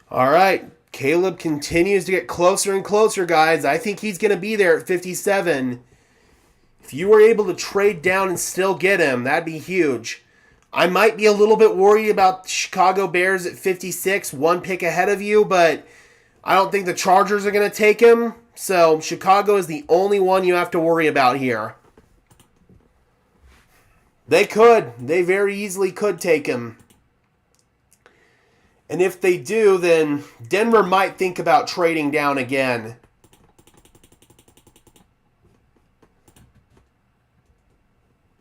All right. Caleb continues to get closer and closer, guys. I think he's going to be there at 57. If you were able to trade down and still get him, that'd be huge. I might be a little bit worried about the Chicago Bears at 56, one pick ahead of you, but I don't think the Chargers are going to take him. So Chicago is the only one you have to worry about here. They could. They very easily could take him. And if they do, then Denver might think about trading down again.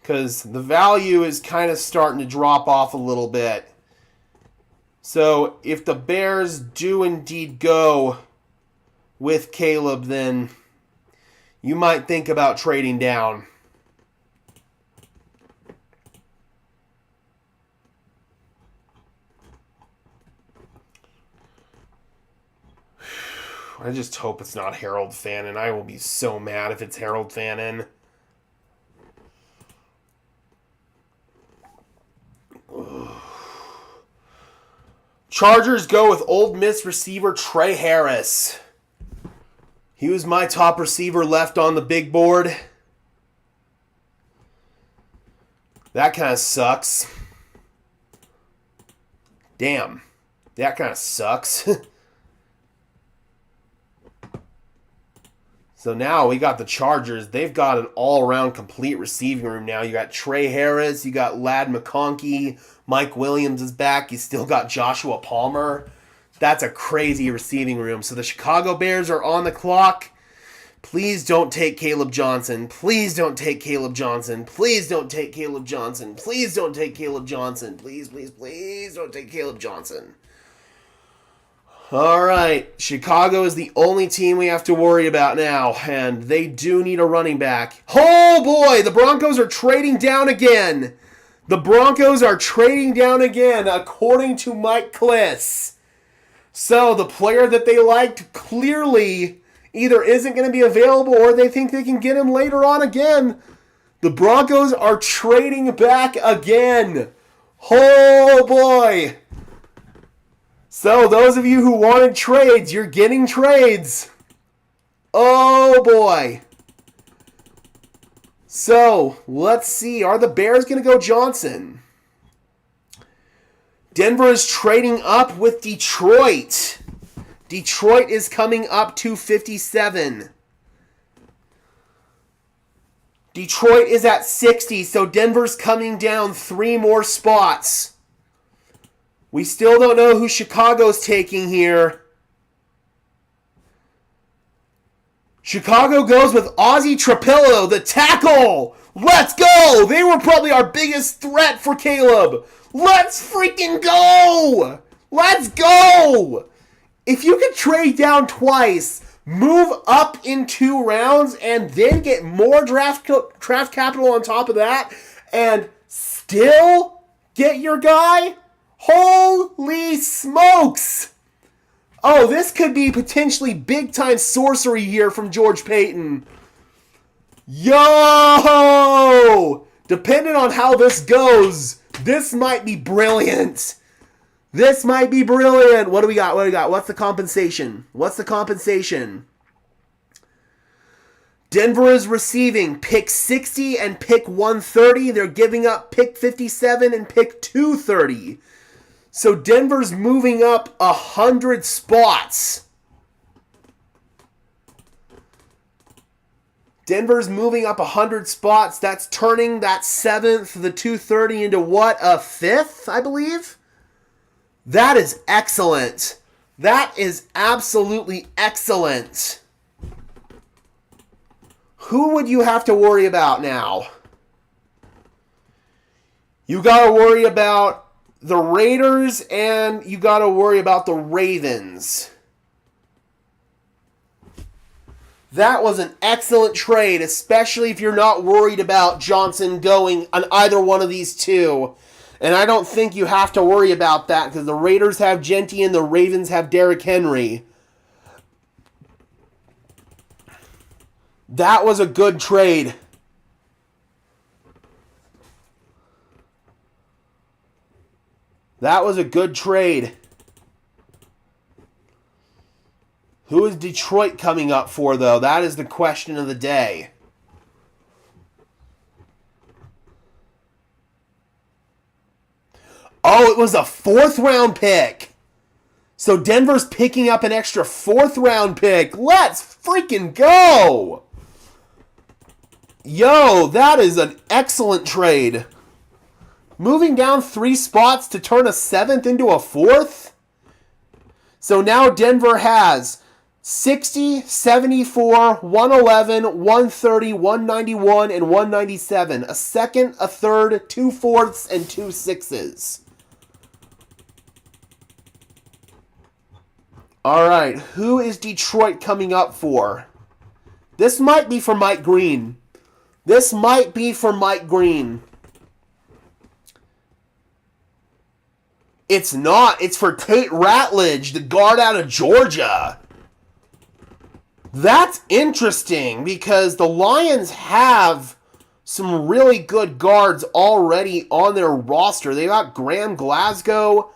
Because the value is kind of starting to drop off a little bit. So if the Bears do indeed go with Caleb, then you might think about trading down. I just hope it's not Harold Fannin. I will be so mad if it's Harold Fannin. Chargers go with Ole Miss receiver Trey Harris. He was my top receiver left on the big board. That kind of sucks. Damn. That kind of sucks. So now we got the Chargers. They've got an all-around complete receiving room now. You got Trey Harris. You got Ladd McConkey. Mike Williams is back. You still got Joshua Palmer. That's a crazy receiving room. So the Chicago Bears are on the clock. Please don't take Caleb Johnson. Please don't take Caleb Johnson. Please don't take Caleb Johnson. Please don't take Caleb Johnson. Please, please, please don't take Caleb Johnson. All right, Chicago is the only team we have to worry about now, and they do need a running back. Oh boy, the Broncos are trading down again. The Broncos are trading down again, according to Mike Kliss. So the player that they liked clearly either isn't going to be available or they think they can get him later on again. The Broncos are trading back again. Oh boy. So those of you who wanted trades, you're getting trades. Oh boy. So let's see. Are the Bears going to go Johnson? Denver is trading up with Detroit. Detroit is coming up to 57. Detroit is at 60, so Denver's coming down 3 more spots. We still don't know who Chicago's taking here. Chicago goes with Ozzie Trapillo, the tackle. Let's go. They were probably our biggest threat for Caleb. Let's freaking go. Let's go. If you could trade down twice, move up in 2 rounds, and then get more draft capital on top of that, and still get your guy, holy smokes! Oh, this could be potentially big-time sorcery here from George Payton. Yo! Depending on how this goes, this might be brilliant. This might be brilliant. What do we got? What's the compensation? Denver is receiving pick 60 and pick 130. They're giving up pick 57 and pick 230. So Denver's moving up 100 spots. Denver's moving up 100 spots. That's turning that 7th, the 230, into what? A 5th, I believe? That is excellent. That is absolutely excellent. Who would you have to worry about now? You got to worry about the Raiders and you got to worry about the Ravens. That was an excellent trade, especially if you're not worried about Johnson going on either one of these two. And I don't think you have to worry about that because the Raiders have Genty and the Ravens have Derrick Henry. That was a good trade. That was a good trade. Who is Detroit coming up for, though? That is the question of the day. Oh, it was a 4th-round pick. So Denver's picking up an extra 4th-round pick. Let's freaking go! Yo, that is an excellent trade. Moving down 3 spots to turn a 7th into a 4th? So now Denver has 60, 74, 111, 130, 191, and 197. A 2nd, a 3rd, 2 4ths, and 2 6s. Alright, who is Detroit coming up for? This might be for Mike Green. This might be for Mike Green. It's not. It's for Tate Ratledge, the guard out of Georgia. That's interesting because the Lions have some really good guards already on their roster. They got Graham Glasgow.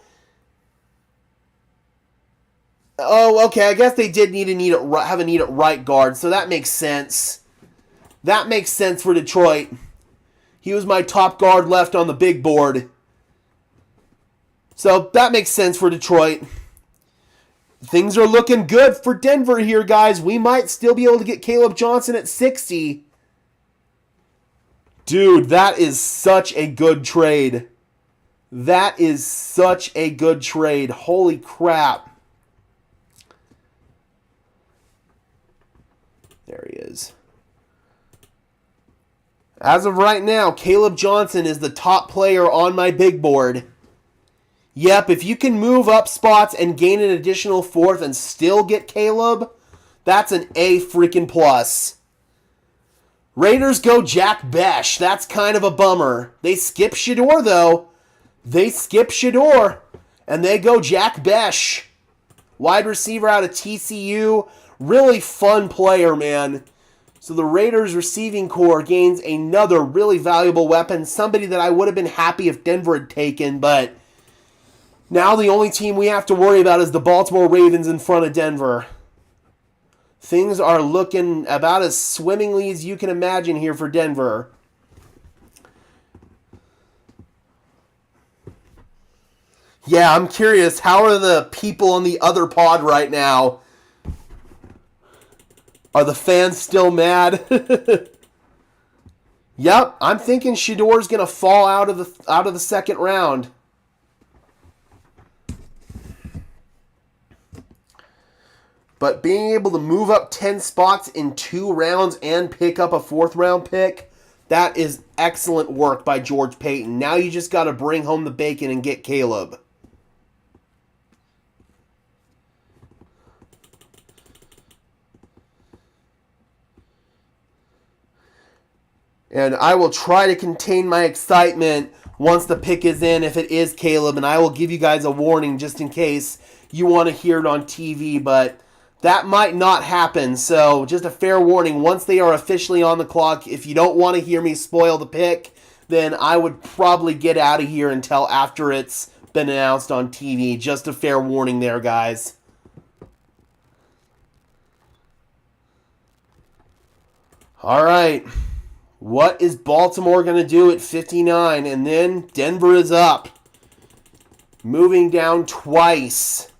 Oh, okay. I guess they did have a need at right guard, so that makes sense. That makes sense for Detroit. He was my top guard left on the big board. So that makes sense for Detroit. Things are looking good for Denver here, guys. We might still be able to get Caleb Johnson at 60. Dude, that is such a good trade. That is such a good trade. Holy crap. There he is. As of right now, Caleb Johnson is the top player on my big board. Yep, if you can move up spots and gain an additional 4th and still get Caleb, that's an A freaking plus. Raiders go Jack Besh. That's kind of a bummer. They skip Shador, though. They skip Shador, and they go Jack Besh. Wide receiver out of TCU. Really fun player, man. So the Raiders receiving core gains another really valuable weapon. Somebody that I would have been happy if Denver had taken, but now the only team we have to worry about is the Baltimore Ravens in front of Denver. Things are looking about as swimmingly as you can imagine here for Denver. Yeah, I'm curious. How are the people on the other pod right now? Are the fans still mad? Yep, I'm thinking Shador's going to fall out of the 2nd round. But being able to move up 10 spots in 2 rounds and pick up a 4th-round pick, that is excellent work by George Paton. Now you just got to bring home the bacon and get Caleb. And I will try to contain my excitement once the pick is in if it is Caleb, and I will give you guys a warning just in case you want to hear it on TV, but that might not happen, so just a fair warning. Once they are officially on the clock, if you don't want to hear me spoil the pick, then I would probably get out of here until after it's been announced on TV. Just a fair warning there, guys. All right. What is Baltimore going to do at 59? And then Denver is up. Moving down twice.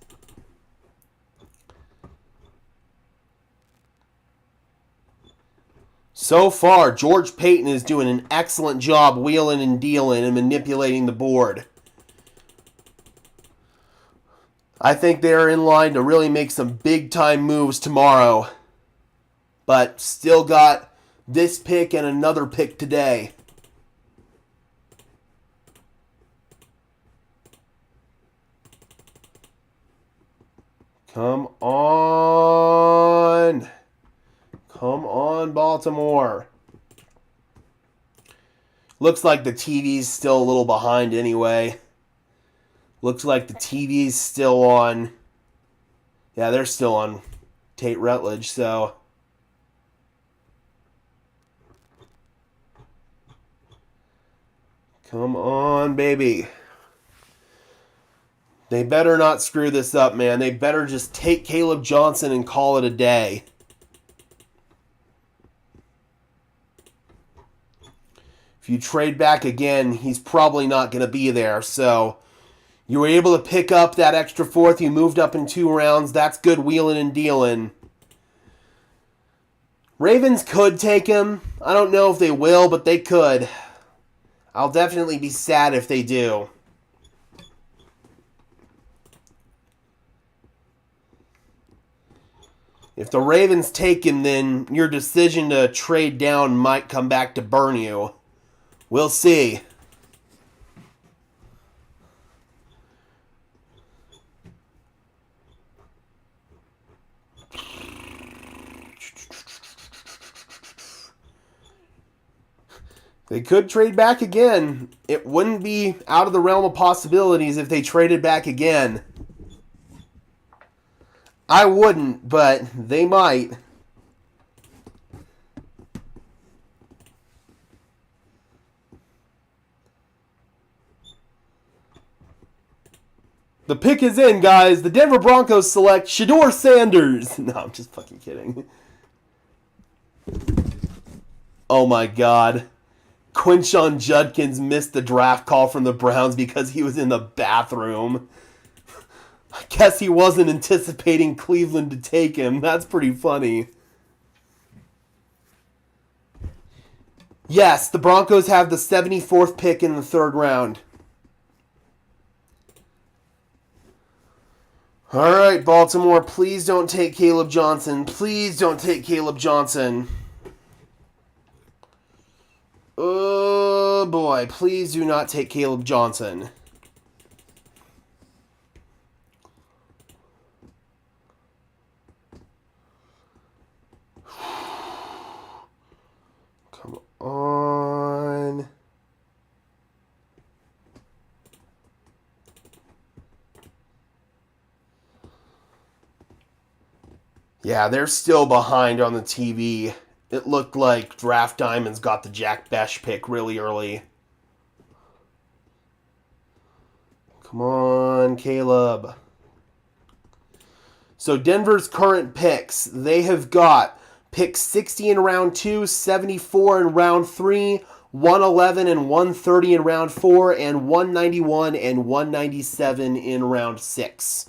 So far, George Paton is doing an excellent job wheeling and dealing and manipulating the board. I think they're in line to really make some big-time moves tomorrow. But still got this pick and another pick today. Come on. Come on, Baltimore. Looks like the TV's still a little behind anyway. Looks like the TV's still on. Yeah, they're still on Tate Rutledge, so. Come on, baby. They better not screw this up, man. They better just take Caleb Johnson and call it a day. If you trade back again, he's probably not going to be there. So you were able to pick up that extra fourth. You moved up in 2 rounds. That's good wheeling and dealing. Ravens could take him. I don't know if they will, but they could. I'll definitely be sad if they do. If the Ravens take him, then your decision to trade down might come back to burn you. We'll see. They could trade back again. It wouldn't be out of the realm of possibilities if they traded back again. I wouldn't, but they might. The pick is in, guys. The Denver Broncos select Shedeur Sanders. No, I'm just fucking kidding. Oh my God. Quinshon Judkins missed the draft call from the Browns because he was in the bathroom. I guess he wasn't anticipating Cleveland to take him. That's pretty funny. Yes, the Broncos have the 74th pick in the 3rd round. All right, Baltimore, please don't take Caleb Johnson. Please don't take Caleb Johnson. Oh, boy. Please do not take Caleb Johnson. Come on. Yeah, they're still behind on the TV. It looked like Draft Diamonds got the Jack Besh pick really early. Come on, Caleb. So Denver's current picks, they have got pick 60 in round 2, 74 in round 3, 111 and 130 in round 4, and 191 and 197 in round 6.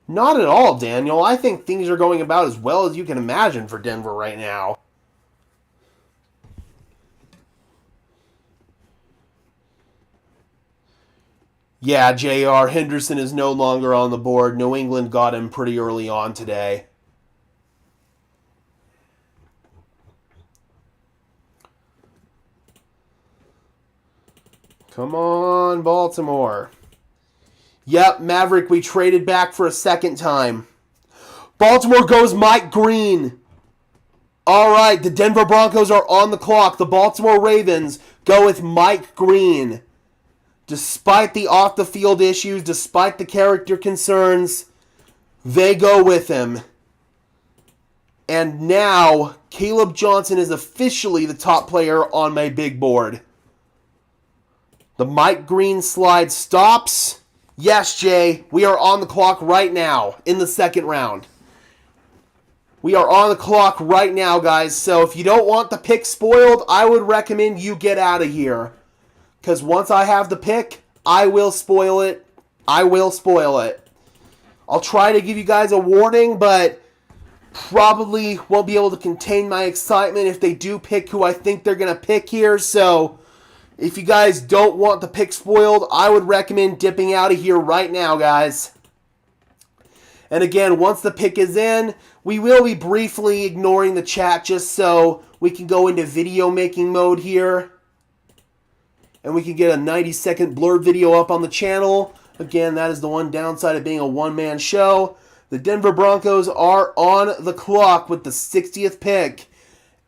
Not at all, Daniel. I think things are going about as well as you can imagine for Denver right now. Yeah, JR, Henderson is no longer on the board. New England got him pretty early on today. Come on, Baltimore. Yep, Maverick, we traded back for a second time. Baltimore goes Mike Green. All right, the Denver Broncos are on the clock. The Baltimore Ravens go with Mike Green. Despite the off-the-field issues, despite the character concerns, they go with him. And now, Caleb Johnson is officially the top player on my big board. The Mike Green slide stops. Yes, Jay, we are on the clock right now in the 2nd round. We are on the clock right now, guys. So if you don't want the pick spoiled, I would recommend you get out of here. Because once I have the pick, I will spoil it. I will spoil it. I'll try to give you guys a warning, but probably won't be able to contain my excitement if they do pick who I think they're going to pick here. So if you guys don't want the pick spoiled, I would recommend dipping out of here right now, guys. And again, once the pick is in, we will be briefly ignoring the chat just so we can go into video making mode here. And we can get a 90-second blurb video up on the channel. Again, that is the one downside of being a one-man show. The Denver Broncos are on the clock with the 60th pick.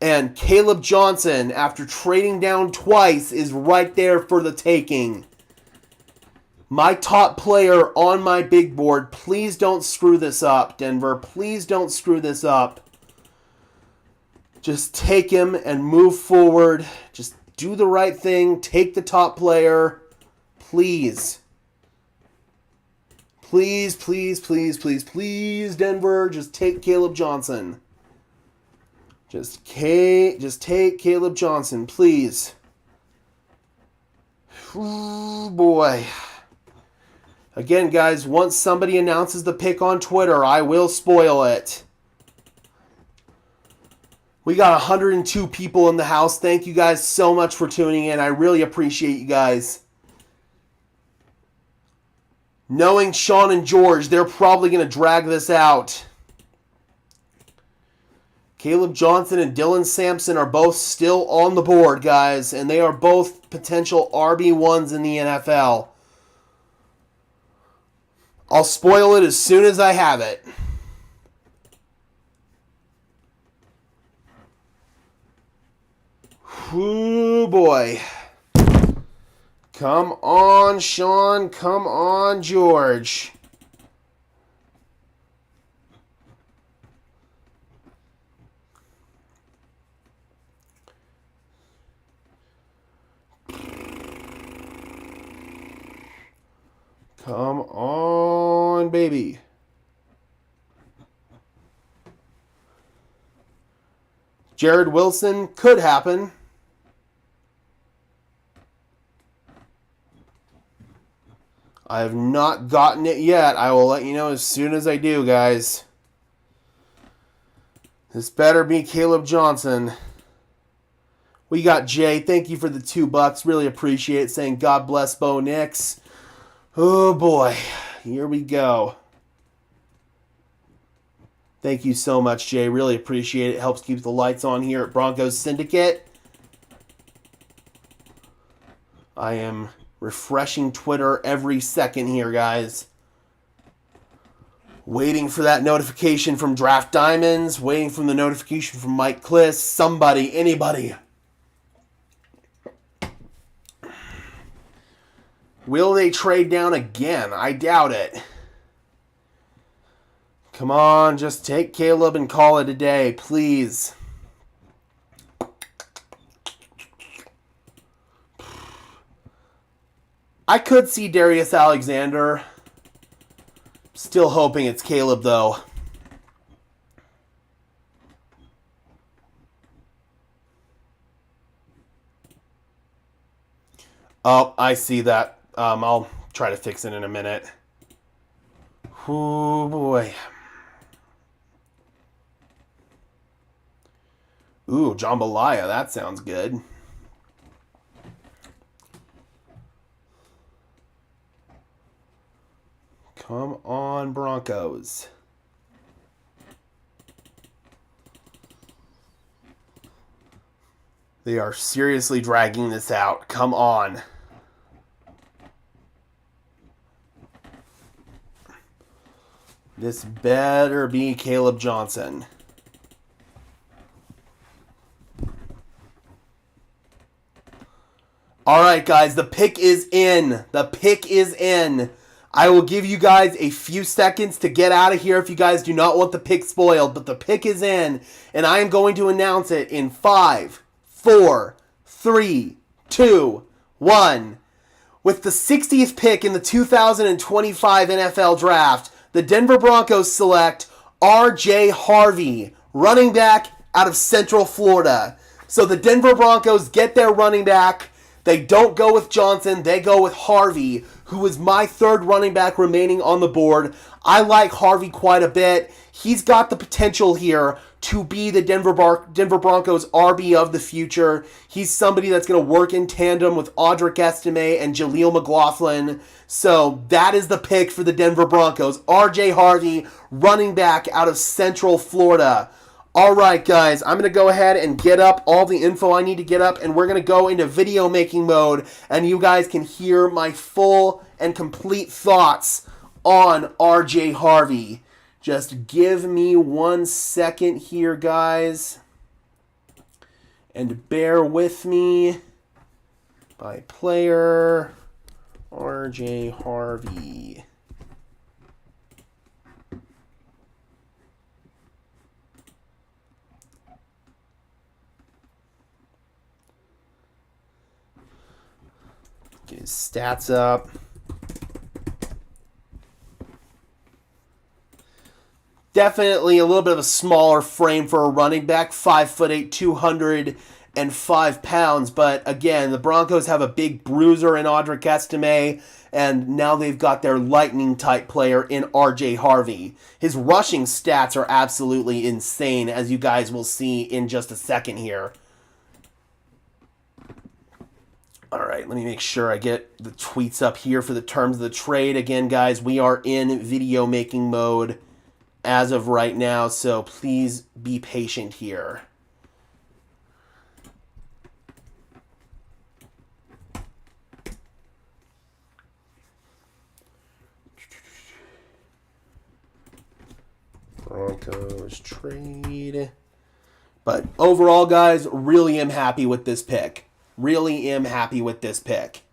And Caleb Johnson, after trading down twice, is right there for the taking. My top player on my big board. Please don't screw this up, Denver. Please don't screw this up. Just take him and move forward. Just do the right thing. Take the top player. Please. Please, please, please, please, please, Denver. Just take Caleb Johnson. Just take Caleb Johnson, please. Ooh, boy. Again, guys, once somebody announces the pick on Twitter, I will spoil it. We got 102 people in the house. Thank you guys so much for tuning in. I really appreciate you guys. Knowing Sean and George, they're probably going to drag this out. Caleb Johnson and Dylan Sampson are both still on the board, guys, and they are both potential RB1s in the NFL. I'll spoil it as soon as I have it. Ooh, boy. Come on, Sean. Come on, George. Come on, baby. Jared Wilson could happen. I have not gotten it yet. I will let you know as soon as I do, guys. This better be Caleb Johnson. We got Jay. Thank you for the $2. Really appreciate it. Saying God bless Bo Nix. Oh boy. Here we go. Thank you so much, Jay. Really appreciate it. It helps keep the lights on here at Broncos Syndicate. I am refreshing Twitter every second here, guys. Waiting for that notification from Draft Diamonds. Waiting for the notification from Mike Kliss. Somebody, anybody. Will they trade down again? I doubt it. Come on, just take Caleb and call it a day, please. I could see Darius Alexander. Still hoping it's Caleb, though. Oh, I see that. I'll try to fix it in a minute. Oh, boy. Ooh, jambalaya. That sounds good. Come on, Broncos. They are seriously dragging this out. Come on. This better be Caleb Johnson. All right, guys, the pick is in. The pick is in. I will give you guys a few seconds to get out of here if you guys do not want the pick spoiled, but the pick is in, and I am going to announce it in 5, 4, 3, 2, 1. With the 60th pick in the 2025 NFL Draft, the Denver Broncos select RJ Harvey, running back out of Central Florida. So the Denver Broncos get their running back. They don't go with Johnson. They go with Harvey, who is my third running back remaining on the board. I like Harvey quite a bit. He's got the potential here to be the Denver Broncos RB of the future. He's somebody that's going to work in tandem with Audric Estime and Jaleel McLaughlin. So that is the pick for the Denver Broncos. RJ Harvey, running back out of Central Florida. All right, guys, I'm going to go ahead and get up all the info I need to get up, and we're going to go into video making mode, and you guys can hear my full and complete thoughts on RJ Harvey. Just give me 1 second here, guys, and bear with me. By player, RJ Harvey. Get his stats up. Definitely a little bit of a smaller frame for a running back, 5'8", 205 pounds. But again, the Broncos have a big bruiser in Audric Estime, and now they've got their lightning type player in RJ Harvey. His rushing stats are absolutely insane, as you guys will see in just a second here. All right, let me make sure I get the tweets up here for the terms of the trade. Again, guys, we are in video making mode as of right now, so please be patient here. Broncos trade. But overall, guys, really am happy with this pick. Really am happy with this pick.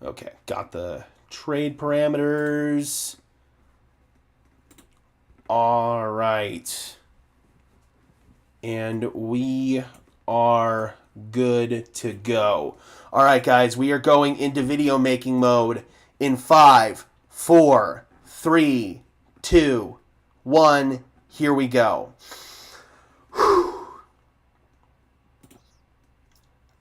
Okay, got the trade parameters. All right. And we are good to go. All right, guys, we are going into video making mode in 5, 4, 3, 2, 1. Here we go.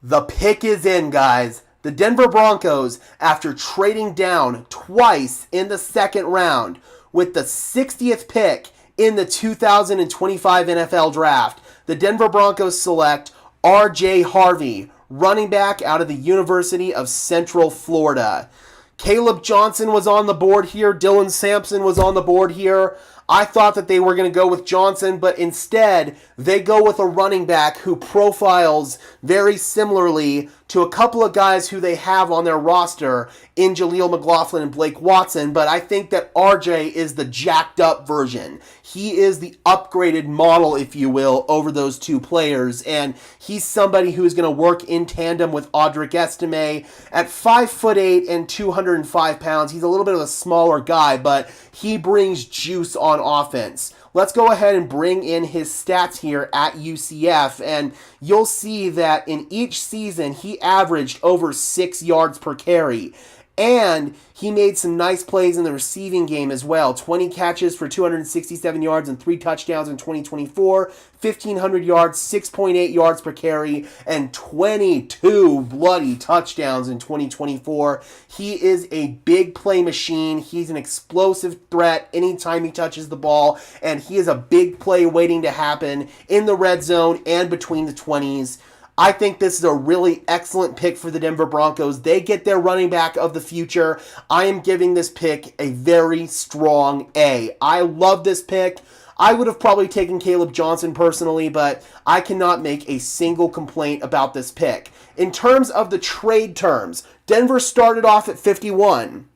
The pick is in, guys. The Denver Broncos, after trading down twice in the second round with the 60th pick in the 2025 NFL Draft, the Denver Broncos select RJ Harvey, running back out of the University of Central Florida. Caleb Johnson was on the board here. Dylan Sampson was on the board here. I thought that they were going to go with Johnson, but instead they go with a running back who profiles very similarly to a couple of guys who they have on their roster in Jaleel McLaughlin and Blake Watson, but I think that RJ is the jacked up version. He is the upgraded model, if you will, over those two players, and he's somebody who is going to work in tandem with Audric Estime. At 5'8" and 205 pounds, he's a little bit of a smaller guy, but he brings juice on offense. Let's go ahead and bring in his stats here at UCF, and you'll see that in each season he averaged over 6 yards per carry. And he made some nice plays in the receiving game as well. 20 catches for 267 yards and 3 touchdowns in 2024. 1,500 yards, 6.8 yards per carry, and 22 bloody touchdowns in 2024. He is a big play machine. He's an explosive threat anytime he touches the ball. And he is a big play waiting to happen in the red zone and between the 20s. I think this is a really excellent pick for the Denver Broncos. They get their running back of the future. I am giving this pick a very strong A. I love this pick. I would have probably taken Caleb Johnson personally, but I cannot make a single complaint about this pick. In terms of the trade terms, Denver started off at 51.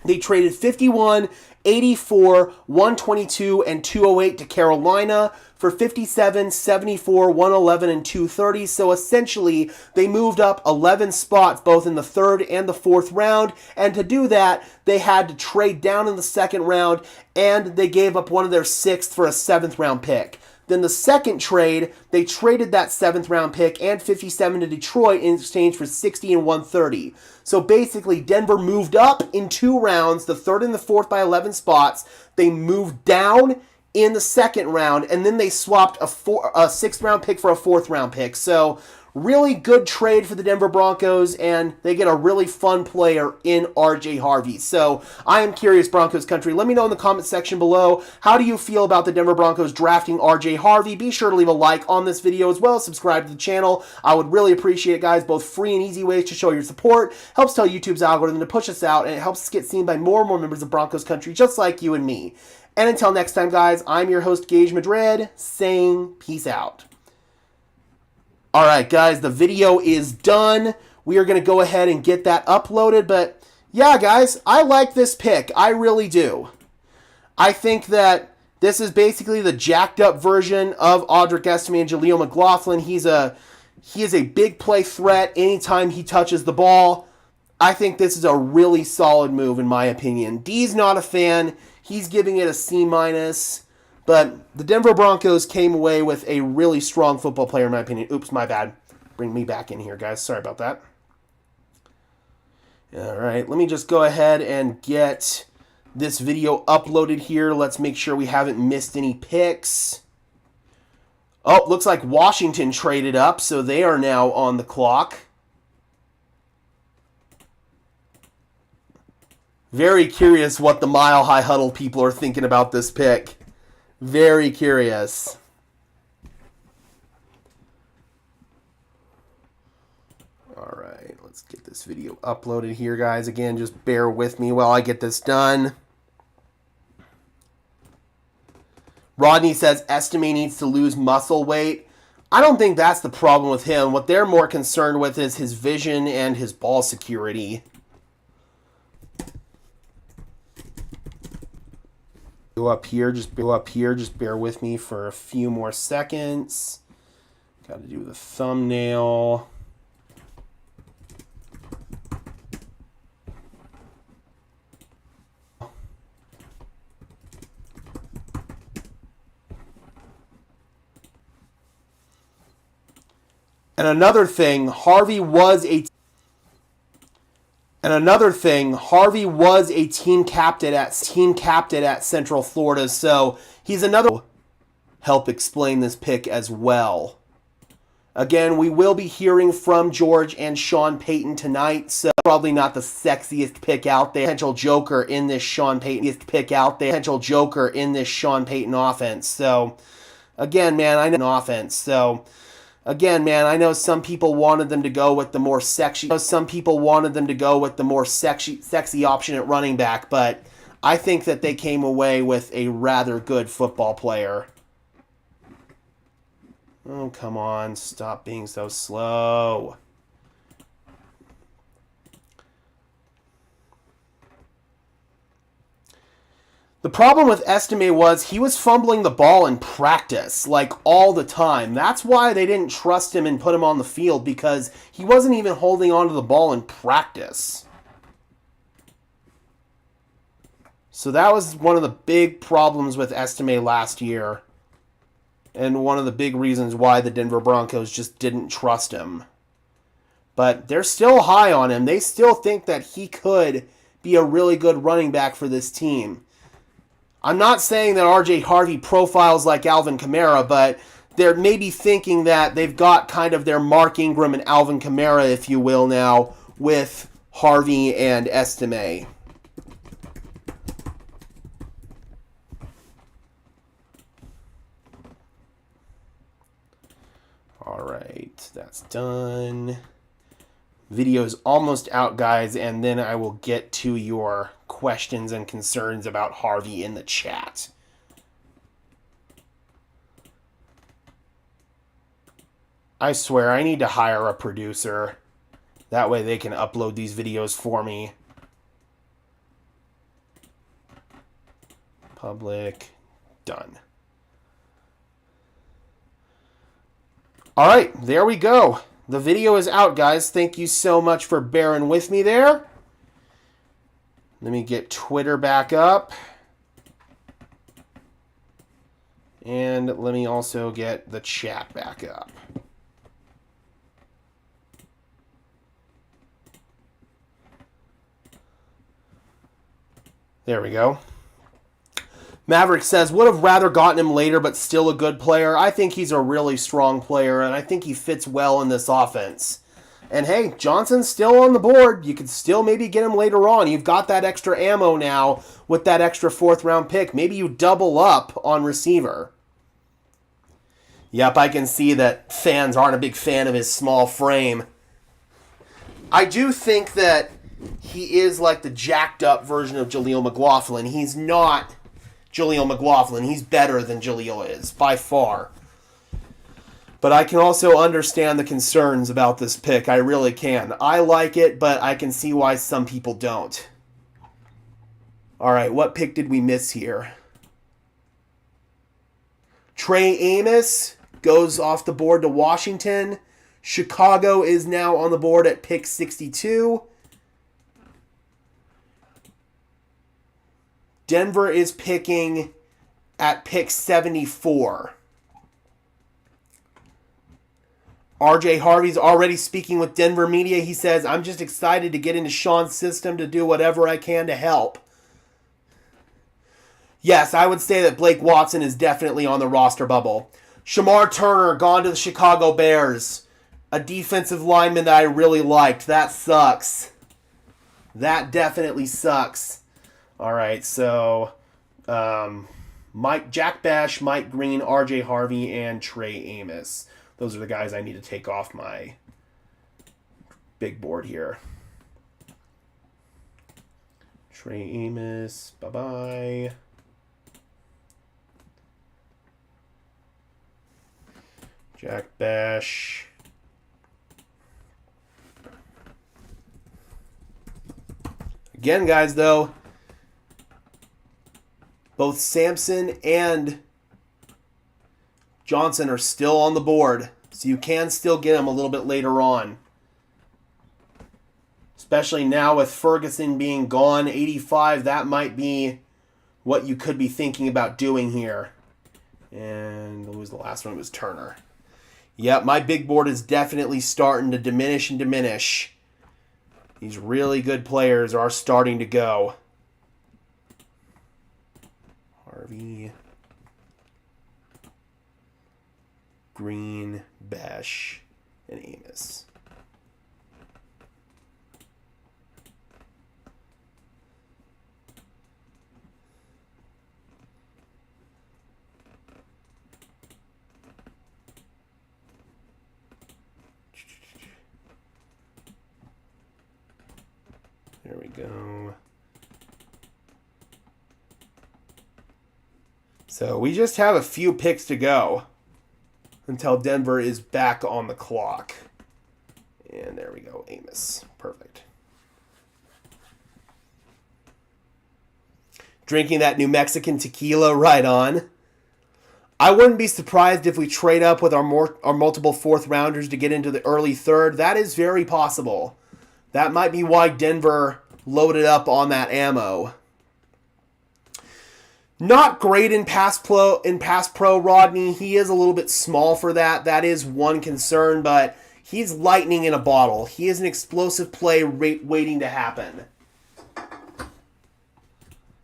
They traded 51, 84, 122, and 208 to Carolina for 57, 74, 111, and 230. So essentially, they moved up 11 spots both in the third and the fourth round. And to do that, they had to trade down in the second round, and they gave up one of their sixth for a seventh round pick. Then the second trade, they traded that 7th round pick and 57 to Detroit in exchange for 60 and 130. So basically, Denver moved up in 2 rounds, the 3rd and the 4th by 11 spots. They moved down in the 2nd round, and then they swapped a 6th round pick for a 4th round pick. So really good trade for the Denver Broncos, and they get a really fun player in RJ Harvey. So I am curious, Broncos country. Let me know in the comment section below, how do you feel about the Denver Broncos drafting RJ Harvey? Be sure to leave a like on this video as well as subscribe to the channel. I would really appreciate it, guys. Both free and easy ways to show your support. Helps tell YouTube's algorithm to push us out, and it helps us get seen by more and more members of Broncos country just like you and me. And until next time, guys, I'm your host, Gage Madrid, saying peace out. All right, guys, the video is done. We are going to go ahead and get that uploaded. But, yeah, guys, I like this pick. I really do. I think that this is basically the jacked-up version of Audric Estime and Jaleel McLaughlin. He is a big play threat anytime he touches the ball. I think this is a really solid move, in my opinion. D's not a fan. He's giving it a C-. But the Denver Broncos came away with a really strong football player, in my opinion. Oops, my bad. Bring me back in here, guys. Sorry about that. All right, let me just go ahead and get this video uploaded here. Let's make sure we haven't missed any picks. Oh, looks like Washington traded up, so they are now on the clock. Very curious what the Mile High Huddle people are thinking about this pick. Very curious. All right, let's get this video uploaded here, guys. Again, just bear with me while I get this done. Rodney says Estime needs to lose muscle weight. I don't think that's the problem with him. What they're more concerned with is his vision and his ball security. Go up here, just bear with me for a few more seconds. Got to do the thumbnail. And another thing, Harvey was a team captain at Central Florida, so he's another help explain this pick as well. Again, we will be hearing from George and Sean Payton tonight, so probably not the sexiest pick out there. Potential joker in this Sean Payton offense. So again, man, I know some people wanted them to go with the more sexy. Sexy option at running back, but I think that they came away with a rather good football player. Oh, come on, stop being so slow. The problem with Estime was he was fumbling the ball in practice, like all the time. That's why they didn't trust him and put him on the field, because he wasn't even holding onto the ball in practice. So that was one of the big problems with Estime last year, and one of the big reasons why the Denver Broncos just didn't trust him. But they're still high on him. They still think that he could be a really good running back for this team. I'm not saying that RJ Harvey profiles like Alvin Kamara, but they're maybe thinking that they've got kind of their Mark Ingram and Alvin Kamara, if you will, now with Harvey and Estime. All right, that's done. Video's almost out, guys, and then I will get to your questions and concerns about Harvey in the chat. I swear, I need to hire a producer. That way they can upload these videos for me. Public. Done. All right, there we go. The video is out, guys. Thank you so much for bearing with me there. Let me get Twitter back up. And let me also get the chat back up. There we go. Maverick says, would have rather gotten him later, but still a good player. I think he's a really strong player, and I think he fits well in this offense. And hey, Johnson's still on the board. You could still maybe get him later on. You've got that extra ammo now with that extra 4th-round pick. Maybe you double up on receiver. Yep, I can see that fans aren't a big fan of his small frame. I do think that he is like the jacked up version of Jaleel McLaughlin. He's not Jaleel McLaughlin. He's better than Jaleel is, by far. But I can also understand the concerns about this pick. I really can. I like it, but I can see why some people don't. All right, what pick did we miss here? Trey Amos goes off the board to Washington. Chicago is now on the board at pick 62. Denver is picking at pick 74. RJ Harvey's already speaking with Denver media. He says, I'm just excited to get into Sean's system to do whatever I can to help. Yes, I would say that Blake Watson is definitely on the roster bubble. Shamar Turner gone to the Chicago Bears. A defensive lineman that I really liked. That sucks. That definitely sucks. All right, so Jack Bash, Mike Green, RJ Harvey, and Trey Amos. Those are the guys I need to take off my big board here. Trey Amos, bye-bye. Jack Bash. Again, guys, though, both Sampson and Johnson are still on the board, so you can still get them a little bit later on. Especially now with Ferguson being gone, 85, that might be what you could be thinking about doing here. And what was the last one? It was Turner. Yep, my big board is definitely starting to diminish and diminish. These really good players are starting to go. Harvey, Green, Bash, and Amos. There we go. So we just have a few picks to go until Denver is back on the clock. And there we go, Amos. Perfect. Drinking that New Mexican tequila, right on. I wouldn't be surprised if we trade up with our multiple 4th rounders to get into the early 3rd. That is very possible. That might be why Denver loaded up on that ammo. Not great in pass pro, Rodney. He is a little bit small for that. That is one concern, but he's lightning in a bottle. He is an explosive play waiting to happen.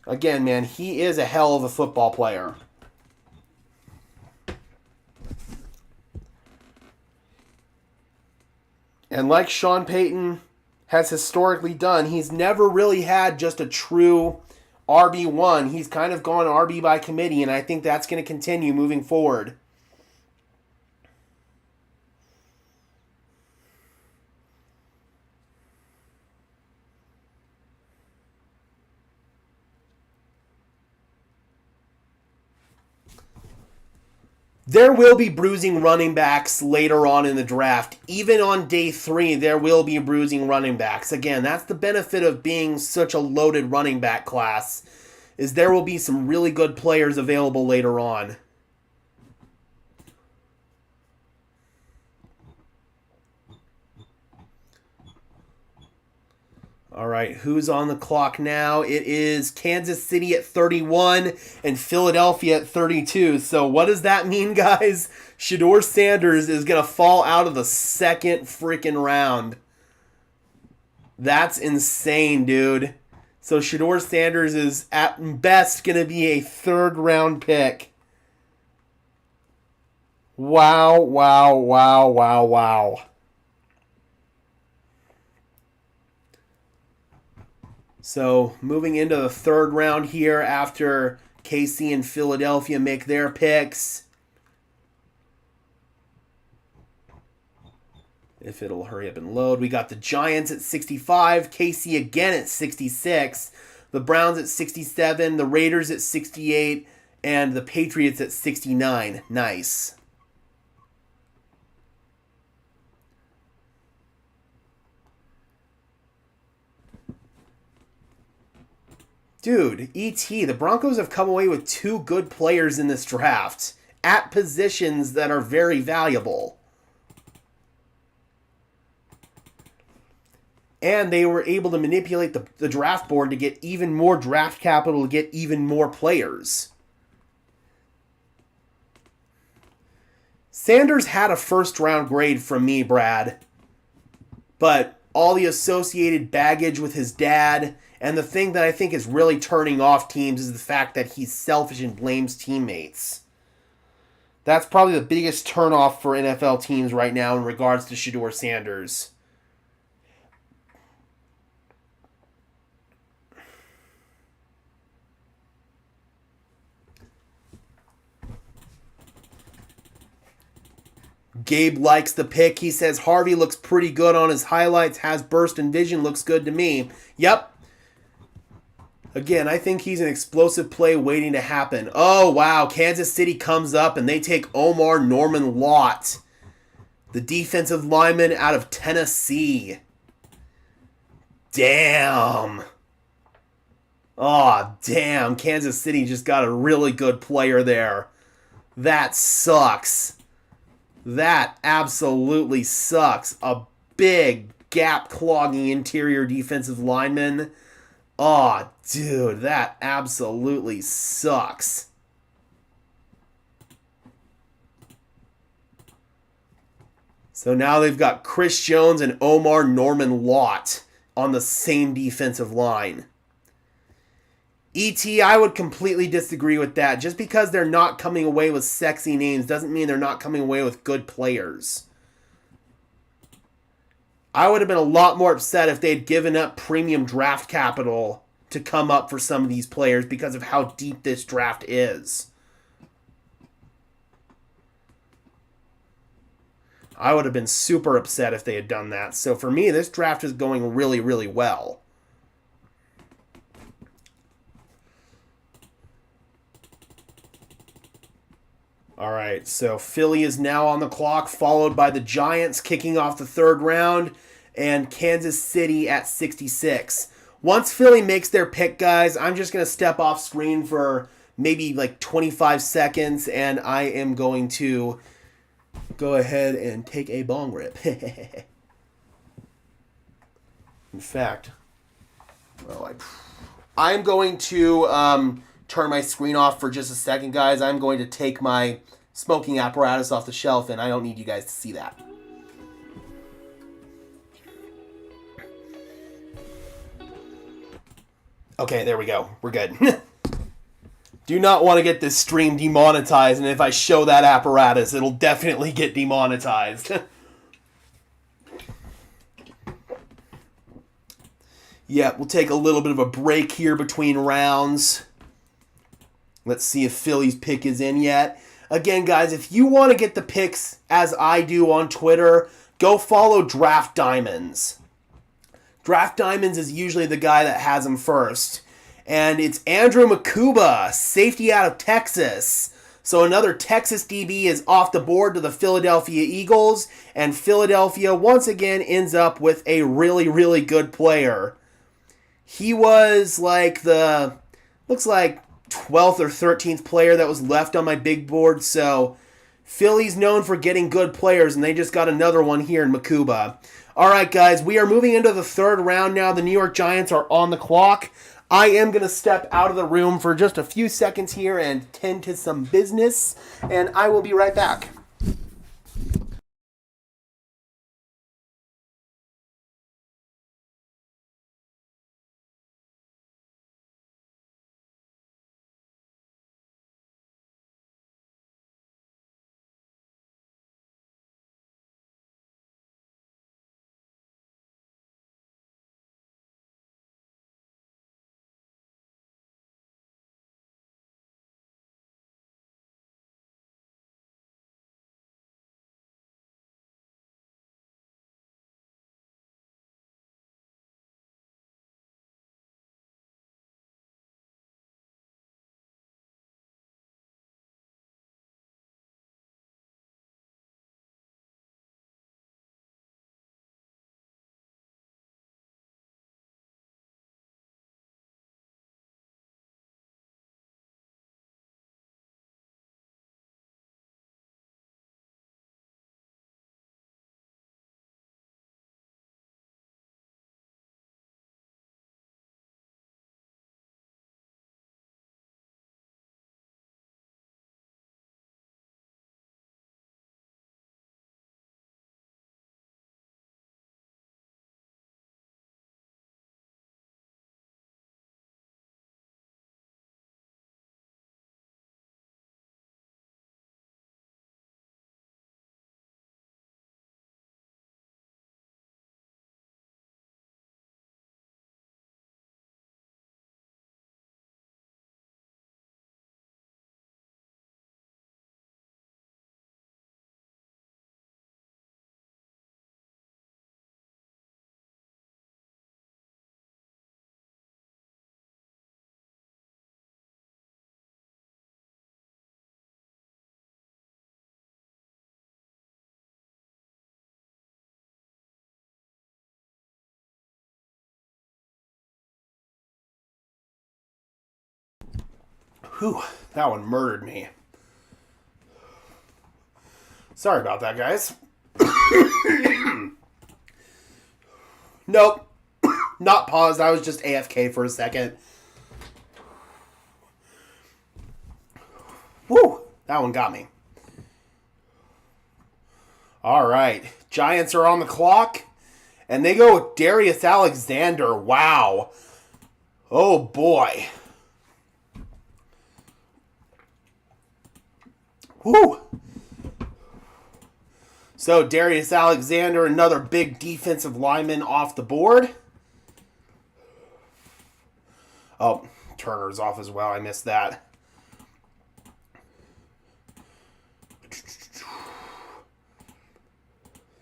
Again, man, he is a hell of a football player. And like Sean Payton has historically done, he's never really had just a true RB1. He's kind of gone RB by committee, and I think that's going to continue moving forward. There will be bruising running backs later on in the draft. Even on day 3, there will be bruising running backs. Again, that's the benefit of being such a loaded running back class, is there will be some really good players available later on. All right, who's on the clock now? It is Kansas City at 31 and Philadelphia at 32. So what does that mean, guys? Shedeur Sanders is going to fall out of the second freaking round. That's insane, dude. So Shedeur Sanders is at best going to be a third-round pick. Wow, wow, wow, wow, wow. So moving into the third round here after KC and Philadelphia make their picks. If it'll hurry up and load. We got the Giants at 65, KC again at 66, the Browns at 67, the Raiders at 68, and the Patriots at 69. Nice. Dude, E.T., the Broncos have come away with two good players in this draft at positions that are very valuable. And they were able to manipulate the draft board to get even more draft capital, to get even more players. Sanders had a first-round grade from me, Brad. But all the associated baggage with his dad, and the thing that I think is really turning off teams is the fact that he's selfish and blames teammates. That's probably the biggest turnoff for NFL teams right now in regards to Shedeur Sanders. Gabe likes the pick. He says Harvey looks pretty good on his highlights, has burst and vision, looks good to me. Yep. Again, I think he's an explosive play waiting to happen. Oh, wow. Kansas City comes up and they take Omar Norman Lott, the defensive lineman out of Tennessee. Damn. Oh, damn. Kansas City just got a really good player there. That sucks. That absolutely sucks. A big gap-clogging interior defensive lineman. Oh, dude, that absolutely sucks. So now they've got Chris Jones and Omar Norman Lott on the same defensive line. E.T., I would completely disagree with that. Just because they're not coming away with sexy names doesn't mean they're not coming away with good players. I would have been a lot more upset if they'd given up premium draft capital to come up for some of these players because of how deep this draft is. I would have been super upset if they had done that. So for me, this draft is going really, really well. All right, so Philly is now on the clock, followed by the Giants kicking off the third round, and Kansas City at 66. Once Philly makes their pick, guys, I'm just going to step off screen for maybe like 25 seconds, and I am going to go ahead and take a bong rip. In fact, well, I'm going to turn my screen off for just a second, guys. I'm going to take my smoking apparatus off the shelf, and I don't need you guys to see that. Okay, there we go. We're good. Do not want to get this stream demonetized, and if I show that apparatus, it'll definitely get demonetized. Yeah, we'll take a little bit of a break here between rounds. Let's see if Philly's pick is in yet. Again, guys, if you want to get the picks as I do on Twitter, go follow Draft Diamonds. Draft Diamonds is usually the guy that has them first. And it's Andrew Makuba, safety out of Texas. So another Texas DB is off the board to the Philadelphia Eagles. And Philadelphia once again ends up with a really, really good player. He was like looks like 12th or 13th player that was left on my big board. So Philly's known for getting good players, and they just got another one here in Makuba. All right, guys, we are moving into the third round now. The New York Giants are on the clock. I am going to step out of the room for just a few seconds here and tend to some business, and I will be right back. Whew, that one murdered me. Sorry about that, guys. Nope. Not paused. I was just AFK for a second. Woo! That one got me. All right. Giants are on the clock. And they go with Darius Alexander. Wow. Oh, boy. Woo! So, Darius Alexander, another big defensive lineman off the board. Oh, Turner's off as well. I missed that.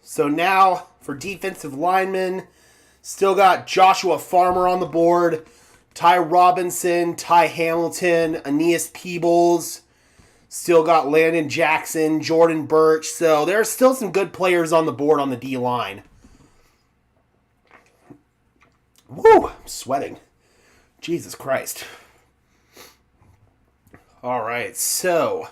So now, for defensive linemen, still got Joshua Farmer on the board, Ty Robinson, Ty Hamilton, Aeneas Peebles. Still got Landon Jackson, Jordan Birch. So there's still some good players on the board on the D-line. Woo! I'm sweating. Jesus Christ. All right, so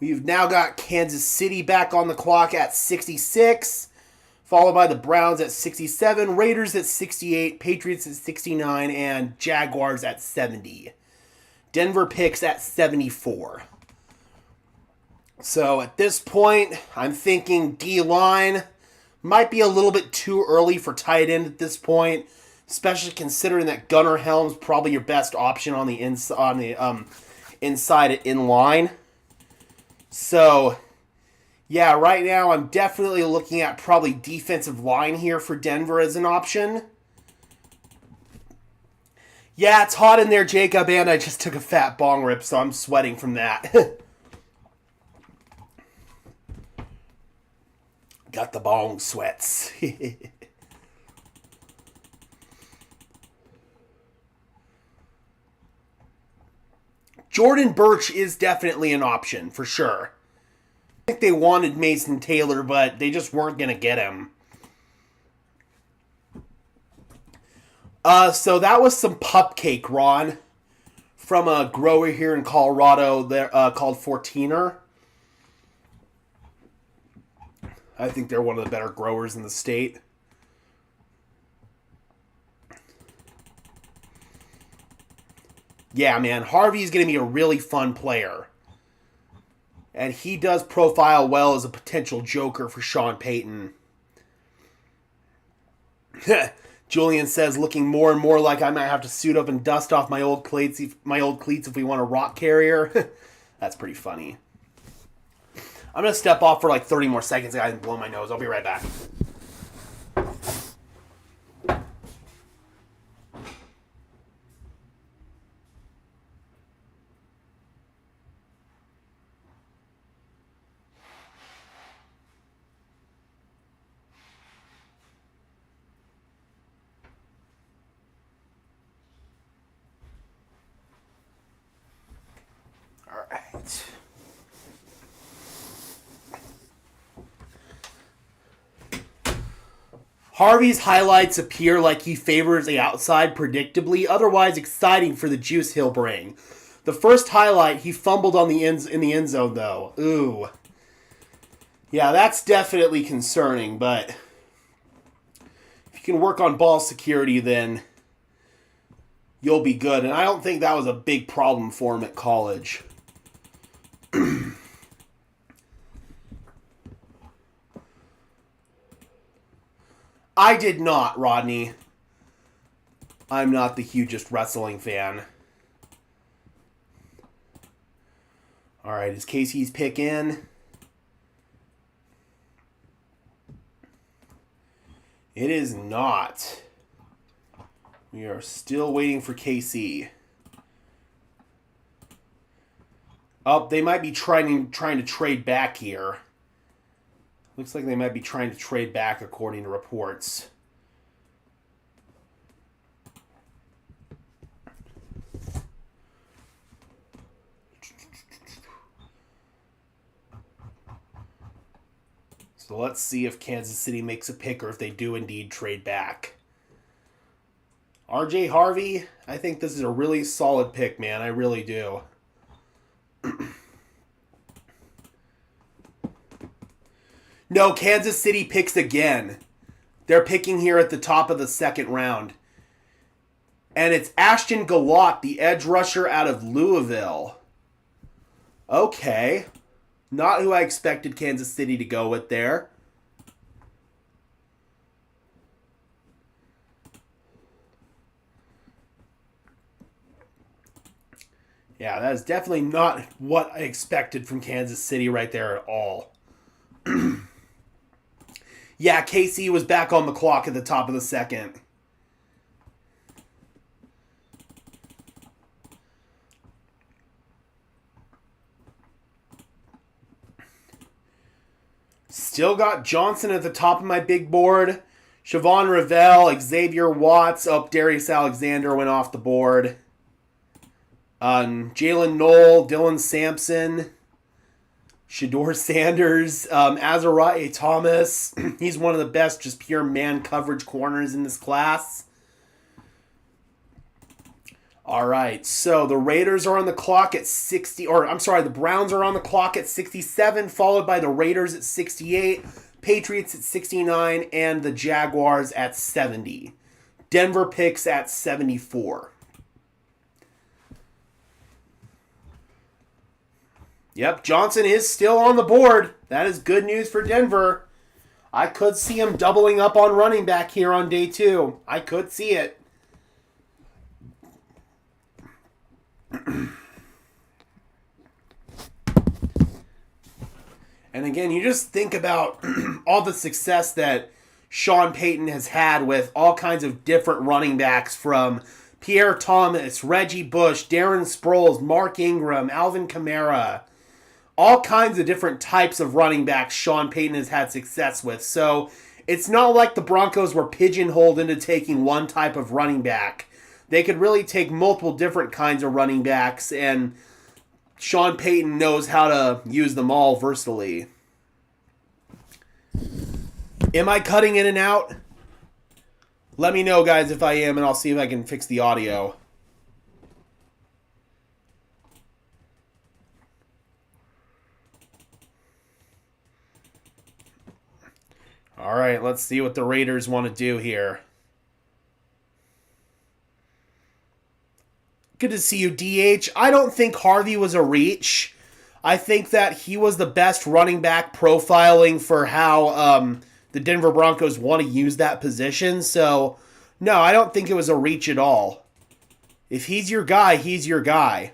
we've now got Kansas City back on the clock at 66, followed by the Browns at 67, Raiders at 68, Patriots at 69, and Jaguars at 70. Denver picks at 74. So at this point, I'm thinking D-line might be a little bit too early for tight end at this point, especially considering that Gunnar Helm's probably your best option on the inside in line. So yeah, right now I'm definitely looking at probably defensive line here for Denver as an option. Yeah, it's hot in there, Jacob, and I just took a fat bong rip, so I'm sweating from that. Got the bong sweats. Jordan Birch is definitely an option, for sure. I think they wanted Mason Taylor, but they just weren't going to get him. So that was some pupcake, Ron, from a grower here in Colorado. They're called 14er. I think they're one of the better growers in the state. Yeah, man, Harvey's going to be a really fun player. And he does profile well as a potential joker for Sean Payton. Julian says, looking more and more like I might have to suit up and dust off my old cleats if we want a rock carrier. That's pretty funny. I'm going to step off for like 30 more seconds, guys, and blow my nose. I'll be right back. All right. Harvey's highlights appear like he favors the outside predictably, otherwise exciting for the juice he'll bring. The first highlight, he fumbled in the end zone, though. Ooh. Yeah, that's definitely concerning, but if you can work on ball security, then you'll be good. And I don't think that was a big problem for him at college. I did not, Rodney. I'm not the hugest wrestling fan. All right, is Casey's pick in? It is not. We are still waiting for KC. Oh, they might be trying to trade back here. Looks like they might be trying to trade back according to reports. So let's see if Kansas City makes a pick or if they do indeed trade back. RJ Harvey, I think this is a really solid pick, man. I really do. No, Kansas City picks again. They're picking here at the top of the second round. And it's Ashton Gallot, the edge rusher out of Louisville. Okay. Not who I expected Kansas City to go with there. Yeah, that is definitely not what I expected from Kansas City right there at all. Yeah, KC was back on the clock at the top of the second. Still got Johnson at the top of my big board. Siobhan Ravel, Xavier Watts. Oh, Darius Alexander went off the board. Jalen Knoll, Dylan Sampson. Shador Sanders, Azariah Thomas. He's one of the best just pure man coverage corners in this class. All right, so the Raiders are on the clock at 60, or I'm sorry, the Browns are on the clock at 67, followed by the Raiders at 68, Patriots at 69, and the Jaguars at 70. Denver picks at 74. Yep, Johnson is still on the board. That is good news for Denver. I could see him doubling up on running back here on day 2. I could see it. And again, you just think about all the success that Sean Payton has had with all kinds of different running backs, from Pierre Thomas, Reggie Bush, Darren Sproles, Mark Ingram, Alvin Kamara. All kinds of different types of running backs Sean Payton has had success with. So it's not like the Broncos were pigeonholed into taking one type of running back. They could really take multiple different kinds of running backs, and Sean Payton knows how to use them all versatilely. Am I cutting in and out? Let me know, guys, if I am, and I'll see if I can fix the audio. All right, let's see what the Raiders want to do here. Good to see you, DH. I don't think Harvey was a reach. I think that he was the best running back profiling for how the Denver Broncos want to use that position. So, no, I don't think it was a reach at all. If he's your guy, he's your guy.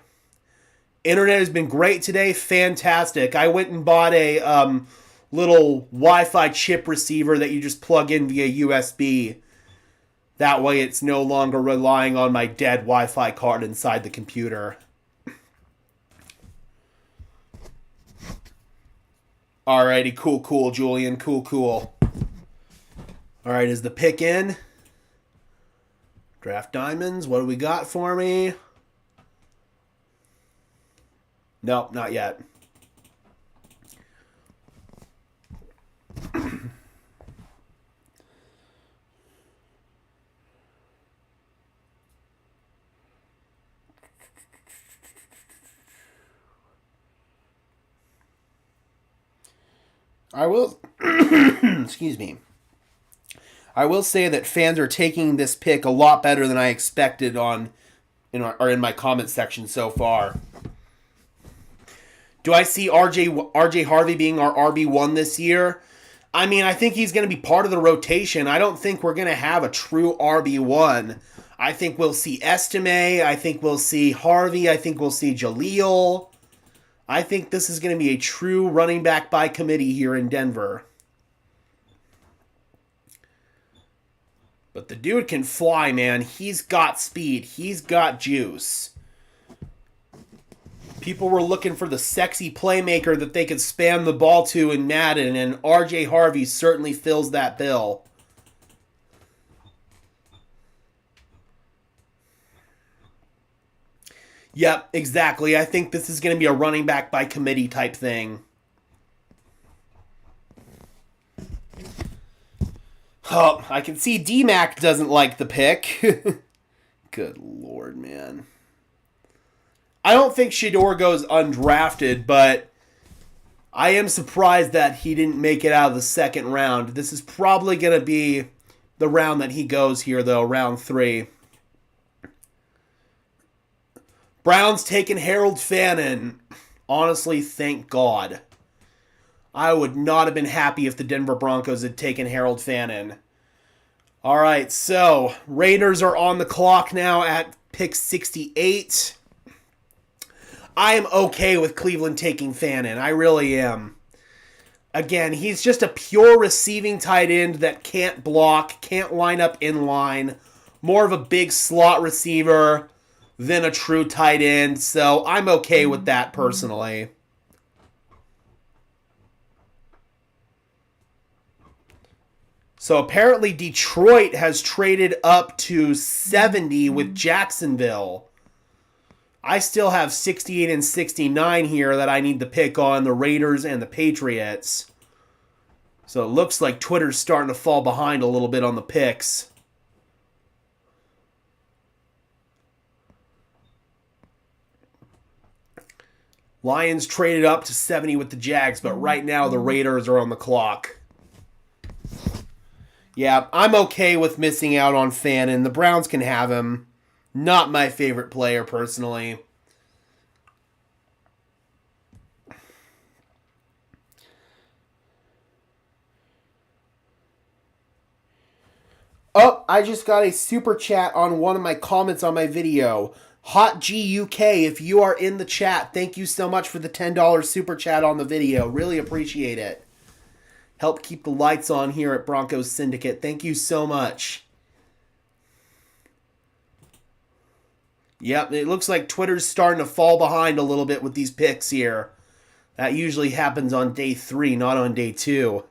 Internet has been great today. Fantastic. I went and bought a little Wi-Fi chip receiver that you just plug in via USB. That way it's no longer relying on my dead Wi-Fi card inside the computer. Alrighty, cool, Julian. Cool. Alright, is the pick in? Draft Diamonds, what do we got for me? Nope, not yet. I will excuse me. I will say that fans are taking this pick a lot better than I expected in my comment section so far. Do I see RJ Harvey being our RB1 this year? I mean, I think he's going to be part of the rotation. I don't think we're going to have a true RB1. I think we'll see Estime. I think we'll see Harvey. I think we'll see Jaleel. I think this is going to be a true running back by committee here in Denver. But the dude can fly, man. He's got speed. He's got juice. People were looking for the sexy playmaker that they could spam the ball to in Madden, and RJ Harvey certainly fills that bill. Yep, exactly. I think this is going to be a running back by committee type thing. Oh, I can see D-Mac doesn't like the pick. Good Lord, man. I don't think Shedeur goes undrafted, but I am surprised that he didn't make it out of the second round. This is probably going to be the round that he goes here, though, round 3. Browns taking Harold Fannin. Honestly, thank God. I would not have been happy if the Denver Broncos had taken Harold Fannin. All right, so Raiders are on the clock now at pick 68. I am okay with Cleveland taking Fannin. I really am. Again, he's just a pure receiving tight end that can't block, can't line up in line. More of a big slot receiver than a true tight end. So I'm okay with that personally. So apparently Detroit has traded up to 70 with Jacksonville. I still have 68 and 69 here that I need to pick on the Raiders and the Patriots. So it looks like Twitter's starting to fall behind a little bit on the picks. Lions traded up to 70 with the Jags, but right now the Raiders are on the clock. Yeah, I'm okay with missing out on Fannin. The Browns can have him. Not my favorite player, personally. Oh, I just got a super chat on one of my comments on my video. Hot GUK, if you are in the chat, thank you so much for the $10 super chat on the video. Really appreciate it. Help keep the lights on here at Broncos Syndicate. Thank you so much. Yep, it looks like Twitter's starting to fall behind a little bit with these picks here. That usually happens on day 3, not on day 2.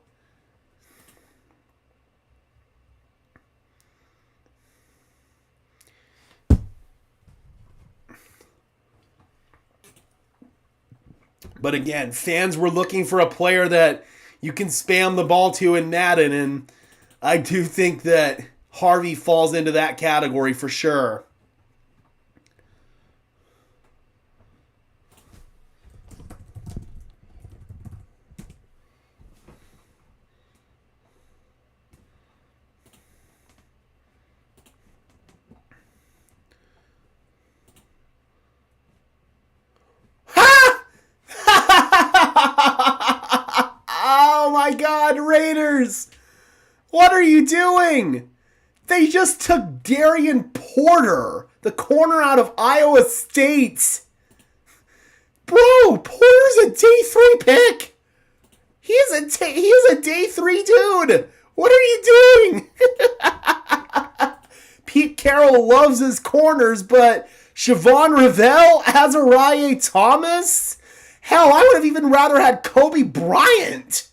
But again, fans were looking for a player that you can spam the ball to in Madden, and I do think that Harvey falls into that category for sure. my God, Raiders! What are you doing? They just took Darian Porter, the corner out of Iowa State. Bro, Porter's a day 3 pick. He is a day 3 dude. What are you doing? Pete Carroll loves his corners, but Savon Jones, Azariah Thomas? Hell, I would have even rather had Kobe Bryant.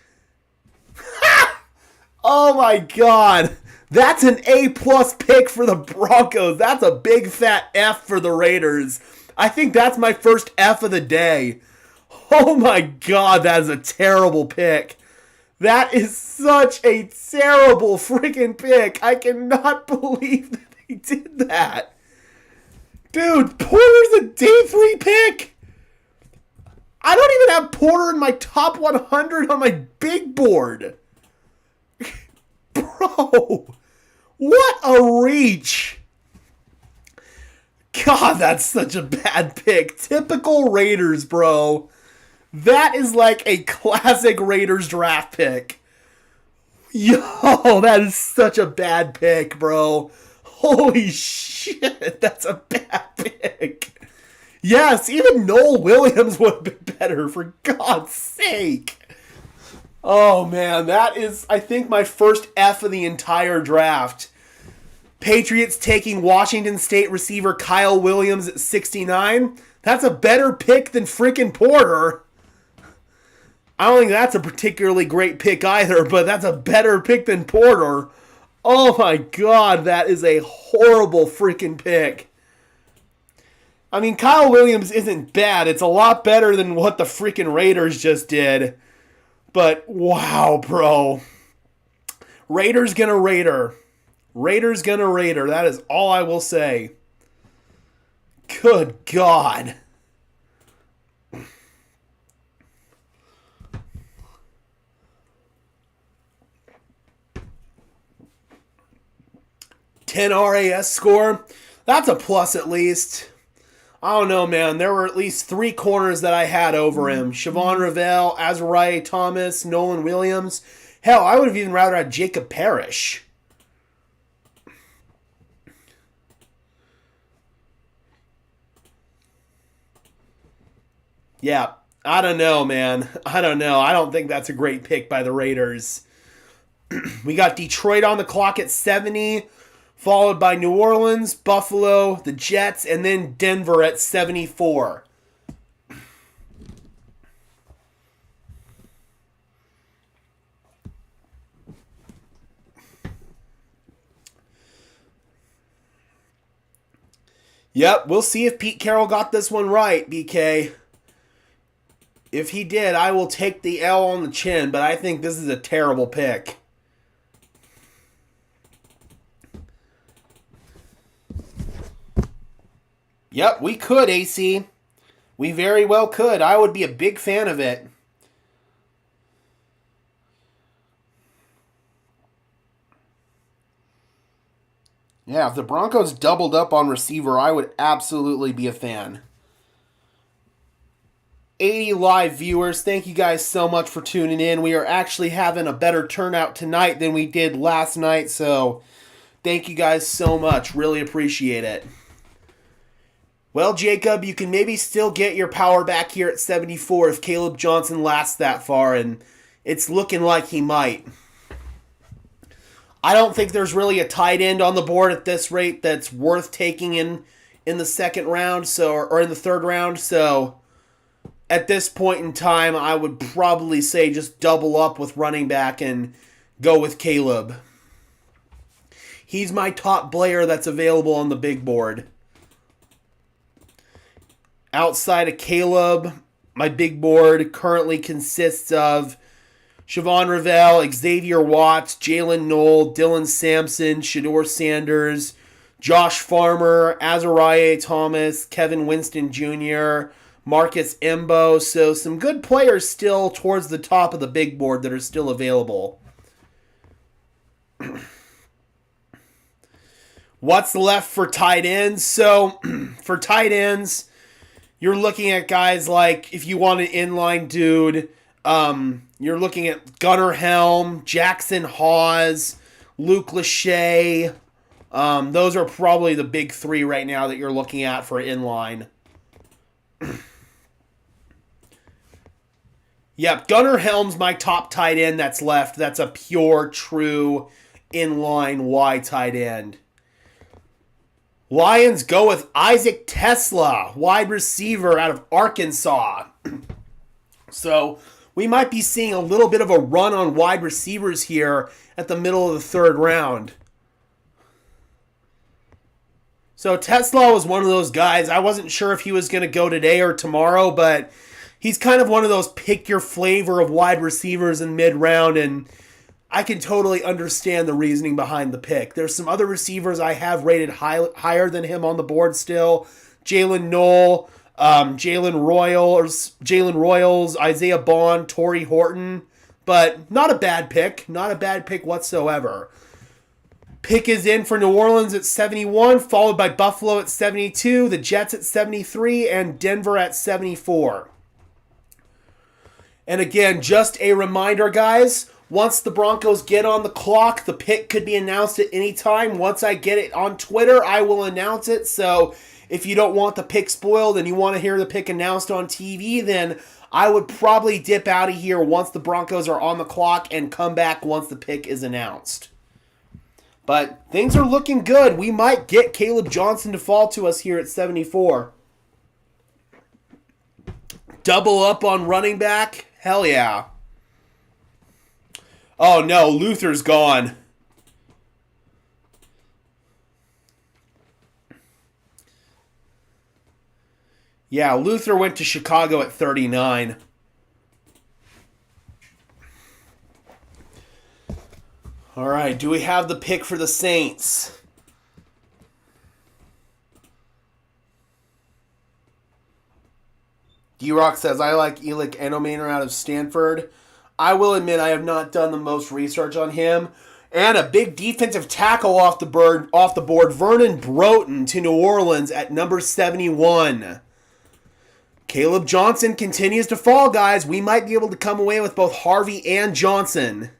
Oh my God. That's an A-plus pick for the Broncos. That's a big fat F for the Raiders. I think that's my first F of the day. Oh my God, that is a terrible pick. That is such a terrible freaking pick. I cannot believe that they did that. Dude, Porter's a day 3 pick. I don't even have Porter in my top 100 on my big board. Bro, what a reach. God, that's such a bad pick. Typical Raiders, bro. That is like a classic Raiders draft pick. Yo, that is such a bad pick, bro. Holy shit, that's a bad pick. Yes, even Noel Williams would have been better, for God's sake. Oh, man, that is, I think, my first F of the entire draft. Patriots taking Washington State receiver Kyle Williams at 69. That's a better pick than freaking Porter. I don't think that's a particularly great pick either, but that's a better pick than Porter. Oh my God, that is a horrible freaking pick. I mean, Kyle Williams isn't bad. It's a lot better than what the freaking Raiders just did. But, wow, bro. Raiders gonna Raider. Raiders gonna Raider. That is all I will say. Good God. $10 RAS score. That's a plus at least. I don't know, man. There were at least 3 corners that I had over him. Savon Jones, Azariah Thomas, Nolan Williams. Hell, I would have even rather had Jacob Parrish. Yeah, I don't know, man. I don't know. I don't think that's a great pick by the Raiders. We got Detroit on the clock at 70. Followed by New Orleans, Buffalo, the Jets, and then Denver at 74. Yep, we'll see if Pete Carroll got this one right, BK. If he did, I will take the L on the chin, but I think this is a terrible pick. Yep, we could, AC. We very well could. I would be a big fan of it. Yeah, if the Broncos doubled up on receiver, I would absolutely be a fan. 80 live viewers, thank you guys so much for tuning in. We are actually having a better turnout tonight than we did last night, so thank you guys so much. Really appreciate it. Well, Jacob, you can maybe still get your power back here at 74 if Caleb Johnson lasts that far, and it's looking like he might. I don't think there's really a tight end on the board at this rate that's worth taking in the second round, or in the third round, so at this point in time, I would probably say just double up with running back and go with Caleb. He's my top player that's available on the big board. Outside of Caleb, my big board currently consists of Savon Jones, Xavier Watts, Jalen Knoll, Dylan Sampson, Shedeur Sanders, Josh Farmer, Azariah Thomas, Kevin Winston Jr., Marcus Embo. So some good players still towards the top of the big board that are still available. What's left for tight ends? So for tight ends, you're looking at guys like, if you want an inline dude, You're looking at Gunnar Helm, Jackson Hawes, Luke Lachey. Those are probably the big three right now that you're looking at for inline. Yep, Gunnar Helm's my top tight end that's left. That's a pure, true, inline Y tight end. Lions go with Isaac Tesla, wide receiver out of Arkansas. So we might be seeing a little bit of a run on wide receivers here at the middle of the third round. So Tesla was one of those guys. I wasn't sure if he was going to go today or tomorrow, but he's kind of one of those pick your flavor of wide receivers in mid-round, and I can totally understand the reasoning behind the pick. There's some other receivers I have rated higher than him on the board still. Jalen Knoll, Jalen Royals, Isaiah Bond, Torrey Horton. But not a bad pick. Not a bad pick whatsoever. Pick is in for New Orleans at 71, followed by Buffalo at 72, the Jets at 73, and Denver at 74. And again, just a reminder, guys, once the Broncos get on the clock, the pick could be announced at any time. Once I get it on Twitter, I will announce it. So if you don't want the pick spoiled and you want to hear the pick announced on TV, then I would probably dip out of here once the Broncos are on the clock and come back once the pick is announced. But things are looking good. We might get Caleb Johnson to fall to us here at 74. Double up on running back? Hell yeah. Oh no, Luther's gone. Yeah, Luther went to Chicago at 39. All right, do we have the pick for the Saints? D-Rock says, I like Elick Enomaner out of Stanford. I will admit I have not done the most research on him. And a big defensive tackle off the board, Vernon Broughton to New Orleans at number 71. Caleb Johnson continues to fall, guys. We might be able to come away with both Harvey and Johnson.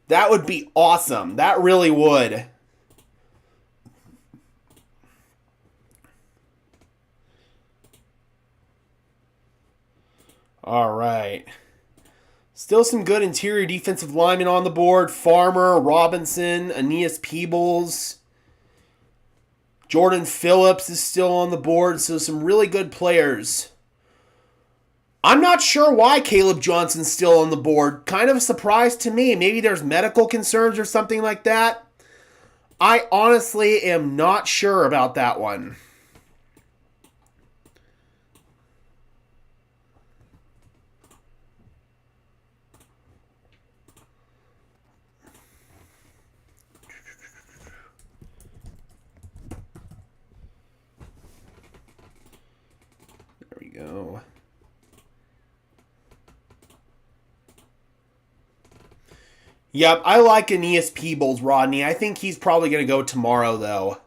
That would be awesome. That really would. All right. Still some good interior defensive linemen on the board. Farmer, Robinson, Aeneas Peebles. Jordan Phillips is still on the board, so some really good players. I'm not sure why Caleb Johnson's still on the board. Kind of a surprise to me. Maybe there's medical concerns or something like that. I honestly am not sure about that one. There we go. Yep, I like Aeneas Peebles, Rodney. I think he's probably going to go tomorrow, though.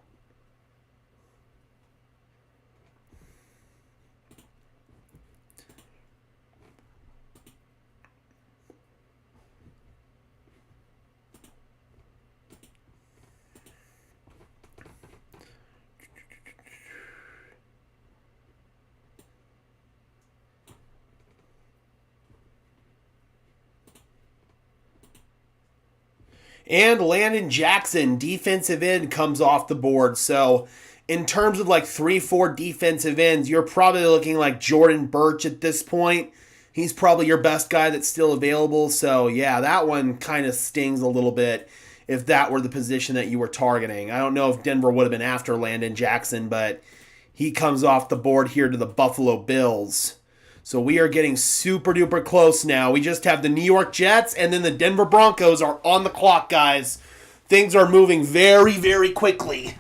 And Landon Jackson, defensive end, comes off the board. So in terms of like 3-4 defensive ends, you're probably looking like Jordan Birch at this point. He's probably your best guy that's still available. So yeah, that one kind of stings a little bit if that were the position that you were targeting. I don't know if Denver would have been after Landon Jackson, but he comes off the board here to the Buffalo Bills. So we are getting super duper close now. We just have the New York Jets and then the Denver Broncos are on the clock, guys. Things are moving very, very quickly.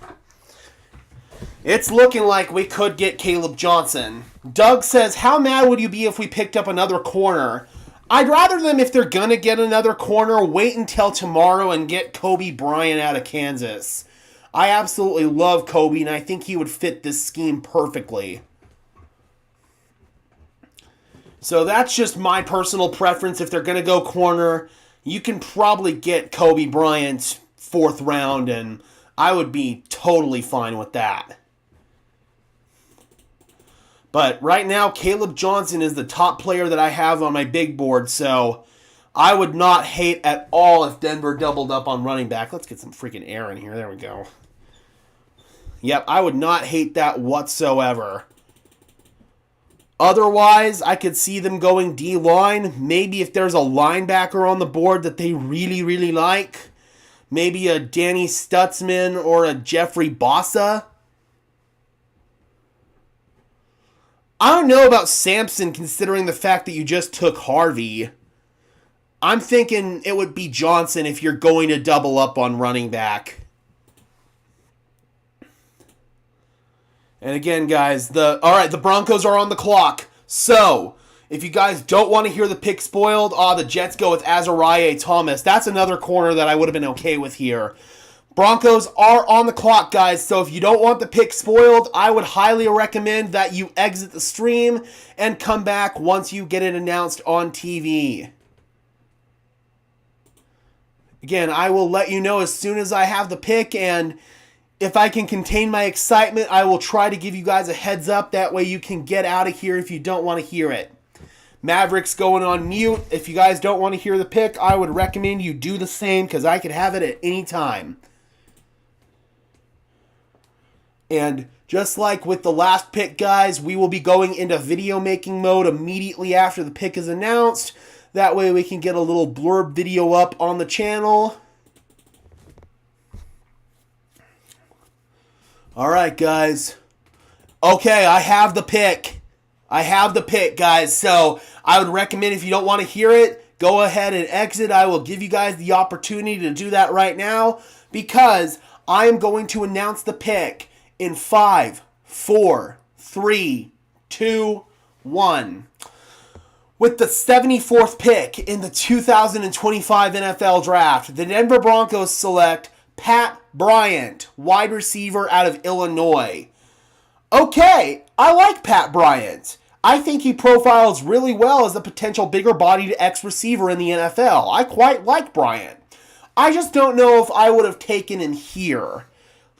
It's looking like we could get Caleb Johnson. Doug says, how mad would you be if we picked up another corner? I'd rather them, if they're going to get another corner, wait until tomorrow and get Kobe Bryant out of Kansas. I absolutely love Kobe, and I think he would fit this scheme perfectly. So that's just my personal preference. If they're going to go corner, you can probably get Kobe Bryant 4th round, and I would be totally fine with that. But right now, Caleb Johnson is the top player that I have on my big board, so I would not hate at all if Denver doubled up on running back. Let's get some freaking air in here. There we go. Yep, I would not hate that whatsoever. Otherwise, I could see them going D-line. Maybe if there's a linebacker on the board that they really, really like. Maybe a Danny Stutzman or a Jeffrey Bossa. I don't know about Sampson considering the fact that you just took Harvey. I'm thinking it would be Johnson if you're going to double up on running back. And again, guys, the Broncos are on the clock. So, if you guys don't want to hear the pick spoiled, the Jets go with Azariah Thomas. That's another corner that I would have been okay with here. Broncos are on the clock, guys, so if you don't want the pick spoiled, I would highly recommend that you exit the stream and come back once you get it announced on TV. Again, I will let you know as soon as I have the pick, and if I can contain my excitement, I will try to give you guys a heads up. That way you can get out of here if you don't want to hear it. Mavericks going on mute. If you guys don't want to hear the pick, I would recommend you do the same because I could have it at any time. And just like with the last pick, guys, we will be going into video making mode immediately after the pick is announced. That way we can get a little blurb video up on the channel. All right, guys. Okay, I have the pick. Guys. So I would recommend if you don't want to hear it, go ahead and exit. I will give you guys the opportunity to do that right now because I am going to announce the pick in 5, 4, 3, 2, 1. With the 74th pick in the 2025 NFL Draft, the Denver Broncos select Pat Bryant, wide receiver out of Illinois. Okay, I like Pat Bryant. I think he profiles really well as a potential bigger-bodied ex-receiver in the NFL. I quite like Bryant. I just don't know if I would have taken him here.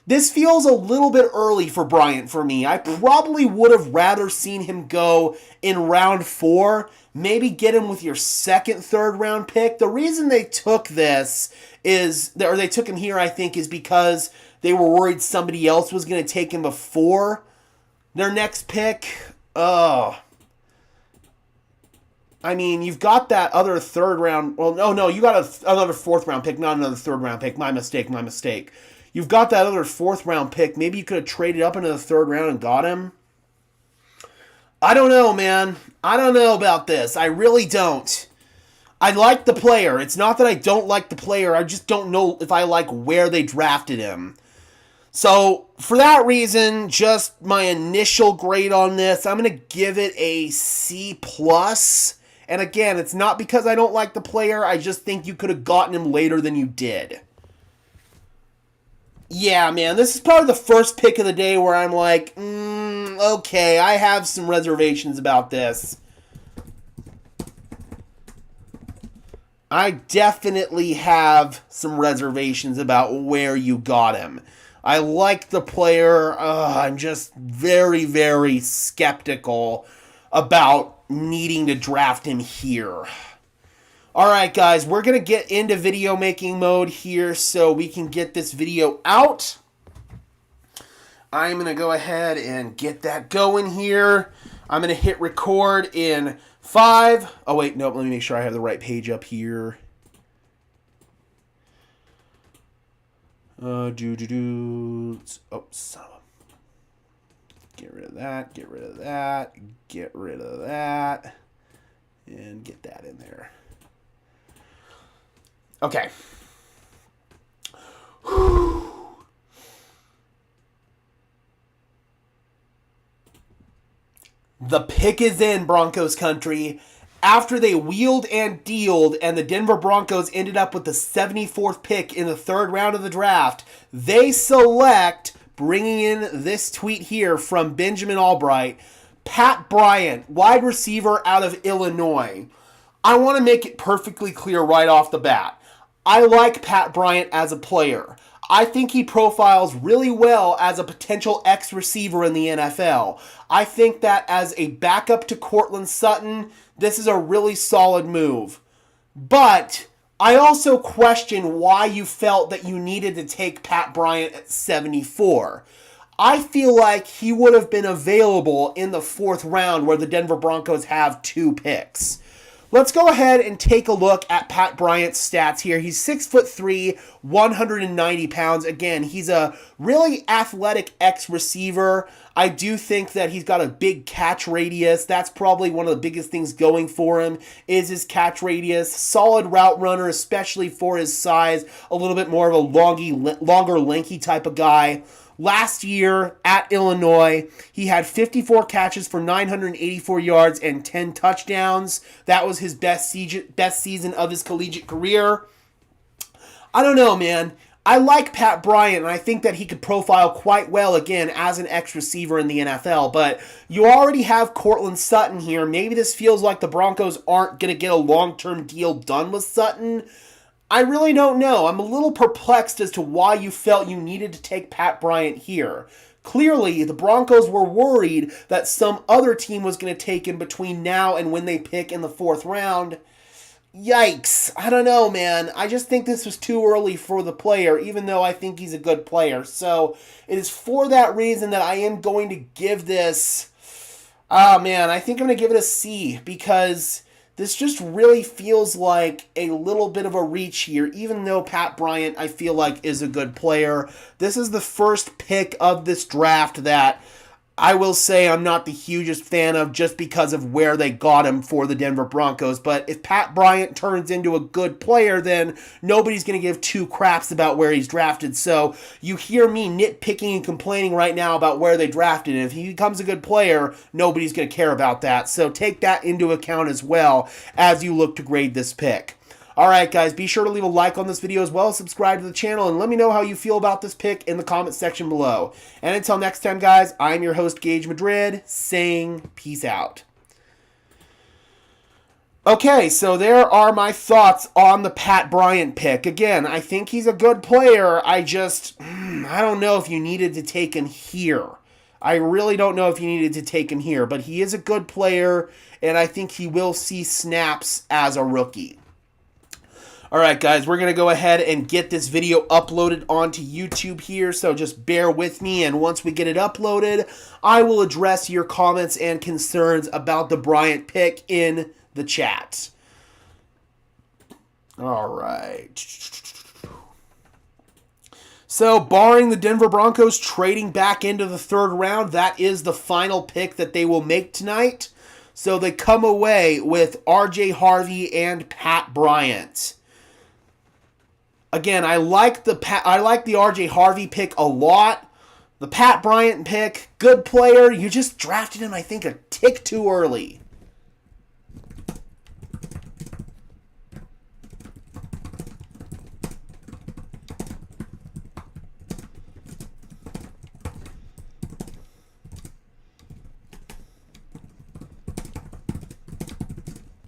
This feels a little bit early for Bryant for me. I probably would have rather seen him go in round 4. Maybe get him with your second, third round pick. The reason they took this they took him here, I think, is because they were worried somebody else was going to take him before their next pick. I mean, you've got that other third round. Well, no, you got another 4th round pick, not another 3rd round pick. My mistake. You've got that other 4th round pick. Maybe you could have traded up into the 3rd round and got him. I don't know, man. I don't know about this. I really don't. I like the player. It's not that I don't like the player. I just don't know if I like where they drafted him. So, for that reason, just my initial grade on this, I'm going to give it a C+. And again, it's not because I don't like the player. I just think you could have gotten him later than you did. Yeah, man, this is probably the first pick of the day where I'm like, okay, I have some reservations about this. I definitely have some reservations about where you got him. I like the player. I'm just very, very skeptical about needing to draft him here. Alright guys, we're going to get into video making mode here so we can get this video out. I'm going to go ahead and get that going here. I'm going to hit record in 5. Oh wait, no, let me make sure I have the right page up here. Oh, son of a... Get rid of that, get rid of that, get rid of that, and get that in there. Okay. The pick is in, Broncos country. After they wheeled and dealed and the Denver Broncos ended up with the 74th pick in the 3rd round of the draft, they select, bringing in this tweet here from Benjamin Albright, Pat Bryant, wide receiver out of Illinois. I want to make it perfectly clear right off the bat. I like Pat Bryant as a player. I think he profiles really well as a potential X receiver in the NFL. I think that as a backup to Courtland Sutton, this is a really solid move. But I also question why you felt that you needed to take Pat Bryant at 74. I feel like he would have been available in the 4th round where the Denver Broncos have 2 picks. Let's go ahead and take a look at Pat Bryant's stats here. He's 6'3", 190 pounds. Again, he's a really athletic X-receiver. I do think that he's got a big catch radius. That's probably one of the biggest things going for him is his catch radius. Solid route runner, especially for his size. A little bit more of a longer, lanky type of guy. Last year at Illinois, he had 54 catches for 984 yards and 10 touchdowns. That was his best season of his collegiate career. I don't know, man. I like Pat Bryant, and I think that he could profile quite well, again, as an X-receiver in the NFL. But you already have Courtland Sutton here. Maybe this feels like the Broncos aren't going to get a long-term deal done with Sutton. I really don't know. I'm a little perplexed as to why you felt you needed to take Pat Bryant here. Clearly, the Broncos were worried that some other team was going to take him between now and when they pick in the 4th round. Yikes. I don't know, man. I just think this was too early for the player, even though I think he's a good player. So, it is for that reason that I am going to give this... I think I'm going to give it a C, because this just really feels like a little bit of a reach here, even though Pat Bryant, I feel like, is a good player. This is the first pick of this draft that I will say I'm not the hugest fan of just because of where they got him for the Denver Broncos. But if Pat Bryant turns into a good player, then nobody's going to give 2 craps about where he's drafted. So you hear me nitpicking and complaining right now about where they drafted him. If he becomes a good player, nobody's going to care about that. So take that into account as well as you look to grade this pick. Alright guys, be sure to leave a like on this video as well as subscribe to the channel, and let me know how you feel about this pick in the comment section below. And until next time guys, I'm your host Gage Madrid, saying peace out. Okay, so there are my thoughts on the Pat Bryant pick. Again, I think he's a good player. I don't know if you needed to take him here. I really don't know if you needed to take him here, but he is a good player, and I think he will see snaps as a rookie. Alright guys, we're going to go ahead and get this video uploaded onto YouTube here, so just bear with me, and once we get it uploaded, I will address your comments and concerns about the Bryant pick in the chat. Alright. So, barring the Denver Broncos trading back into the 3rd round, that is the final pick that they will make tonight. So they come away with RJ Harvey and Pat Bryant. Again, I like the RJ Harvey pick a lot. The Pat Bryant pick, good player. You just drafted him, I think, a tick too early.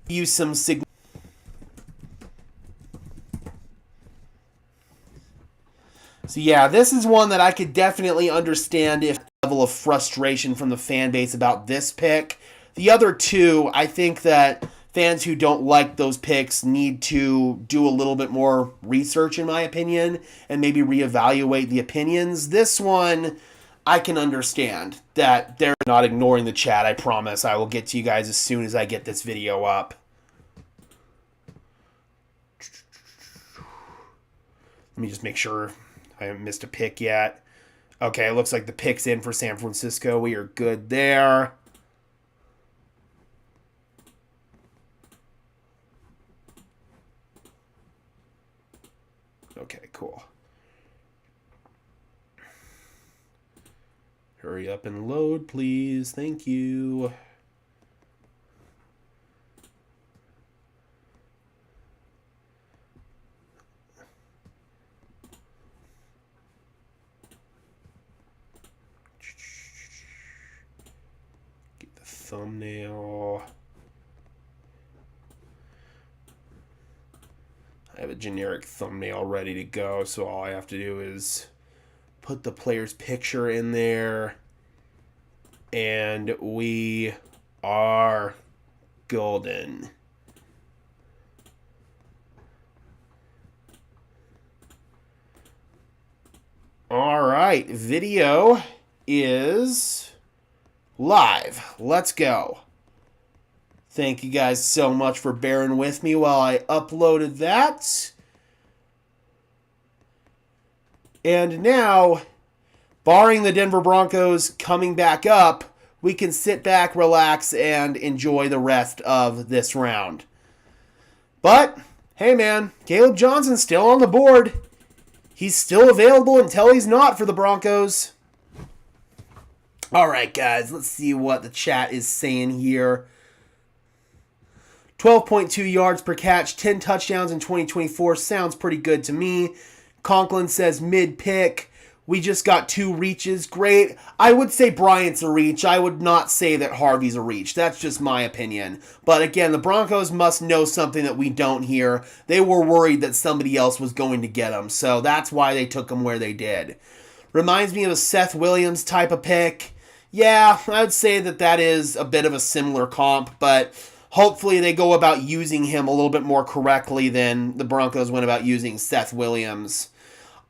Use some signal. So yeah, this is one that I could definitely understand if level of frustration from the fan base about this pick. The other 2, I think that fans who don't like those picks need to do a little bit more research, in my opinion, and maybe reevaluate the opinions. This one, I can understand that they're not ignoring the chat. I promise I will get to you guys as soon as I get this video up. Let me just make sure I haven't missed a pick yet. Okay, it looks like the pick's in for San Francisco. We are good there. Okay, cool. Hurry up and load, please. Thank you. thumbnail. I have a generic thumbnail ready to go, so all I have to do is put the player's picture in there, and we are golden. All right, video is live. Let's go. Thank you guys so much for bearing with me while I uploaded that. And now, barring the Denver Broncos coming back up, we can sit back, relax, and enjoy the rest of this round. But, hey man, Caleb Johnson's still on the board. He's still available until he's not for the Broncos. All right, guys, let's see what the chat is saying here. 12.2 yards per catch, 10 touchdowns in 2024. Sounds pretty good to me. Conklin says mid-pick. We just got 2 reaches. Great. I would say Bryant's a reach. I would not say that Harvey's a reach. That's just my opinion. But again, the Broncos must know something that we don't here. They were worried that somebody else was going to get him. So that's why they took him where they did. Reminds me of a Seth Williams type of pick. Yeah, I would say that that is a bit of a similar comp, but hopefully they go about using him a little bit more correctly than the Broncos went about using Seth Williams.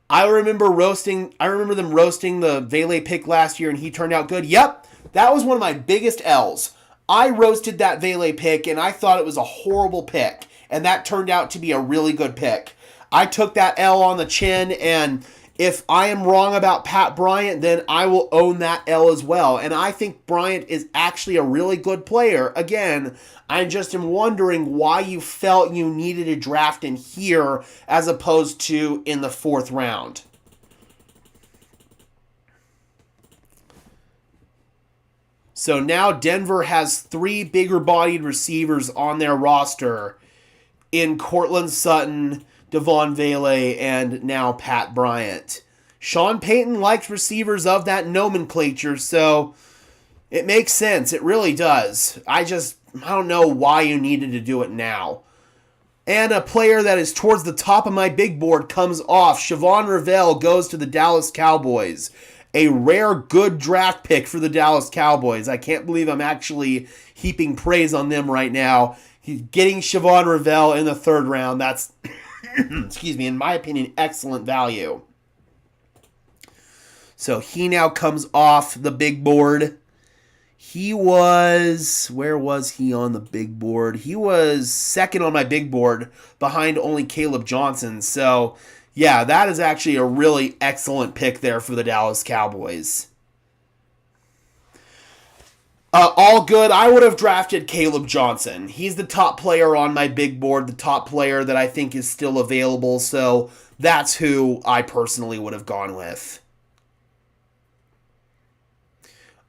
I remember them roasting the Vele pick last year, and he turned out good. Yep, that was one of my biggest L's. I roasted that Vele pick, and I thought it was a horrible pick, and that turned out to be a really good pick. I took that L on the chin, and if I am wrong about Pat Bryant, then I will own that L as well. And I think Bryant is actually a really good player. Again, I just am wondering why you felt you needed to draft him here as opposed to in the 4th round. So now Denver has 3 bigger-bodied receivers on their roster in Courtland Sutton, Devon Vele, and now Pat Bryant. Sean Payton likes receivers of that nomenclature, so it makes sense. It really does. I don't know why you needed to do it now. And a player that is towards the top of my big board comes off. Savon Jones goes to the Dallas Cowboys. A rare good draft pick for the Dallas Cowboys. I can't believe I'm actually heaping praise on them right now. He's getting Savon Jones in the 3rd round. That's excuse me, in my opinion, excellent value. So he now comes off the big board. Where was he on the big board? He was 2nd on my big board behind only Caleb Johnson. So yeah, that is actually a really excellent pick there for the Dallas Cowboys. All good. I would have drafted Caleb Johnson. He's the top player on my big board, the top player that I think is still available, so that's who I personally would have gone with.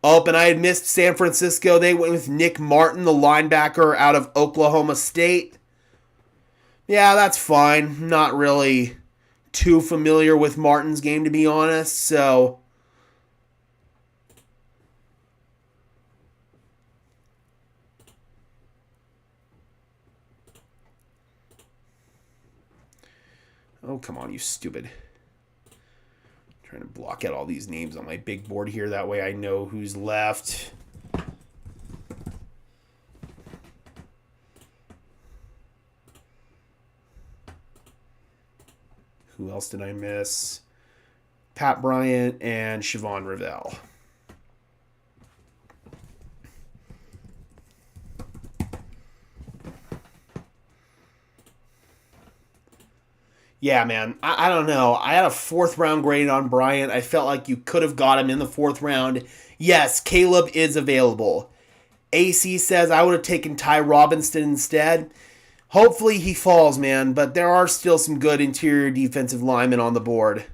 Oh, and I had missed San Francisco. They went with Nick Martin, the linebacker out of Oklahoma State. Yeah, that's fine. Not really too familiar with Martin's game, to be honest, so oh, come on, you stupid. I'm trying to block out all these names on my big board here. That way I know who's left. Who else did I miss? Pat Bryant and Savon Jones. Yeah, man, I don't know. I had a 4th round grade on Bryant. I felt like you could have got him in the 4th round. Yes, Caleb is available. AC says I would have taken Ty Robinson instead. Hopefully he falls, man, but there are still some good interior defensive linemen on the board.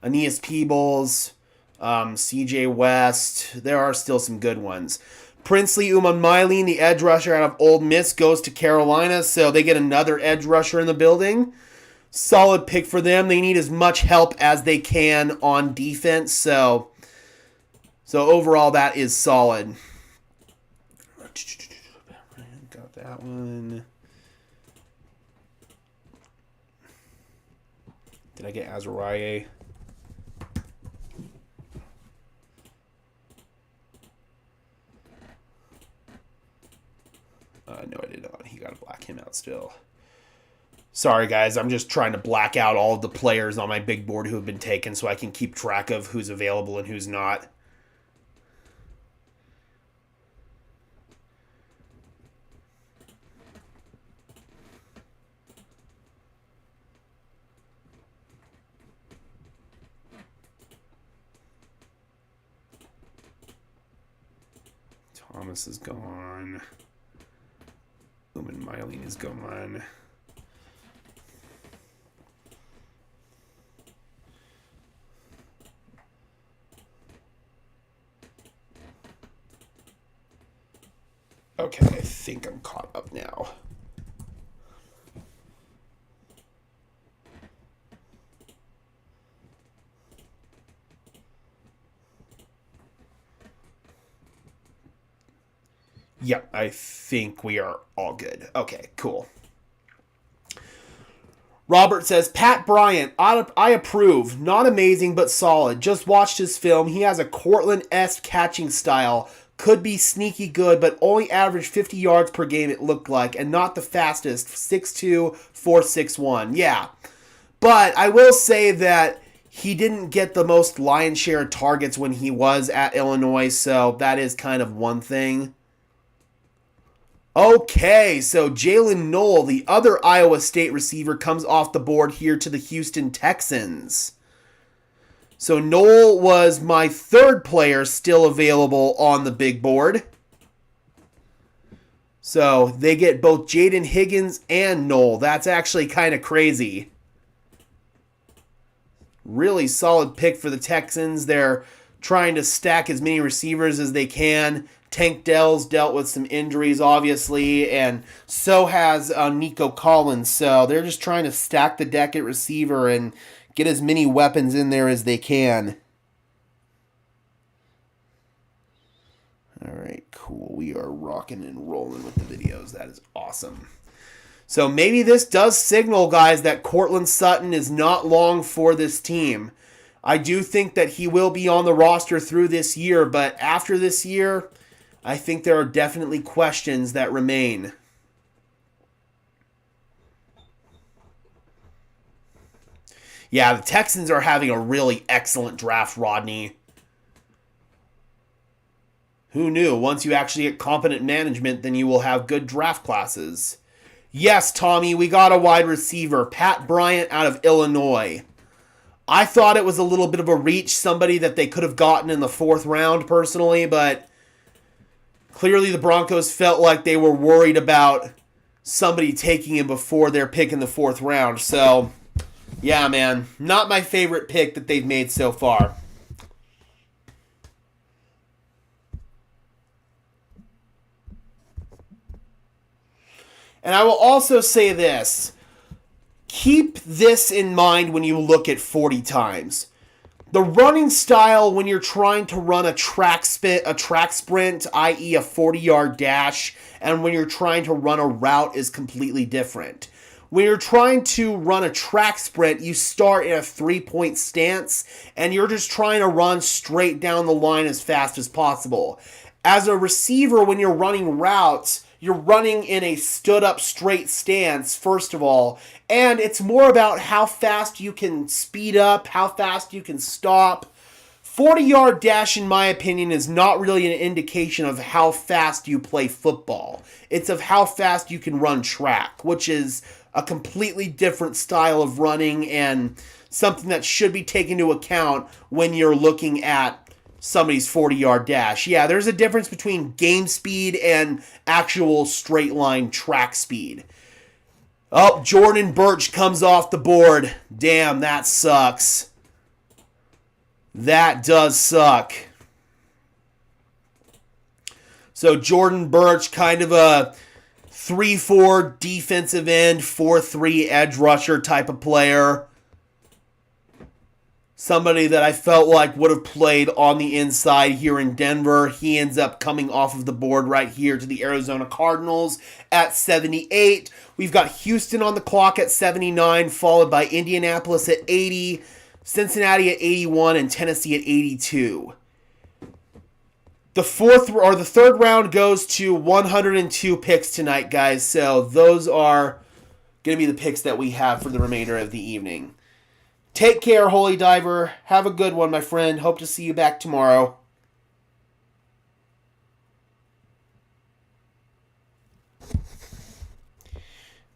Aeneas Peebles, CJ West. There are still some good ones. Princely Umanmielen, the edge rusher out of Ole Miss, goes to Carolina, so they get another edge rusher in the building. Solid pick for them. They need as much help as they can on defense, so overall that is solid. Got that one. Did I get Azariah? No, I did not. He got to black him out still. Sorry, guys. I'm just trying to black out all of the players on my big board who have been taken so I can keep track of who's available and who's not. Thomas is gone. Uman Mylene is gone. Okay, I think I'm caught up now. Yep, I think we are all good. Okay, cool. Robert says, Pat Bryant, I approve. Not amazing, but solid. Just watched his film. He has a Cortland-esque catching style. Could be sneaky good, but only averaged 50 yards per game, it looked like, and not the fastest. 6'2", 4'6", Yeah. But I will say that he didn't get the most lion's share targets when he was at Illinois, so that is kind of one thing. Okay, so Jalen Knoll, the other Iowa State receiver, comes off the board here to the Houston Texans. So Knoll was my third player still available on the big board. So they get both Jaden Higgins and Knoll. That's actually kind of crazy. Really solid pick for the Texans. They're trying to stack as many receivers as they can. Tank Dell's dealt with some injuries, obviously, and so has Nico Collins. So they're just trying to stack the deck at receiver and get as many weapons in there as they can. All right, cool. We are rocking and rolling with the videos. That is awesome. So maybe this does signal, guys, that Courtland Sutton is not long for this team. I do think that he will be on the roster through this year, but after this year, I think there are definitely questions that remain. Yeah, the Texans are having a really excellent draft, Rodney. Who knew? Once you actually get competent management, then you will have good draft classes. Yes, Tommy, we got a wide receiver, Pat Bryant out of Illinois. I thought it was a little bit of a reach, somebody that they could have gotten in the 4th round personally, but clearly the Broncos felt like they were worried about somebody taking him before their pick in the 4th round. So, yeah, man, not my favorite pick that they've made so far. And I will also say this. Keep this in mind when you look at 40 times. The running style when you're trying to run a track sprint, i.e. a 40-yard dash, and when you're trying to run a route is completely different. When you're trying to run a track sprint, you start in a 3-point stance, and you're just trying to run straight down the line as fast as possible. As a receiver, when you're running routes, you're running in a stood-up straight stance, first of all, and it's more about how fast you can speed up, how fast you can stop. 40-yard dash, in my opinion, is not really an indication of how fast you play football. It's of how fast you can run track, which is a completely different style of running and something that should be taken into account when you're looking at somebody's 40-yard dash. Yeah, there's a difference between game speed and actual straight line track speed. Oh, Jordan Birch comes off the board. Damn, that sucks. That does suck. So Jordan Birch, kind of a 3-4 defensive end, 4-3 edge rusher type of player. somebody that I felt like would have played on the inside here in Denver. He ends up coming off of the board right here to the Arizona Cardinals at 78. We've got Houston on the clock at 79, followed by Indianapolis at 80, Cincinnati at 81, and Tennessee at 82. The third round goes to 102 picks tonight, guys. So those are going to be the picks that we have for the remainder of the evening. Take care, Holy Diver. Have a good one, my friend. Hope to see you back tomorrow.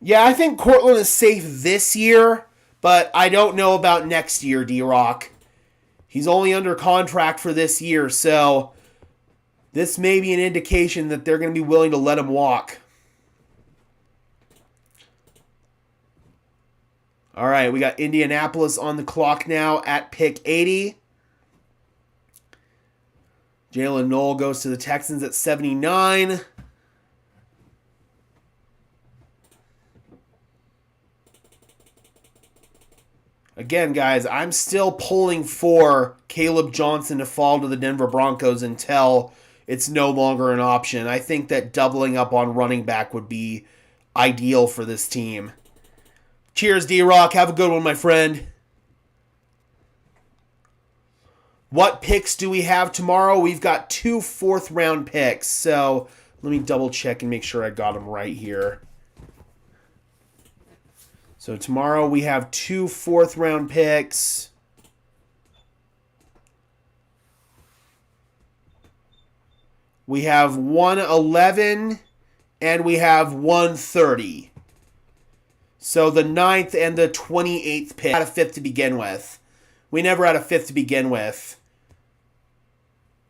Yeah, I think Cortland is safe this year, but I don't know about next year, D-Rock. He's only under contract for this year, so this may be an indication that they're going to be willing to let him walk. All right, we got Indianapolis on the clock now at pick 80. Jalen Noel goes to the Texans at 79. Again, guys, I'm still pulling for Caleb Johnson to fall to the Denver Broncos until it's no longer an option. I think that doubling up on running back would be ideal for this team. Cheers, D-Rock. Have a good one, my friend. What picks do we have tomorrow? We've got 2 fourth-round picks. So let me double-check and make sure I got them right here. So tomorrow we have 2 fourth-round picks. We have 111 and we have 130. So the 9th and the 28th pick. Had a 5th to begin with. We never had a 5th to begin with.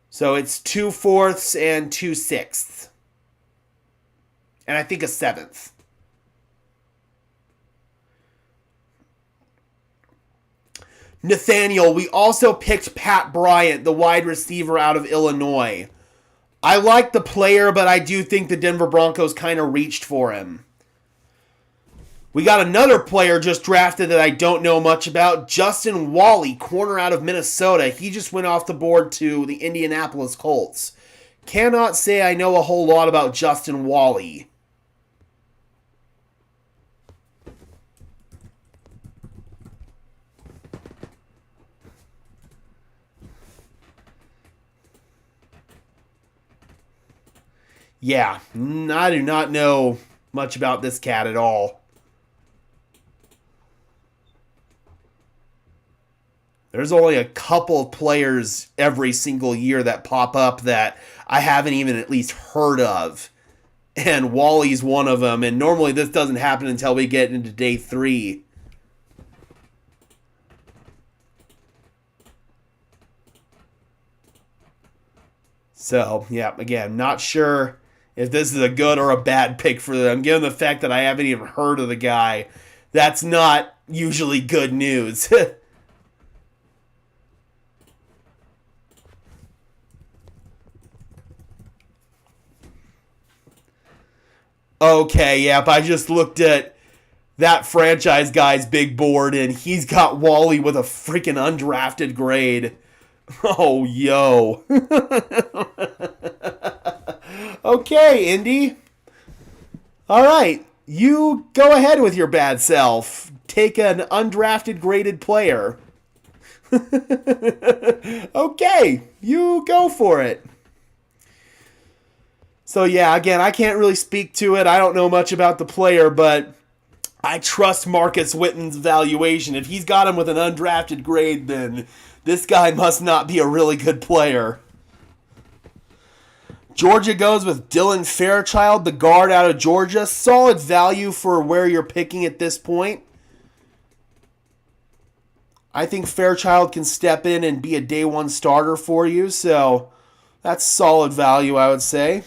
So it's 2 fourths and 2 sixths. And I think a 7th. Nathaniel, we also picked Pat Bryant, the wide receiver out of Illinois. I like the player, but I do think the Denver Broncos kind of reached for him. We got another player just drafted that I don't know much about. Justin Wally, corner out of Minnesota. He just went off the board to the Indianapolis Colts. Cannot say I know a whole lot about Justin Wally. Yeah, I do not know much about this cat at all. There's only a couple of players every single year that pop up that I haven't even at least heard of. And Wally's one of them. And normally this doesn't happen until we get into day 3. So, yeah, again, not sure if this is a good or a bad pick for them. Given the fact that I haven't even heard of the guy, that's not usually good news. Okay, yep, I just looked at that franchise guy's big board, and he's got Wally with a freaking undrafted grade. Oh, yo. Okay, Indy. All right, you go ahead with your bad self. Take an undrafted graded player. Okay, you go for it. So yeah, again, I can't really speak to it. I don't know much about the player, but I trust Marcus Witten's valuation. If he's got him with an undrafted grade, then this guy must not be a really good player. Georgia goes with Dylan Fairchild, the guard out of Georgia. Solid value for where you're picking at this point. I think Fairchild can step in and be a day 1 starter for you, so that's solid value, I would say.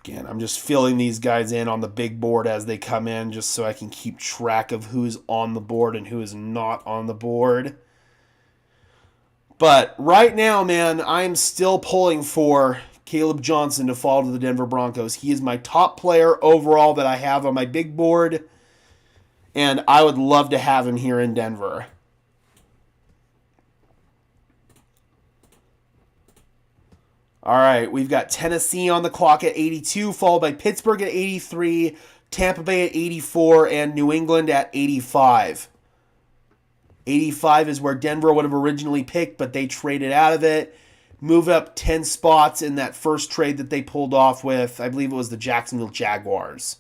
Again, I'm just filling these guys in on the big board as they come in just so I can keep track of who's on the board and who is not on the board. But right now, man, I'm still pulling for Caleb Johnson to fall to the Denver Broncos. He is my top player overall that I have on my big board, and I would love to have him here in Denver. All right, we've got Tennessee on the clock at 82, followed by Pittsburgh at 83, Tampa Bay at 84, and New England at 85. 85 is where Denver would have originally picked, but they traded out of it. Move up 10 spots in that first trade that they pulled off with, I believe it was the Jacksonville Jaguars.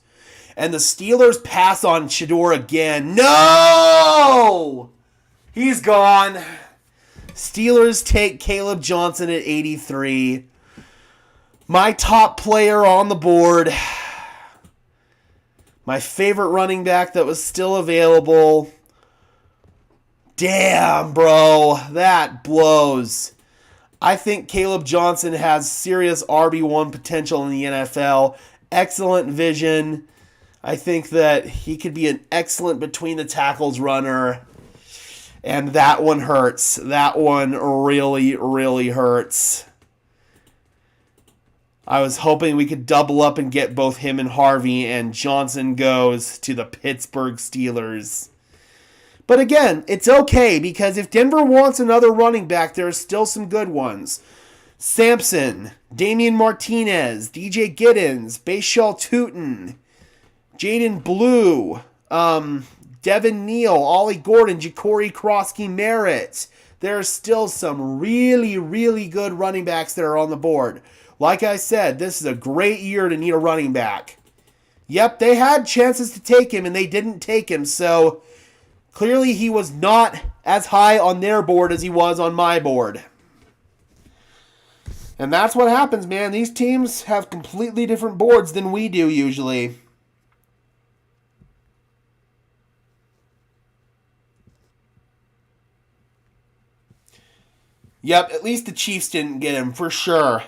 And the Steelers pass on Shedeur again. No! He's gone. Steelers take Caleb Johnson at 83. My top player on the board. My favorite running back that was still available. Damn, bro. That blows. I think Caleb Johnson has serious RB1 potential in the NFL. Excellent vision. I think that he could be an excellent between the tackles runner. And that one hurts. That one really, really hurts. I was hoping we could double up and get both him and Harvey, and Johnson goes to the Pittsburgh Steelers. But again, it's okay, because if Denver wants another running back, there are still some good ones. Sampson, Damian Martinez, DJ Giddens, Bashal Tootin, Jaden Blue, Devin Neal, Ollie Gordon, Ja'Cory Krosky-Merritt. There are still some really, really good running backs that are on the board. Like I said, this is a great year to need a running back. Yep, they had chances to take him, and they didn't take him, so clearly he was not as high on their board as he was on my board. And that's what happens, man. These teams have completely different boards than we do usually. Yep, at least the Chiefs didn't get him, for sure.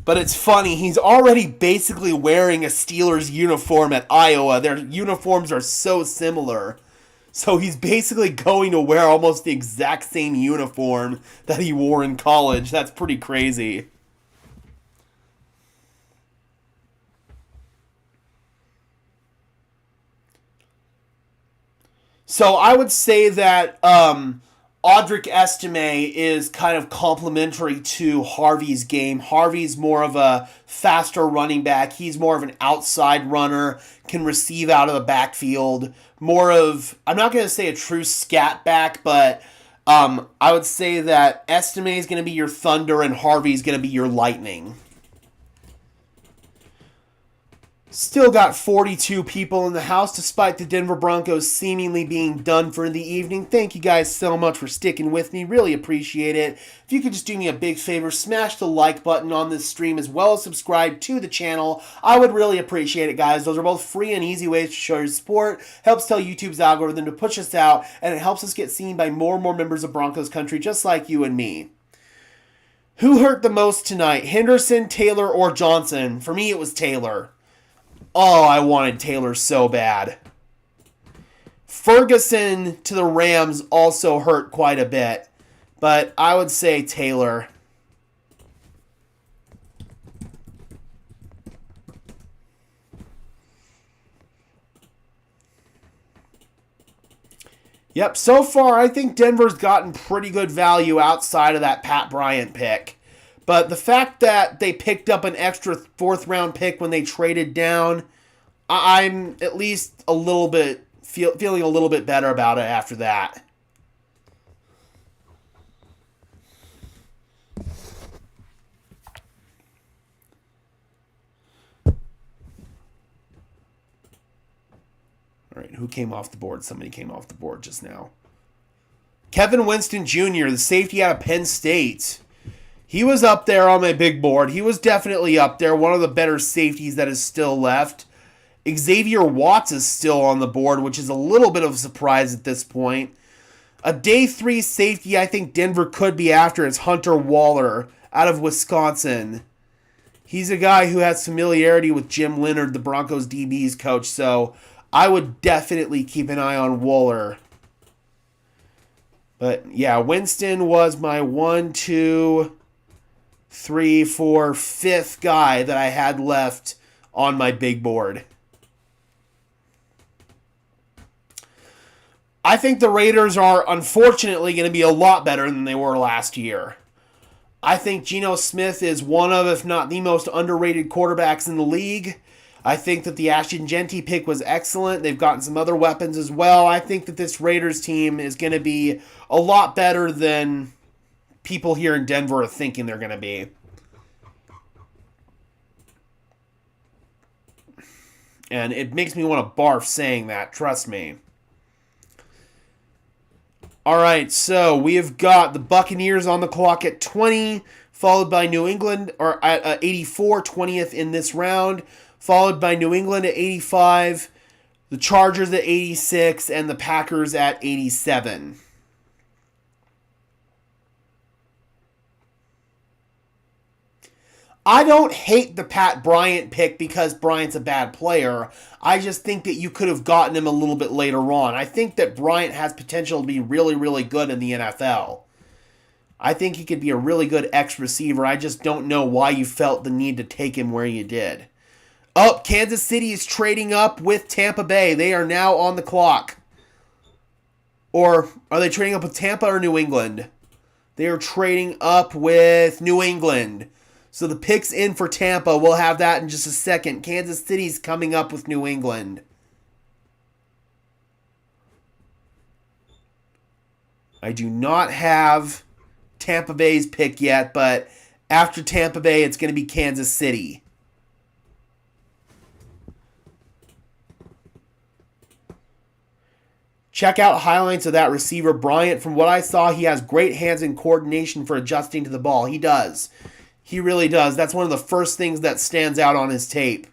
But it's funny, he's already basically wearing a Steelers uniform at Iowa. Their uniforms are so similar. So he's basically going to wear almost the exact same uniform that he wore in college. That's pretty crazy. So I would say that Audric Estime is kind of complementary to Harvey's game. Harvey's more of a faster running back. He's more of an outside runner, can receive out of the backfield. More of, I'm not going to say a true scat back, but I would say that Estime is going to be your thunder and Harvey's going to be your lightning. Still got 42 people in the house despite the Denver Broncos seemingly being done for the evening. Thank you guys so much for sticking with me. Really appreciate it. If you could just do me a big favor, smash the like button on this stream as well as subscribe to the channel. I would really appreciate it, guys. Those are both free and easy ways to show your support. Helps tell YouTube's algorithm to push us out, and it helps us get seen by more and more members of Broncos country just like you and me. Who hurt the most tonight? Henderson, Taylor, or Johnson? For me, it was Taylor. Oh, I wanted Taylor so bad. Ferguson to the Rams also hurt quite a bit, but I would say Taylor. Yep, so far I think Denver's gotten pretty good value outside of that Pat Bryant pick. But the fact that they picked up an extra fourth-round pick when they traded down, I'm at least a little bit feeling a little bit better about it after that. All right, who came off the board? Somebody came off the board just now. Kevin Winston Jr., the safety out of Penn State. He was up there on my big board. He was definitely up there. One of the better safeties that is still left. Xavier Watts is still on the board, which is a little bit of a surprise at this point. A day 3 safety I think Denver could be after is Hunter Waller out of Wisconsin. He's a guy who has familiarity with Jim Leonard, the Broncos DB's coach, so I would definitely keep an eye on Waller. But yeah, Winston was my 1, 2, 3, 4, 5th guy that I had left on my big board. I think the Raiders are unfortunately going to be a lot better than they were last year. I think Geno Smith is one of, if not the most underrated quarterbacks in the league. I think that the Ashton Genty pick was excellent. They've gotten some other weapons as well. I think that this Raiders team is going to be a lot better than people here in Denver are thinking they're going to be. And it makes me want to barf saying that, trust me. All right, so we have got the Buccaneers on the clock at 20, followed by New England, or at 84, 20th in this round, followed by New England at 85, the Chargers at 86, and the Packers at 87. I don't hate the Pat Bryant pick because Bryant's a bad player. I just think that you could have gotten him a little bit later on. I think that Bryant has potential to be really, really good in the NFL. I think he could be a really good X-receiver. I just don't know why you felt the need to take him where you did. Oh, Kansas City is trading up with Tampa Bay. They are now on the clock. Or are they trading up with Tampa or New England? They are trading up with New England. So the pick's in for Tampa. We'll have that in just a second. Kansas City's coming up with New England. I do not have Tampa Bay's pick yet, but after Tampa Bay, it's going to be Kansas City. Check out highlights of that receiver, Bryant. From what I saw, he has great hands and coordination for adjusting to the ball. He does. He really does. That's one of the first things that stands out on his tape.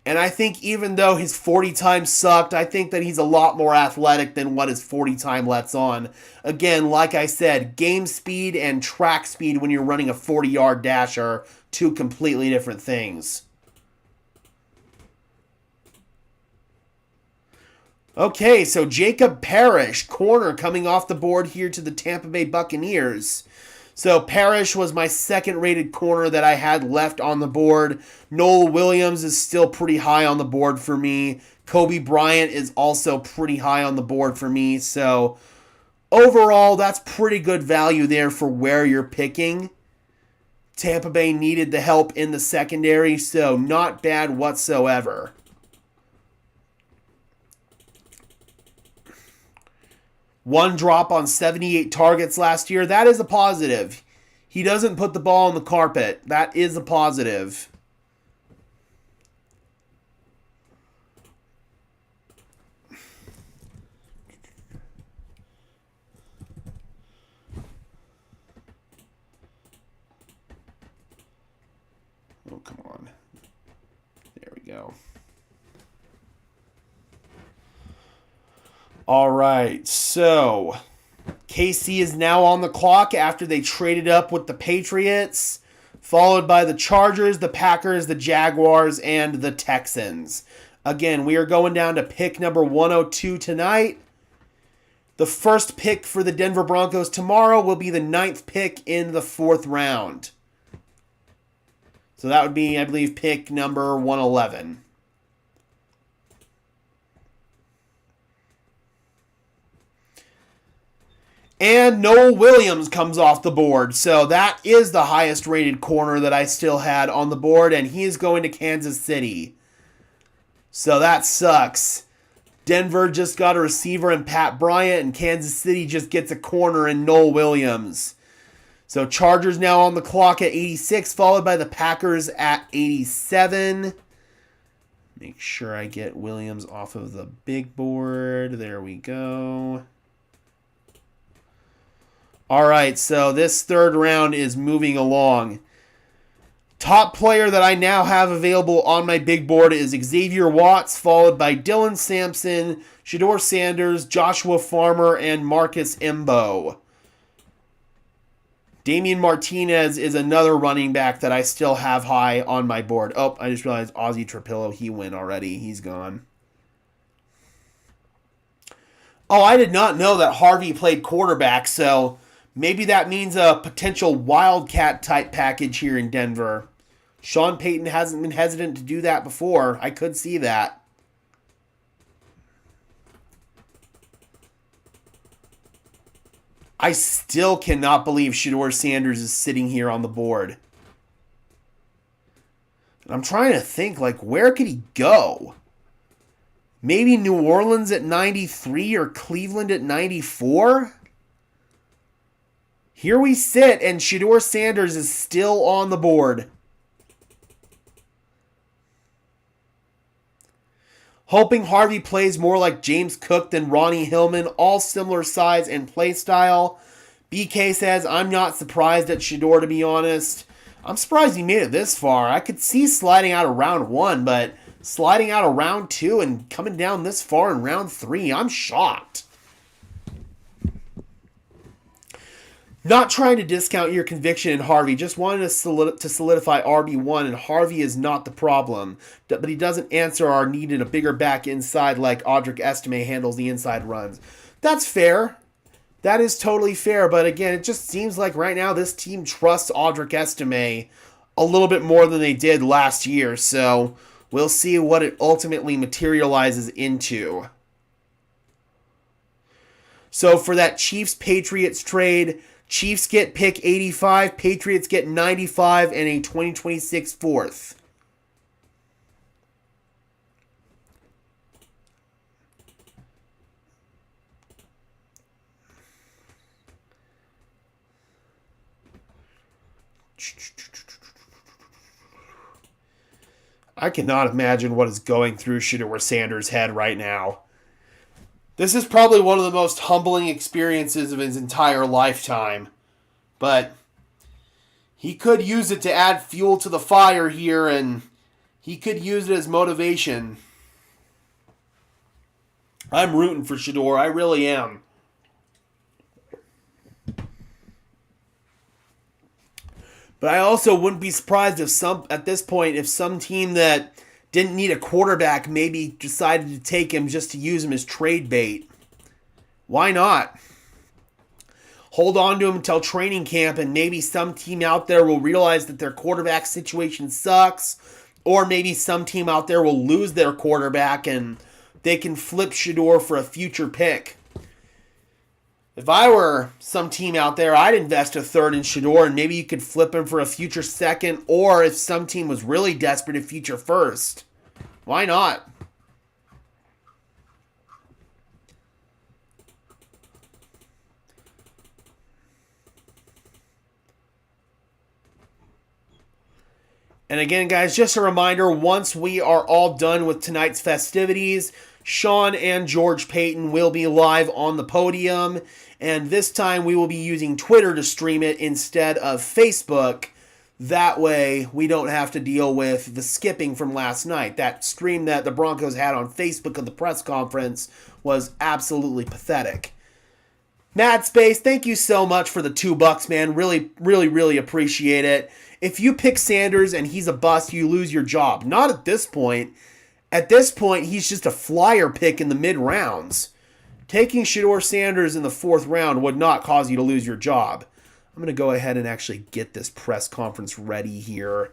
And I think even though his 40 time sucked, I think that he's a lot more athletic than what his 40 time lets on. Again, like I said, game speed and track speed when you're running a 40-yard dash are two completely different things. Okay, so Jacob Parrish, corner, coming off the board here to the Tampa Bay Buccaneers. So Parrish was my second-rated corner that I had left on the board. Noel Williams is still pretty high on the board for me. Kobe Bryant is also pretty high on the board for me. So overall, that's pretty good value there for where you're picking. Tampa Bay needed the help in the secondary, so not bad whatsoever. One drop on 78 targets last year. That is a positive. He doesn't put the ball on the carpet. That is a positive. Oh, come on. There we go. All right, so KC is now on the clock after they traded up with the Patriots, followed by the Chargers, the Packers, the Jaguars, and the Texans. Again, we are going down to pick number 102 tonight. The first pick for the Denver Broncos tomorrow will be the 9th pick in the 4th round. So that would be, I believe, pick number 111. And Noel Williams comes off the board. So that is the highest rated corner that I still had on the board. And he is going to Kansas City. So that sucks. Denver just got a receiver in Pat Bryant. And Kansas City just gets a corner in Noel Williams. So Chargers now on the clock at 86. Followed by the Packers at 87. Make sure I get Williams off of the big board. There we go. All right, so this third round is moving along. Top player that I now have available on my big board is Xavier Watts, followed by Dylan Sampson, Shedeur Sanders, Joshua Farmer, and Marcus Imbo. Damian Martinez is another running back that I still have high on my board. Oh, I just realized Ozzie Trapillo, he went already. He's gone. Oh, I did not know that Harvey played quarterback, so Maybe that means a potential Wildcat type package here in Denver. Sean Payton hasn't been hesitant to do that before. I could see that. I still cannot believe Shedeur Sanders is sitting here on the board. I'm trying to think, like, where could he go? Maybe New Orleans at 93 or Cleveland at 94? Here we sit, and Shedeur Sanders is still on the board. Hoping Harvey plays more like James Cook than Ronnie Hillman, all similar size and play style. BK says, I'm not surprised at Shedeur, to be honest. I'm surprised he made it this far. I could see sliding out of round 1, but sliding out of round 2 and coming down this far in round 3, I'm shocked. Not trying to discount your conviction in Harvey, just wanted to solidify RB1, and Harvey is not the problem. But he doesn't answer our need in a bigger back inside like Audric Estime handles the inside runs. That's fair. That is totally fair, but again, it just seems like right now this team trusts Audric Estime a little bit more than they did last year, so we'll see what it ultimately materializes into. So for that Chiefs-Patriots trade, Chiefs get pick 85, Patriots get 95, and a 2026 fourth. I cannot imagine what is going through Shedeur Sanders' head right now. This is probably one of the most humbling experiences of his entire lifetime. But he could use it to add fuel to the fire here, and he could use it as motivation. I'm rooting for Shedeur. I really am. But I also wouldn't be surprised if at this point, if some team that didn't need a quarterback maybe decided to take him just to use him as trade bait. Why not? Hold on to him until training camp, and maybe some team out there will realize that their quarterback situation sucks, or maybe some team out there will lose their quarterback and they can flip Shedeur for a future pick. If I were some team out there, I'd invest a third in Shedeur, and maybe you could flip him for a future second, or if some team was really desperate, a future first. Why not? And again, guys, just a reminder, once we are all done with tonight's festivities, Sean and George Payton will be live on the podium, and this time we will be using Twitter to stream it instead of Facebook. That way, we don't have to deal with the skipping from last night. That stream that the Broncos had on Facebook of the press conference was absolutely pathetic. Mad Space, thank you so much for the $2, man. Really, really, really appreciate it. If you pick Sanders and he's a bust, you lose your job. Not at this point. At this point, he's just a flyer pick in the mid-rounds. Taking Shedeur Sanders in the 4th round would not cause you to lose your job. I'm going to go ahead and actually get this press conference ready here.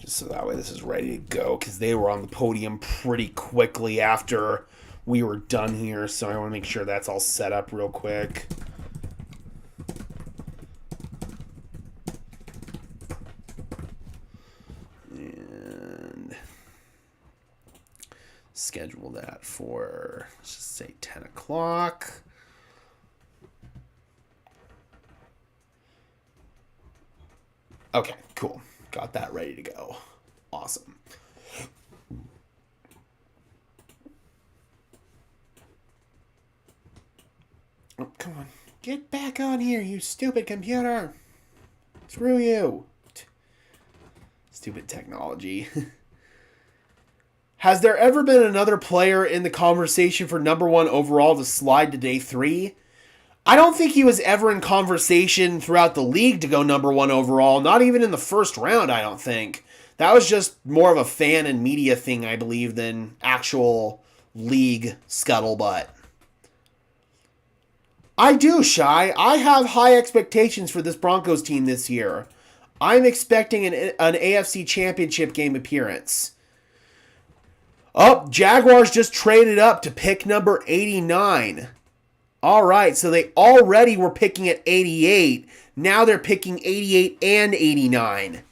So that way this is ready to go, because they were on the podium pretty quickly after we were done here. So I want to make sure that's all set up real quick. And schedule that for, let's just say 10 o'clock. Okay, cool. Got that ready to go. Awesome. Oh, come on. Get back on here, you stupid computer. Screw you. Stupid technology. Has there ever been another player in the conversation for number 1 overall to slide to day 3? I don't think he was ever in conversation throughout the league to go number 1 overall, not even in the first round, I don't think. That was just more of a fan and media thing, I believe, than actual league scuttlebutt. I do, Shy. I have high expectations for this Broncos team this year. I'm expecting an AFC Championship game appearance. Oh, Jaguars just traded up to pick number 89. All right, so they already were picking at 88. Now they're picking 88 and 89.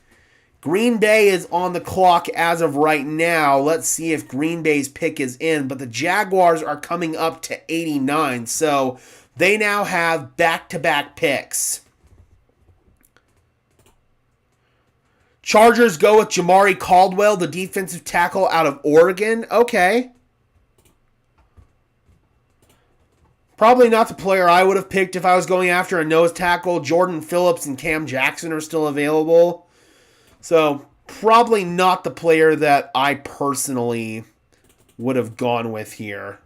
Green Bay is on the clock as of right now. Let's see if Green Bay's pick is in. But the Jaguars are coming up to 89. So they now have back-to-back picks. Chargers go with Jamari Caldwell, the defensive tackle out of Oregon. Okay. Probably not the player I would have picked if I was going after a nose tackle. Jordan Phillips and Cam Jackson are still available. So, probably not the player that I personally would have gone with here.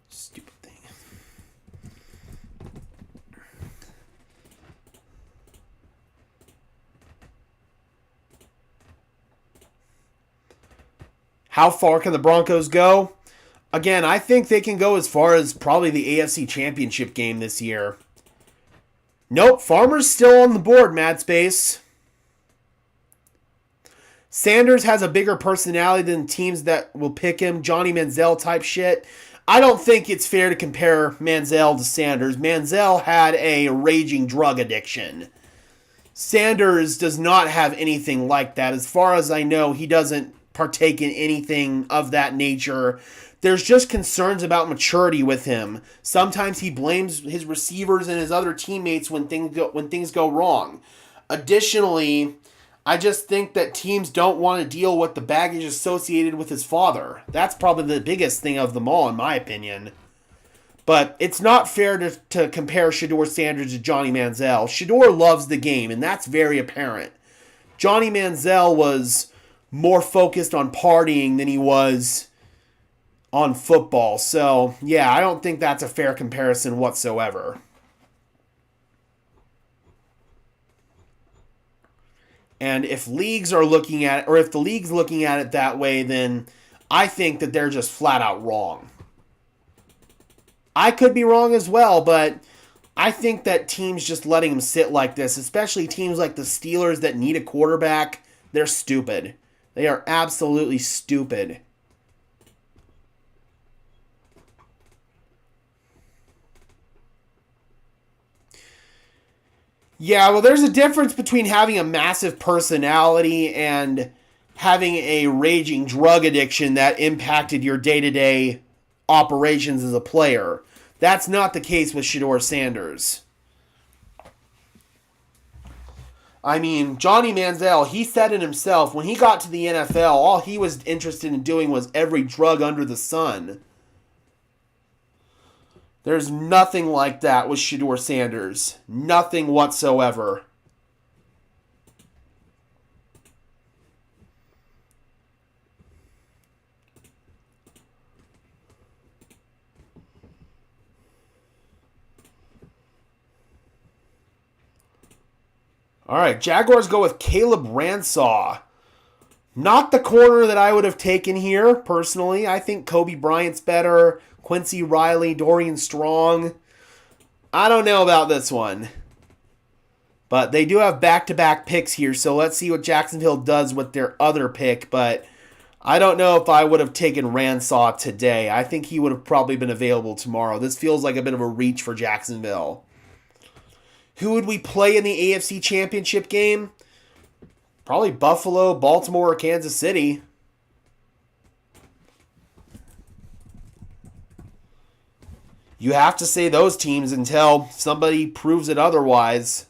Stupid thing. How far can the Broncos go? Again, I think they can go as far as probably the AFC Championship game this year. Nope, Farmer's still on the board, Mad Space. Sanders has a bigger personality than teams that will pick him. Johnny Manziel type shit. I don't think it's fair to compare Manziel to Sanders. Manziel had a raging drug addiction. Sanders does not have anything like that. As far as I know, he doesn't partake in anything of that nature. There's just concerns about maturity with him. Sometimes he blames his receivers and his other teammates when things go wrong. Additionally, I just think that teams don't want to deal with the baggage associated with his father. That's probably the biggest thing of them all, in my opinion. But it's not fair to compare Shedeur Sanders to Johnny Manziel. Shedeur loves the game, and that's very apparent. Johnny Manziel was more focused on partying than he was on football. So, yeah, I don't think that's a fair comparison whatsoever. And if leagues are looking at it, or if the league's looking at it that way, then I think that they're just flat out wrong. I could be wrong as well, but I think that teams just letting him sit like this, especially teams like the Steelers that need a quarterback, they're stupid. They are absolutely stupid. Yeah, well, there's a difference between having a massive personality and having a raging drug addiction that impacted your day-to-day operations as a player. That's not the case with Shedeur Sanders. I mean, Johnny Manziel, he said it himself. When he got to the NFL, all he was interested in doing was every drug under the sun. There's nothing like that with Shedeur Sanders. Nothing whatsoever. All right, Jaguars go with Caleb Ransaw. Not the corner that I would have taken here, personally. I think Kobe Bryant's better. Quincy Riley, Dorian Strong. I don't know about this one. But they do have back-to-back picks here, so let's see what Jacksonville does with their other pick. But I don't know if I would have taken Ransaw today. I think he would have probably been available tomorrow. This feels like a bit of a reach for Jacksonville. Who would we play in the AFC Championship game? Probably Buffalo, Baltimore, or Kansas City. You have to say those teams until somebody proves it otherwise.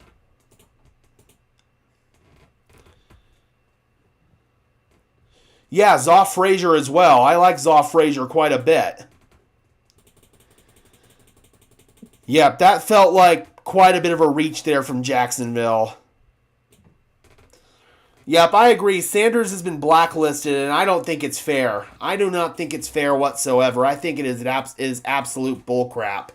Yeah, Zoff Frazier as well. I like Zoff Frazier quite a bit. Yep, that felt like quite a bit of a reach there from Jacksonville. Yep, I agree. Sanders has been blacklisted, and I don't think it's fair. I do not think it's fair whatsoever. I think it is absolute bullcrap.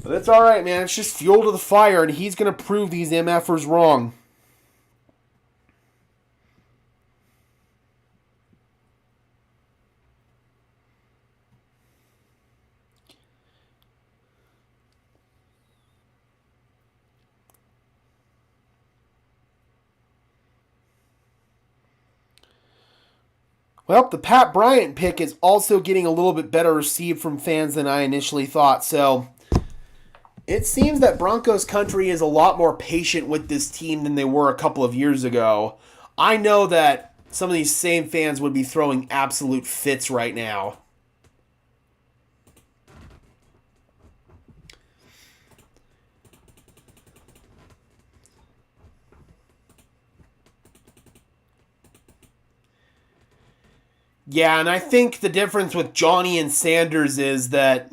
But it's all right, man. It's just fuel to the fire, and he's going to prove these MFers wrong. Well, the Pat Bryant pick is also getting a little bit better received from fans than I initially thought. So it seems that Broncos country is a lot more patient with this team than they were a couple of years ago. I know that some of these same fans would be throwing absolute fits right now. Yeah, and I think the difference with Johnny and Sanders is that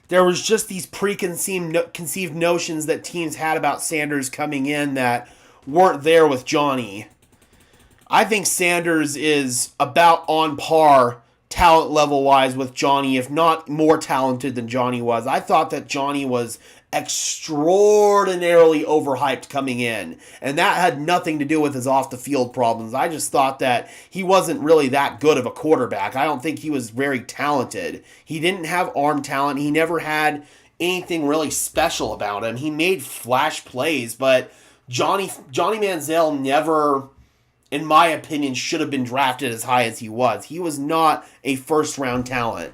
there was just these preconceived notions that teams had about Sanders coming in that weren't there with Johnny. I think Sanders is about on par talent level wise with Johnny, if not more talented than Johnny was. I thought that Johnny was extraordinarily overhyped coming in, and that had nothing to do with his off the field problems. I just thought that he wasn't really that good of a quarterback. I don't think he was very talented. He didn't have arm talent. He never had anything really special about him. He made flash plays, but Johnny Manziel never, in my opinion, should have been drafted as high as he was. He was not a first round talent.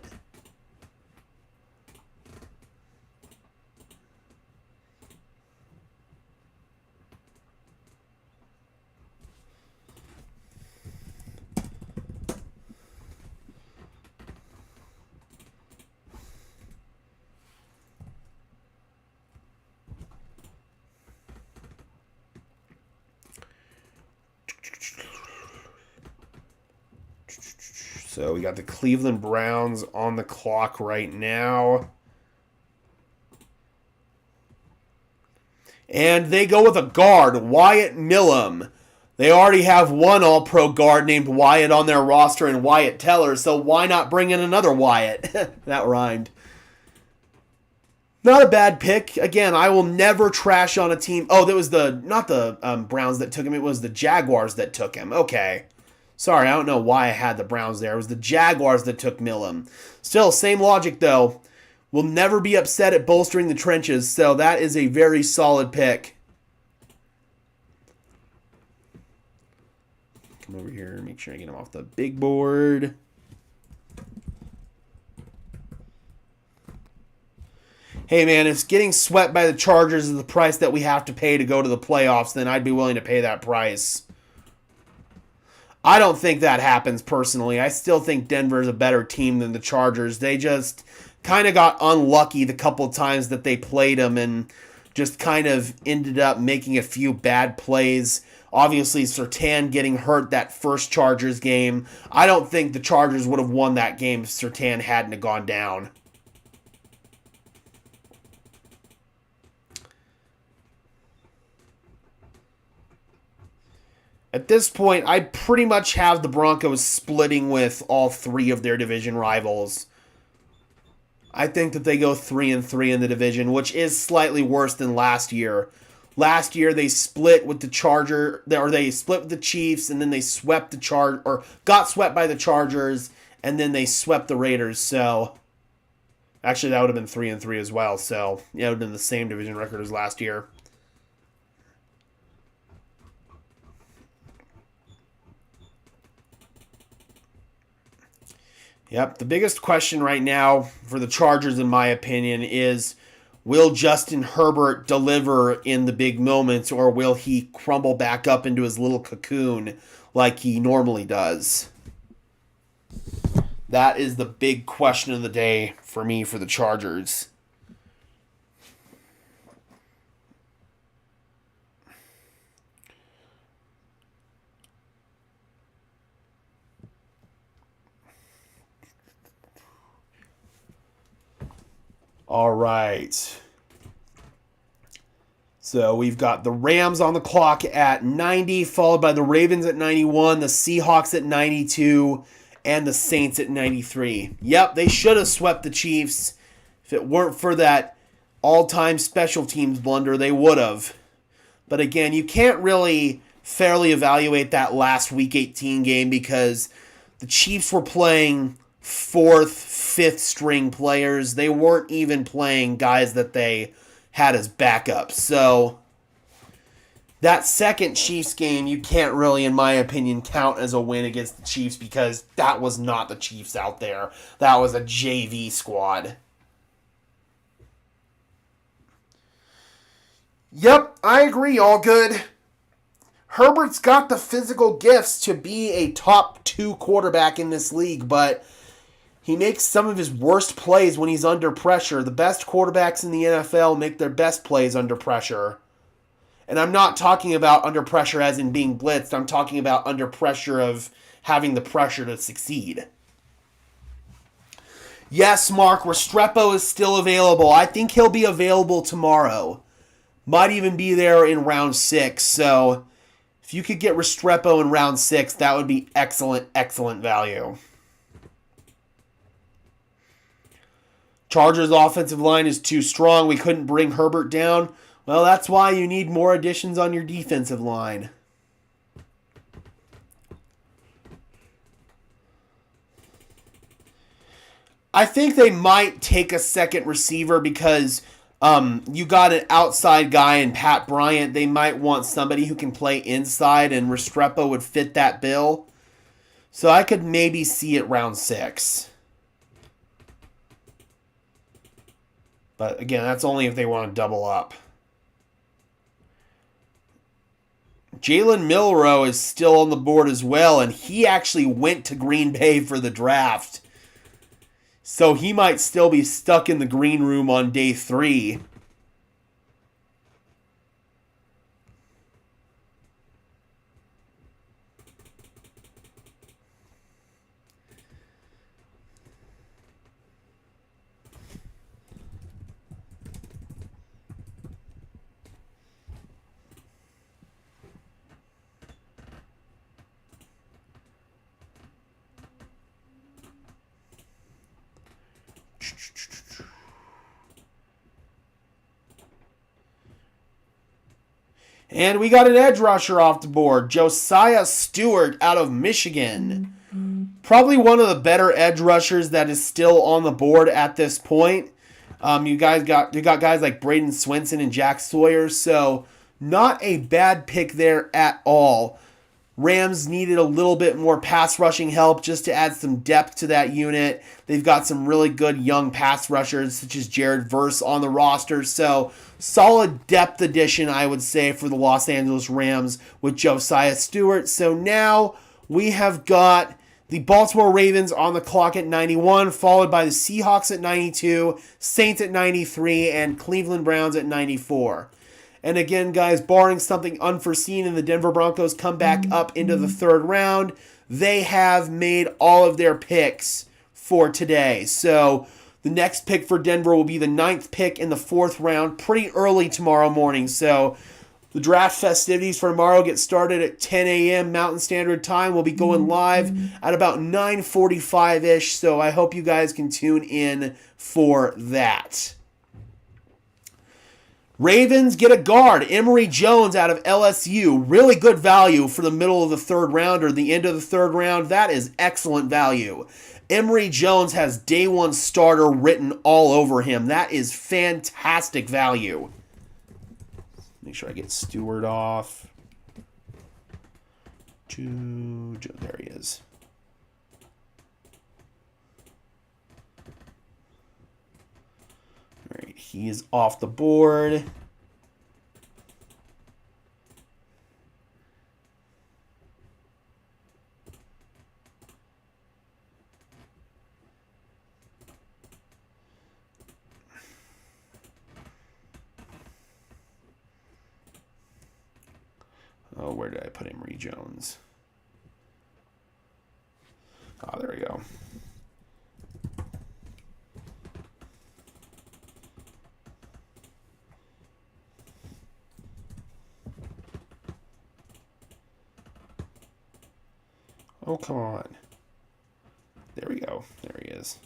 So we got the Cleveland Browns on the clock right now. And they go with a guard, Wyatt Millum. They already have one All-Pro guard named Wyatt on their roster and Wyatt Teller, so why not bring in another Wyatt? That rhymed. Not a bad pick. Again, I will never trash on a team. Oh, that was not the Browns that took him. It was the Jaguars that took him. Okay. Sorry, I don't know why I had the Browns there. It was the Jaguars that took Millum. Still, same logic though. Will never be upset at bolstering the trenches, so that is a very solid pick. Come over here and make sure I get him off the big board. Hey man, if getting swept by the Chargers is the price that we have to pay to go to the playoffs, then I'd be willing to pay that price. I don't think that happens personally. I still think Denver's a better team than the Chargers. They just kind of got unlucky the couple times that they played them and just kind of ended up making a few bad plays. Obviously, Surtain getting hurt that first Chargers game. I don't think the Chargers would have won that game if Surtain hadn't gone down. At this point, I pretty much have the Broncos splitting with all three of their division rivals. I think that they go 3-3 in the division, which is slightly worse than last year. Last year they split with they split with the Chiefs, and then they swept got swept by the Chargers, and then they swept the Raiders. So actually, that would have been 3-3 as well. So yeah, it would have been the same division record as last year. Yep, the biggest question right now for the Chargers, in my opinion, is will Justin Herbert deliver in the big moments, or will he crumble back up into his little cocoon like he normally does? That is the big question of the day for me for the Chargers. All right. So we've got the Rams on the clock at 90, followed by the Ravens at 91, the Seahawks at 92, and the Saints at 93. Yep, they should have swept the Chiefs. If it weren't for that all-time special teams blunder, they would have. But again, you can't really fairly evaluate that last Week 18 game because the Chiefs were playing fourth, fifth string players. They weren't even playing guys that they had as backups. So that second Chiefs game, you can't really, in my opinion, count as a win against the Chiefs because that was not the Chiefs out there. That was a JV squad. Yep, I agree, all good. Herbert's got the physical gifts to be a top 2 quarterback in this league, but he makes some of his worst plays when he's under pressure. The best quarterbacks in the NFL make their best plays under pressure. And I'm not talking about under pressure as in being blitzed. I'm talking about under pressure of having the pressure to succeed. Yes, Mark, Restrepo is still available. I think he'll be available tomorrow. Might even be there in round 6. So if you could get Restrepo in round 6, that would be excellent, excellent value. Chargers' offensive line is too strong. We couldn't bring Herbert down. Well, that's why you need more additions on your defensive line. I think they might take a second receiver because you got an outside guy in Pat Bryant. They might want somebody who can play inside, and Restrepo would fit that bill. So I could maybe see it round 6. But again, that's only if they want to double up. Jalen Milroe is still on the board as well, and he actually went to Green Bay for the draft. So he might still be stuck in the green room on day 3. And we got an edge rusher off the board, Josiah Stewart out of Michigan. Probably one of the better edge rushers that is still on the board at this point. You got guys like Braden Swinson and Jack Sawyer, so not a bad pick there at all. Rams needed a little bit more pass rushing help just to add some depth to that unit. They've got some really good young pass rushers such as Jared Verse on the roster. So solid depth addition, I would say, for the Los Angeles Rams with Josiah Stewart. So now we have got the Baltimore Ravens on the clock at 91, followed by the Seahawks at 92, Saints at 93, and Cleveland Browns at 94. And again, guys, barring something unforeseen and the Denver Broncos come back up into the 3rd round, they have made all of their picks for today. So the next pick for Denver will be the 9th pick in the 4th round, pretty early tomorrow morning. So the draft festivities for tomorrow get started at 10 a.m. Mountain Standard Time. We'll be going live at about 9:45-ish, so I hope you guys can tune in for that. Ravens get a guard, Emory Jones out of LSU. Really good value for the middle of the 3rd round or the end of the 3rd round. That is excellent value. Emory Jones has day 1 starter written all over him. That is fantastic value. Make sure I get Stewart off. There he is. All right, he is off the board. Oh, where did I put Emory Jones? Oh, there we go. Oh, come on. There we go. There he is.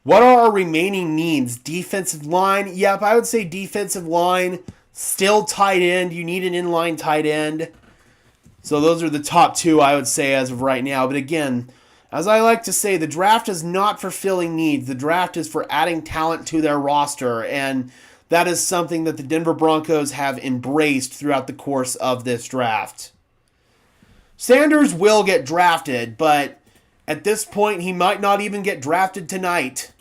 What are our remaining needs? Defensive line? Yep, I would say defensive line. Still tight end. You need an inline tight end. So those are the top two, I would say, as of right now. But again, as I like to say, the draft is not for filling needs. The draft is for adding talent to their roster. And that is something that the Denver Broncos have embraced throughout the course of this draft. Sanders will get drafted, but at this point, he might not even get drafted tonight,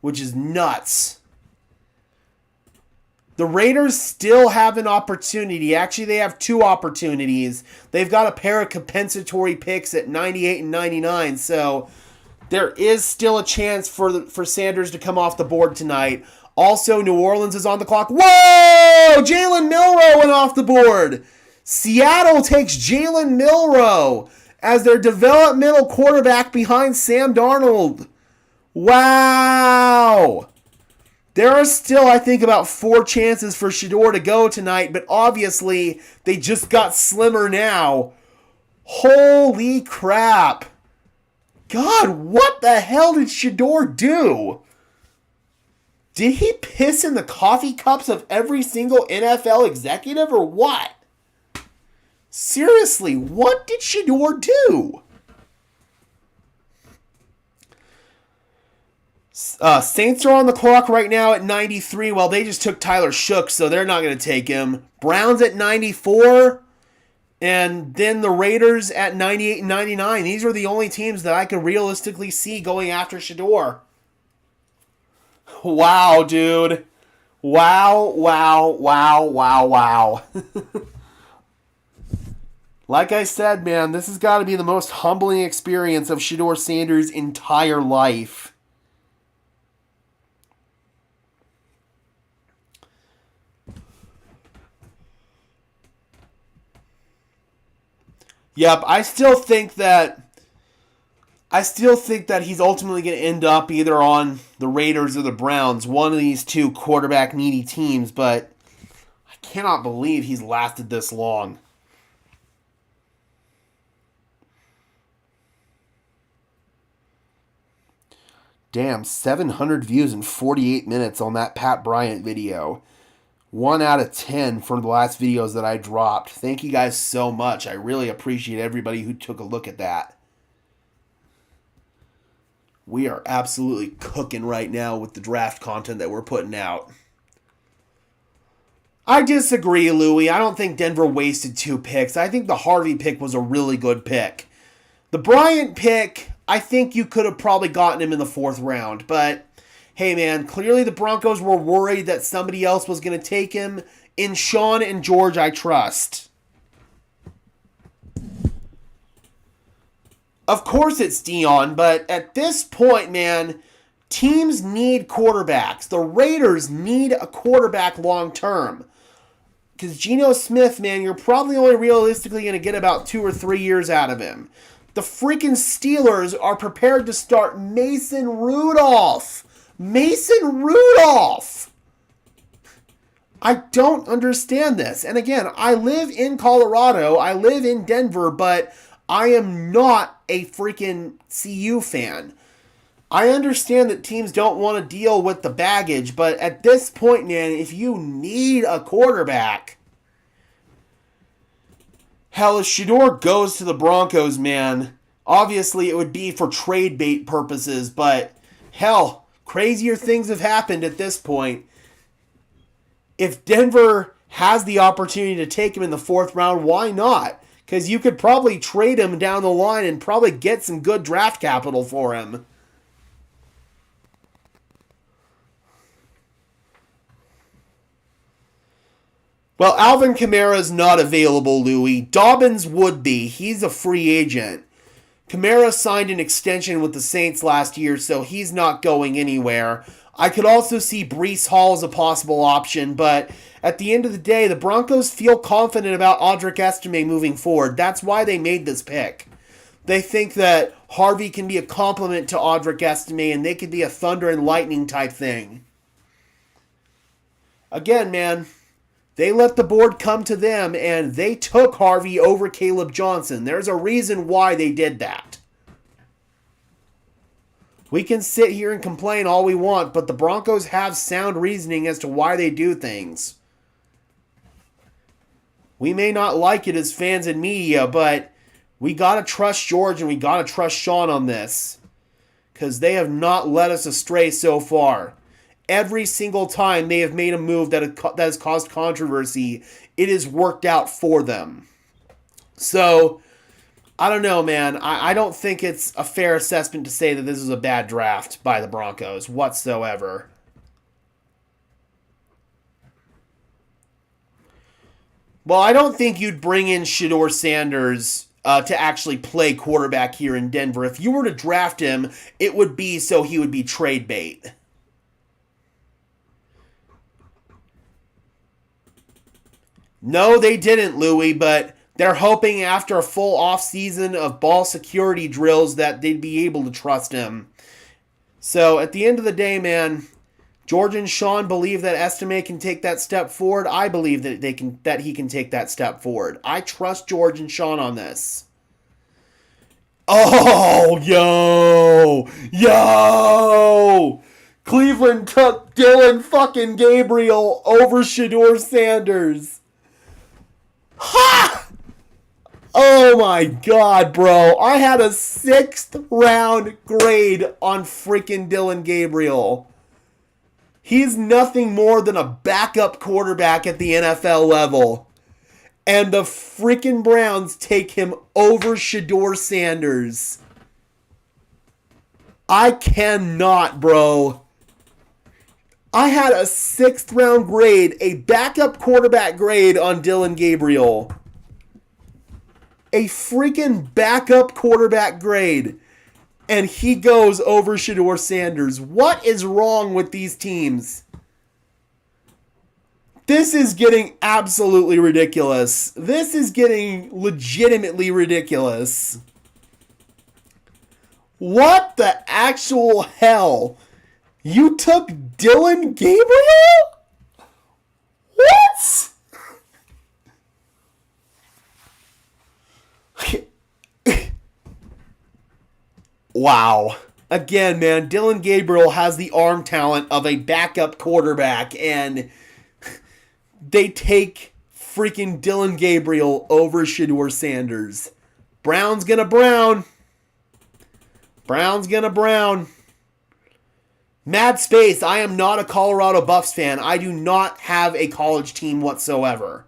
which is nuts. The Raiders still have an opportunity. Actually, they have two opportunities. They've got a pair of compensatory picks at 98 and 99, so there is still a chance for Sanders to come off the board tonight. Also, New Orleans is on the clock. Whoa! Jalen Milroe went off the board. Seattle takes Jalen Milroe as their developmental quarterback behind Sam Darnold. Wow! There are still, I think, about 4 chances for Shedeur to go tonight, but obviously they just got slimmer now. Holy crap. God, what the hell did Shedeur do? Did he piss in the coffee cups of every single NFL executive or what? Seriously, what did Shedeur do? Saints are on the clock right now at 93. Well, they just took Tyler Shook, so they're not going to take him. Browns at 94. And then the Raiders at 98 and 99. These are the only teams that I can realistically see going after Shedeur. Wow, dude. Wow. Like I said, man, this has got to be the most humbling experience of Shedeur Sanders' entire life. Yep, I still think that he's ultimately going to end up either on the Raiders or the Browns, one of these two quarterback needy teams, but I cannot believe he's lasted this long. Damn, 700 views in 48 minutes on that Pat Bryant video. 1 out of 10 for the last videos that I dropped. Thank you guys so much. I really appreciate everybody who took a look at that. We are absolutely cooking right now with the draft content that we're putting out. I disagree, Louie. I don't think Denver wasted 2 picks. I think the Harvey pick was a really good pick. The Bryant pick, I think you could have probably gotten him in the 4th round, but hey, man, clearly the Broncos were worried that somebody else was going to take him. In Sean and George, I trust. Of course it's Dion, but at this point, man, teams need quarterbacks. The Raiders need a quarterback long term. Because Geno Smith, man, you're probably only realistically going to get about 2 or 3 years out of him. The freaking Steelers are prepared to start Mason Rudolph. Mason Rudolph! I don't understand this. And again, I live in Colorado. I live in Denver, but I am not a freaking CU fan. I understand that teams don't want to deal with the baggage, but at this point, man, if you need a quarterback, hell, if Shedeur goes to the Broncos, man, obviously it would be for trade bait purposes, but hell, crazier things have happened at this point. If Denver has the opportunity to take him in the 4th round, why not? Because you could probably trade him down the line and probably get some good draft capital for him. Well, Alvin Kamara's not available, Louie. Dobbins would be. He's a free agent. Kamara signed an extension with the Saints last year, so he's not going anywhere. I could also see Breece Hall as a possible option, but at the end of the day, the Broncos feel confident about Audric Estime moving forward. That's why they made this pick. They think that Harvey can be a complement to Audric Estime, and they could be a thunder and lightning type thing. Again, man, they let the board come to them, and they took Harvey over Caleb Johnson. There's a reason why they did that. We can sit here and complain all we want, but the Broncos have sound reasoning as to why they do things. We may not like it as fans and media, but we got to trust George and we got to trust Sean on this, because they have not led us astray so far. Every single time they have made a move that has caused controversy, it has worked out for them. So, I don't know, man. I don't think it's a fair assessment to say that this is a bad draft by the Broncos whatsoever. Well, I don't think you'd bring in Shedeur Sanders to actually play quarterback here in Denver. If you were to draft him, it would be so he would be trade bait. No, they didn't, Louie, but they're hoping after a full offseason of ball security drills that they'd be able to trust him. So at the end of the day, man, George and Sean believe that Estime can take that step forward. I believe that he can take that step forward. I trust George and Sean on this. Oh, yo! Cleveland took Dylan fucking Gabriel over Shedeur Sanders. Ha! Oh my god, bro. I had a 6th round grade on freaking Dylan Gabriel. He's nothing more than a backup quarterback at the NFL level. And the freaking Browns take him over Shedeur Sanders. I cannot, bro. I had a 6th round grade, a backup quarterback grade on Dylan Gabriel. A freaking backup quarterback grade. And he goes over Shedeur Sanders. What is wrong with these teams? This is getting absolutely ridiculous. This is getting legitimately ridiculous. What the actual hell? You took Dylan Gabriel? What? Wow. Again, man, Dylan Gabriel has the arm talent of a backup quarterback, and they take freaking Dylan Gabriel over Shedeur Sanders. Brown's gonna brown. Brown's gonna brown. Mad space. I am not a Colorado Buffs fan. I do not have a college team whatsoever.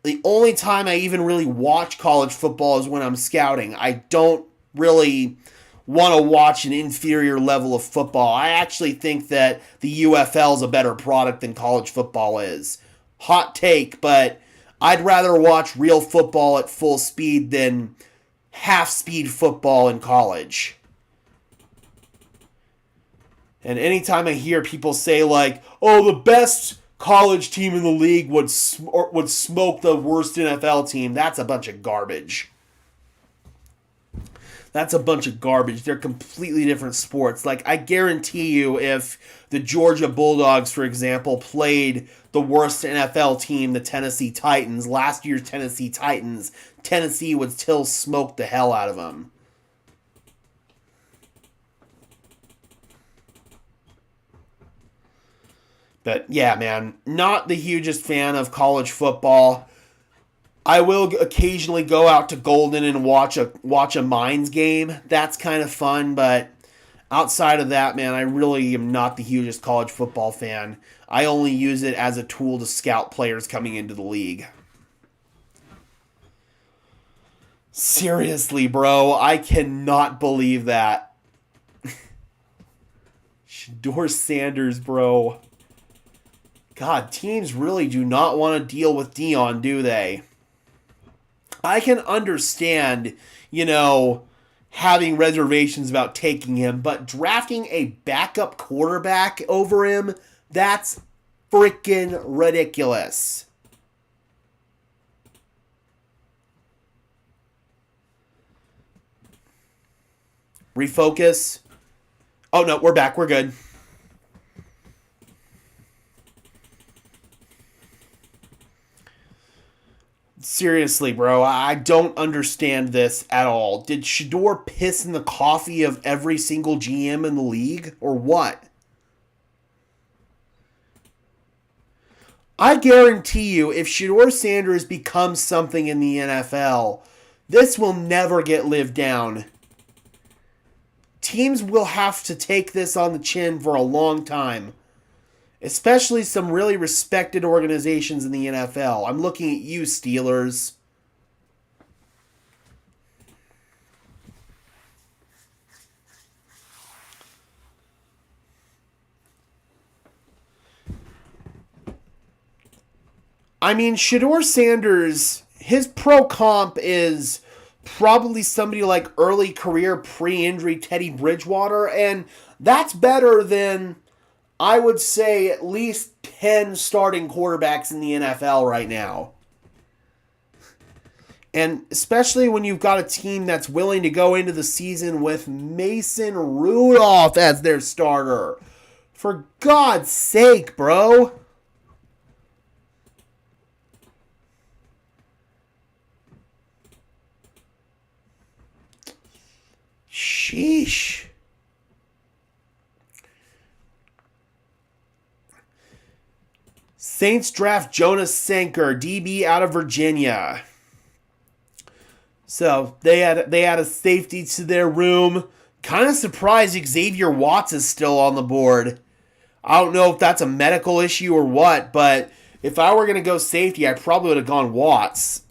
The only time I even really watch college football is when I'm scouting. I don't really want to watch an inferior level of football. I actually think that the UFL is a better product than college football is. Hot take, but I'd rather watch real football at full speed than half-speed football in college. And anytime I hear people say, like, oh, the best college team in the league would smoke the worst NFL team, that's a bunch of garbage. That's a bunch of garbage. They're completely different sports. Like, I guarantee you if the Georgia Bulldogs, for example, played the worst NFL team, the Tennessee Titans, last year's Tennessee Titans, Tennessee would still smoke the hell out of them. But yeah, man, not the hugest fan of college football. I will occasionally go out to Golden and watch a Mines game. That's kind of fun, but outside of that, man, I really am not the hugest college football fan. I only use it as a tool to scout players coming into the league. Seriously, bro, I cannot believe that. Shedeur Sanders, bro. God, teams really do not want to deal with Dion, do they? I can understand, having reservations about taking him, but drafting a backup quarterback over him, that's freaking ridiculous. Refocus. Oh, no, we're back. We're good. Seriously, bro, I don't understand this at all. Did Shador piss in the coffee of every single GM in the league, or what? I guarantee you, if Shador Sanders becomes something in the NFL, this will never get lived down. Teams will have to take this on the chin for a long time. Especially some really respected organizations in the NFL. I'm looking at you, Steelers. I mean, Shador Sanders, his pro comp is probably somebody like early career pre-injury Teddy Bridgewater, and that's better than, I would say, at least 10 starting quarterbacks in the NFL right now. And especially when you've got a team that's willing to go into the season with Mason Rudolph as their starter. For God's sake, bro. Sheesh. Saints draft Jonas Sanker, DB out of Virginia. So they had a safety to their room. Kind of surprised Xavier Watts is still on the board. I don't know if that's a medical issue or what, but if I were going to go safety, I probably would have gone Watts.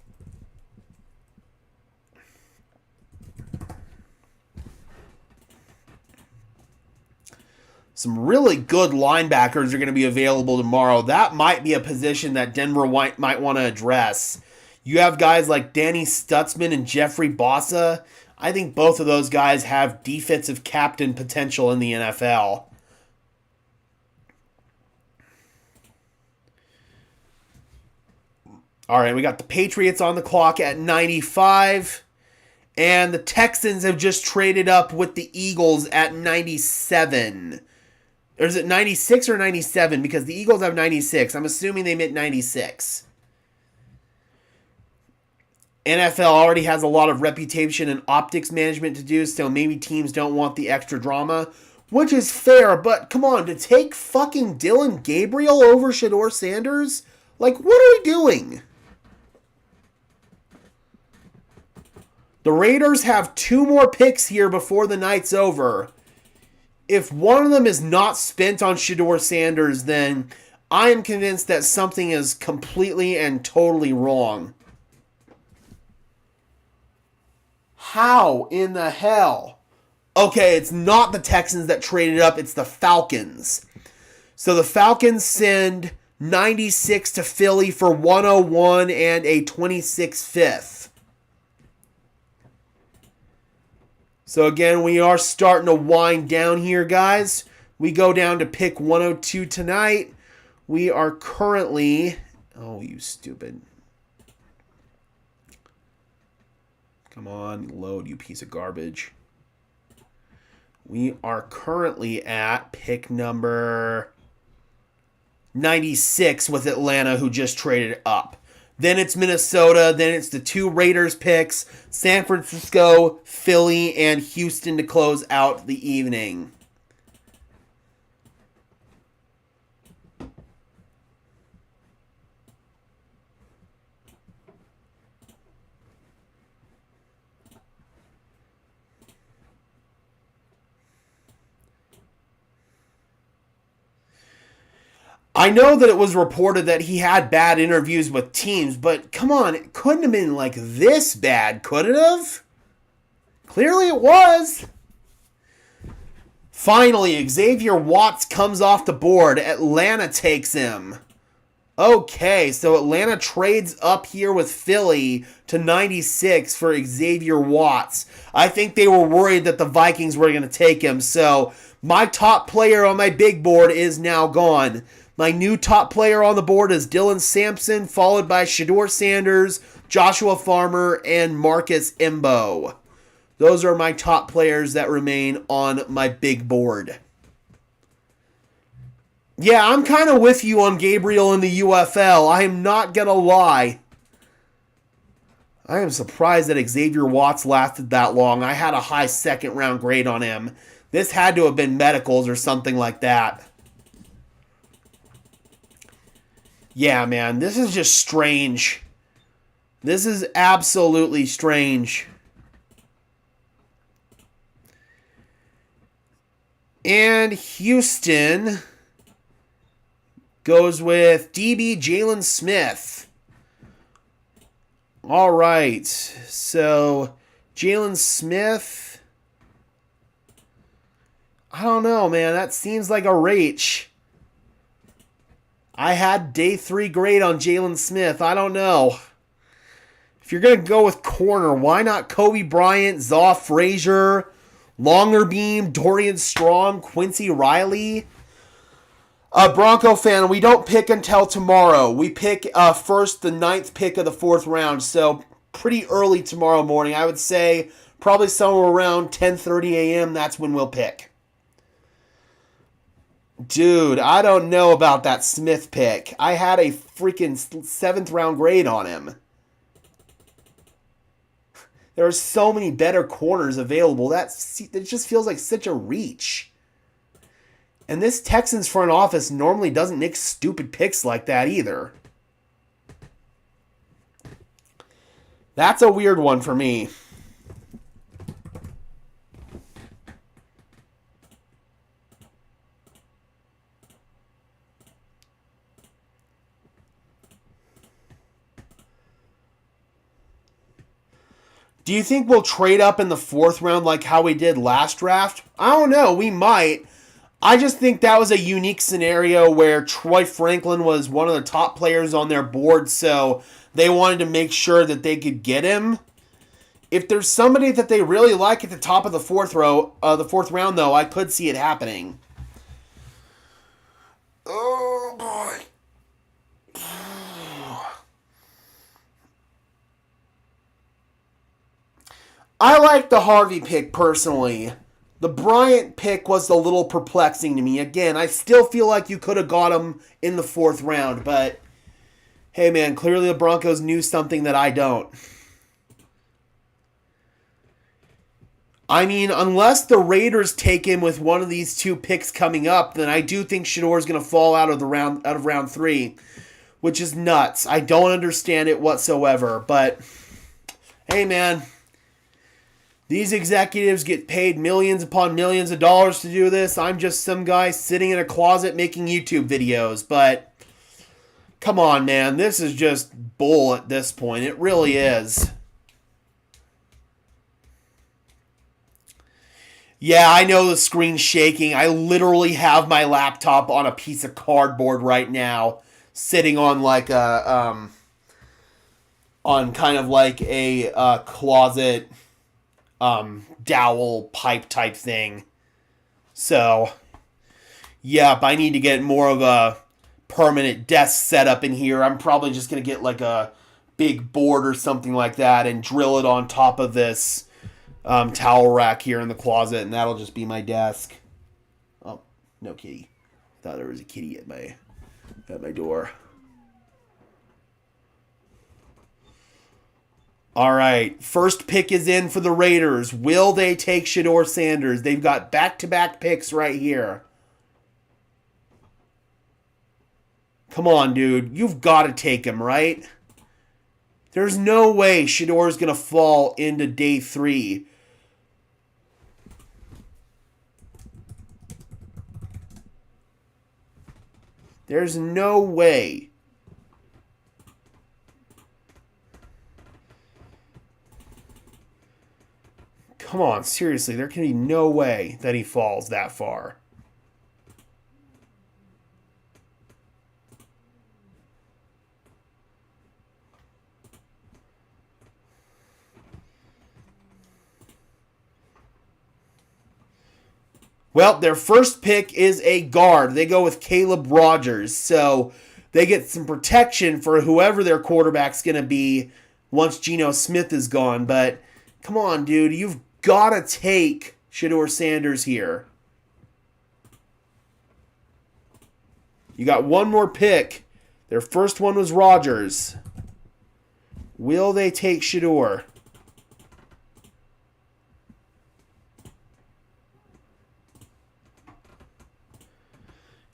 Some really good linebackers are going to be available tomorrow. That might be a position that Denver might want to address. You have guys like Danny Stutzman and Jeffrey Bossa. I think both of those guys have defensive captain potential in the NFL. All right, we got the Patriots on the clock at 95. And the Texans have just traded up with the Eagles at 97. Or is it 96 or 97? Because the Eagles have 96. I'm assuming they meant 96. NFL already has a lot of reputation and optics management to do, so maybe teams don't want the extra drama, which is fair, but come on, to take fucking Dylan Gabriel over Shador Sanders? Like, what are we doing? The Raiders have 2 more picks here before the night's over. If one of them is not spent on Shador Sanders, then I am convinced that something is completely and totally wrong. How in the hell? Okay, it's not the Texans that traded up, it's the Falcons. So the Falcons send 96 to Philly for 101 and a 26 fifth. So again, we are starting to wind down here, guys. We go down to pick 102 tonight. We are currently... Oh, you stupid. Come on, load, you piece of garbage. We are currently at pick number 96 with Atlanta, who just traded up. Then it's Minnesota. Then it's the 2 Raiders picks. San Francisco, Philly, and Houston to close out the evening. I know that it was reported that he had bad interviews with teams, but come on, it couldn't have been like this bad, could it have? Clearly it was. Finally, Xavier Watts comes off the board. Atlanta takes him. Okay, so Atlanta trades up here with Philly to 96 for Xavier Watts. I think they were worried that the Vikings were going to take him, so my top player on my big board is now gone. My new top player on the board is Dylan Sampson, followed by Shador Sanders, Joshua Farmer, and Marcus Imbo. Those are my top players that remain on my big board. Yeah, I'm kind of with you on Gabriel in the UFL. I am not going to lie. I am surprised that Xavier Watts lasted that long. I had a high second round grade on him. This had to have been medicals or something like that. Yeah, man, this is just strange. This is absolutely strange. And Houston goes with DB Jalen Smith. All right, so Jalen Smith, I don't know, man. That seems like a reach. I had day 3 grade on Jalen Smith. I don't know. If you're going to go with corner, why not Kobe Bryant, Zaw Frazier, Longer Beam, Dorian Strong, Quincy Riley? Bronco fan, we don't pick until tomorrow. We pick first the 9th pick of the 4th round, so pretty early tomorrow morning. I would say probably somewhere around 10:30 a.m. That's when we'll pick. Dude, I don't know about that Smith pick. I had a freaking 7th round grade on him. There are so many better corners available. It just feels like such a reach. And this Texans front office normally doesn't make stupid picks like that either. That's a weird one for me. Do you think we'll trade up in the 4th round like how we did last draft? I don't know. We might. I just think that was a unique scenario where Troy Franklin was one of the top players on their board, so they wanted to make sure that they could get him. If there's somebody that they really like at the top of the 4th round, though, I could see it happening. Oh boy. I like the Harvey pick personally. The Bryant pick was a little perplexing to me. Again, I still feel like you could have got him in the 4th round, but hey man, clearly the Broncos knew something that I don't. I mean, unless the Raiders take him with one of these 2 picks coming up, then I do think Shedor's going to fall out of round 3, which is nuts. I don't understand it whatsoever, but hey man, these executives get paid millions upon millions of dollars to do this. I'm just some guy sitting in a closet making YouTube videos. But come on, man. This is just bull at this point. It really is. Yeah, I know the screen's shaking. I literally have my laptop on a piece of cardboard right now, sitting on like a on kind of like a closet dowel pipe type thing. So, yep, I need to get more of a permanent desk set up in here. I'm probably just going to get like a big board or something like that and drill it on top of this towel rack here in the closet, and that'll just be my desk. Oh, no kitty. Thought there was a kitty at my door. All right, first pick is in for the Raiders. Will they take Shedeur Sanders? They've got back-to-back picks right here. Come on, dude. You've got to take him, right? There's no way Shedeur's going to fall into day 3. There's no way. Come on, seriously, there can be no way that he falls that far. Well, their first pick is a guard. They go with Caleb Rogers, so they get some protection for whoever their quarterback's going to be once Geno Smith is gone. But come on, dude, you've got to take Shedeur Sanders here. You got one more pick. Their first one was Rogers. Will they take Shedeur?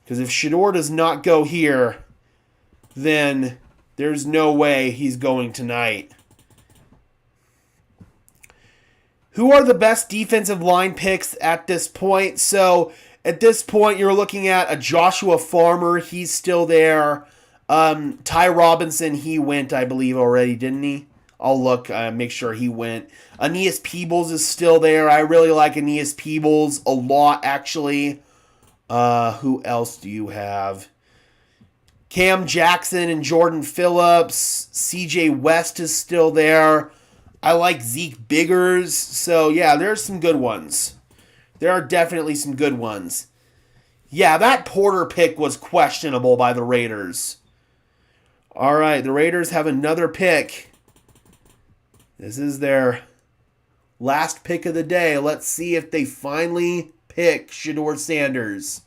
Because if Shedeur does not go here, then there's no way he's going tonight. Who are the best defensive line picks at this point? So at this point, you're looking at a Joshua Farmer. He's still there. Ty Robinson, he went, I believe, already, didn't he? I'll look, make sure he went. Aeneas Peebles is still there. I really like Aeneas Peebles a lot, actually. Who else do you have? Cam Jackson and Jordan Phillips. CJ West is still there. I like Zeke Biggers. So, yeah, there's some good ones. There are definitely some good ones. Yeah, that Porter pick was questionable by the Raiders. All right, the Raiders have another pick. This is their last pick of the day. Let's see if they finally pick Shedeur Sanders.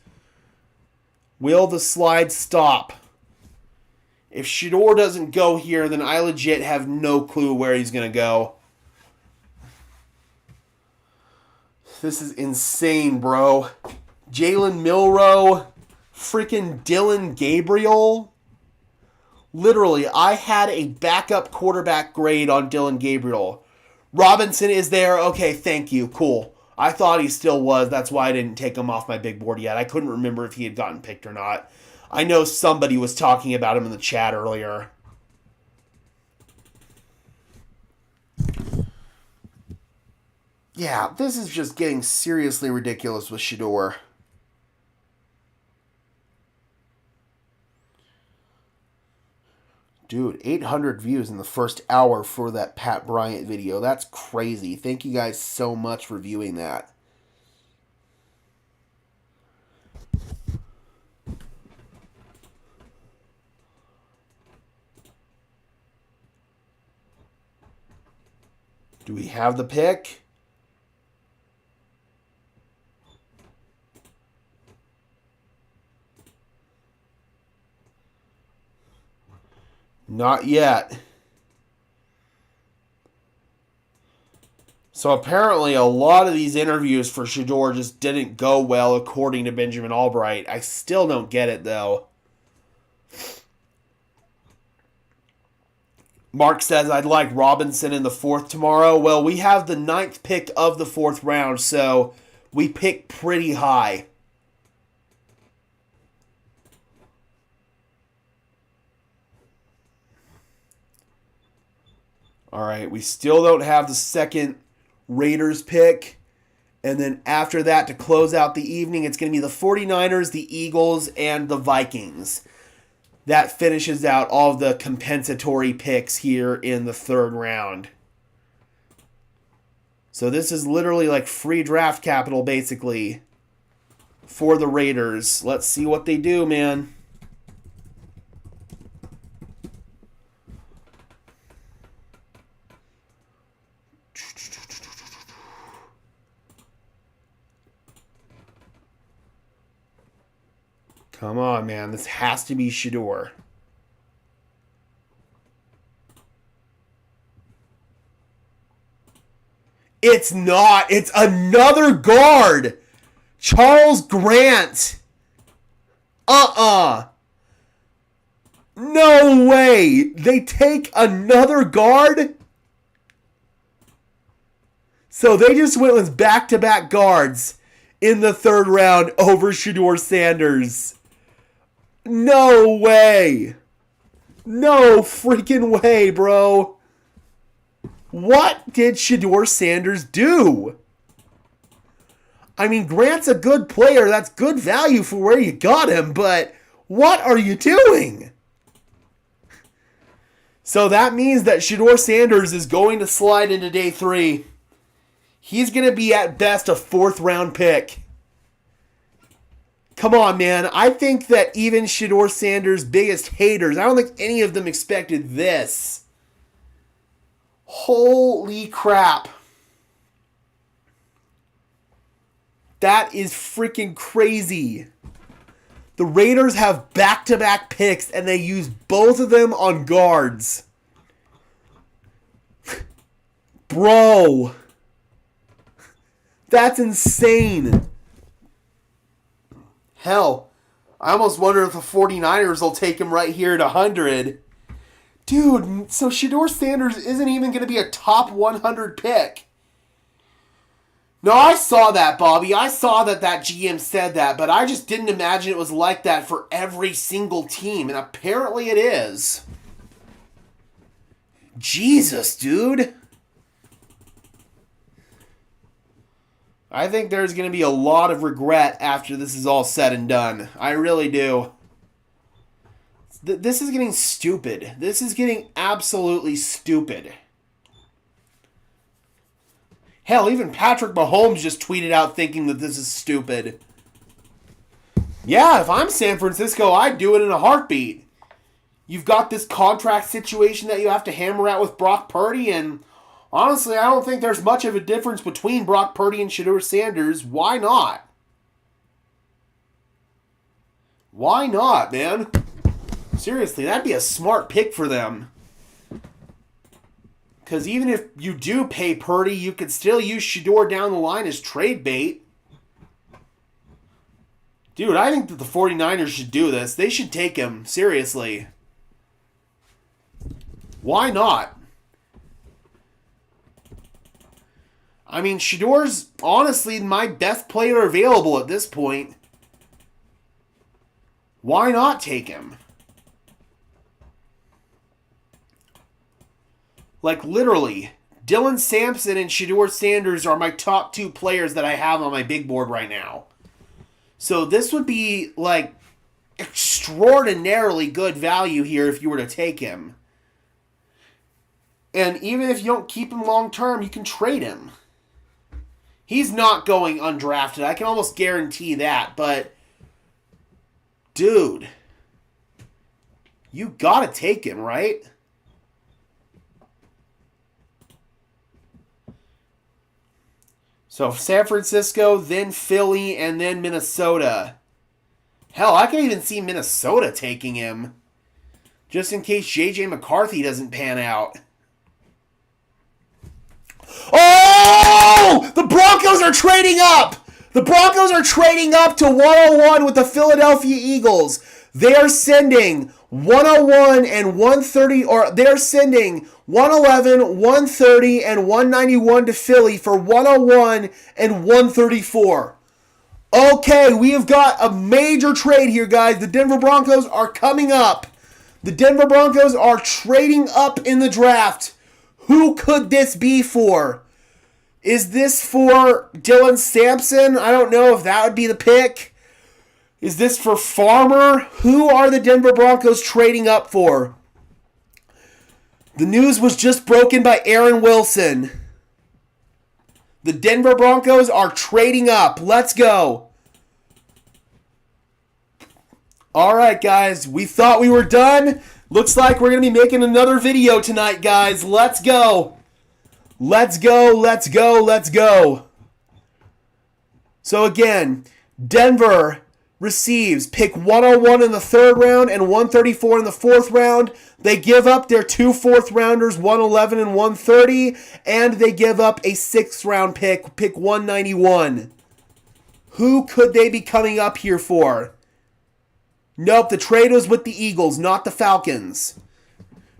Will the slide stop? If Shedeur doesn't go here, then I legit have no clue where he's going to go. This is insane, bro. Jalen Milroe. Freaking Dylan Gabriel. Literally, I had a backup quarterback grade on Dylan Gabriel. Robinson is there. Okay, thank you. Cool. I thought he still was. That's why I didn't take him off my big board yet. I couldn't remember if he had gotten picked or not. I know somebody was talking about him in the chat earlier. Yeah, this is just getting seriously ridiculous with Shedeur. Dude, 800 views in the first hour for that Pat Bryant video. That's crazy. Thank you guys so much for viewing that. Do we have the pick? Not yet. So apparently a lot of these interviews for Shedeur just didn't go well according to Benjamin Albright. I still don't get it though. Mark says, I'd like Robinson in the 4th tomorrow. Well, we have the 9th pick of the 4th round, so we pick pretty high. All right, we still don't have the 2nd Raiders pick. And then after that, to close out the evening, it's going to be the 49ers, the Eagles, and the Vikings. That finishes out all of the compensatory picks here in the 3rd round. So this is literally like free draft capital, basically, for the Raiders. Let's see what they do, man. Come on, man. This has to be Shedeur. It's not. It's another guard. Charles Grant. No way. They take another guard? So they just went with back-to-back guards in the 3rd round over Shedeur Sanders. No way. No freaking way, bro. What did Shedeur Sanders do? I mean, Grant's a good player. That's good value for where you got him, but what are you doing? So that means that Shedeur Sanders is going to slide into day 3. He's going to be at best a 4th round pick. Come on, man. I think that even Shedeur Sanders' biggest haters, I don't think any of them expected this. Holy crap. That is freaking crazy. The Raiders have back-to-back picks, and they use both of them on guards. Bro. That's insane. Hell, I almost wonder if the 49ers will take him right here at 100. Dude, so Shedeur Sanders isn't even going to be a top 100 pick. No, I saw that, Bobby. I saw that GM said that, but I just didn't imagine it was like that for every single team, and apparently it is. Jesus, dude. I think there's going to be a lot of regret after this is all said and done. I really do. This is getting stupid. This is getting absolutely stupid. Hell, even Patrick Mahomes just tweeted out thinking that this is stupid. Yeah, if I'm San Francisco, I'd do it in a heartbeat. You've got this contract situation that you have to hammer out with Brock Purdy, and honestly, I don't think there's much of a difference between Brock Purdy and Shedeur Sanders. Why not? Why not, man? Seriously, that'd be a smart pick for them. Because even if you do pay Purdy, you could still use Shedeur down the line as trade bait. Dude, I think that the 49ers should do this. They should take him. Seriously. Why not? I mean, Shedeur's honestly my best player available at this point. Why not take him? Like, literally, Dylan Sampson and Shedeur Sanders are my top two players that I have on my big board right now. So this would be, like, extraordinarily good value here if you were to take him. And even if you don't keep him long term, you can trade him. He's not going undrafted. I can almost guarantee that. But, dude, you gotta take him, right? So San Francisco, then Philly, and then Minnesota. Hell, I can even see Minnesota taking him. Just in case J.J. McCarthy doesn't pan out. Oh! The Broncos are trading up! The Broncos are trading up to 101 with the Philadelphia Eagles. They are sending 101 and 130, or they're sending 111, 130, and 191 to Philly for 101 and 134. Okay, we have got a major trade here, guys. The Denver Broncos are coming up. The Denver Broncos are trading up in the draft. Who could this be for? Is this for Dylan Sampson? I don't know if that would be the pick. Is this for Farmer? Who are the Denver Broncos trading up for? The news was just broken by Aaron Wilson. The Denver Broncos are trading up. Let's go. All right, guys. We thought we were done. Looks like we're going to be making another video tonight, guys. Let's go. Let's go, let's go, let's go. So again, Denver receives pick 101 in the third round and 134 in the fourth round. They give up their two fourth rounders, 111 and 130, and they give up a sixth round pick 191. Who could they be coming up here for? Nope, the trade was with the Eagles, not the Falcons.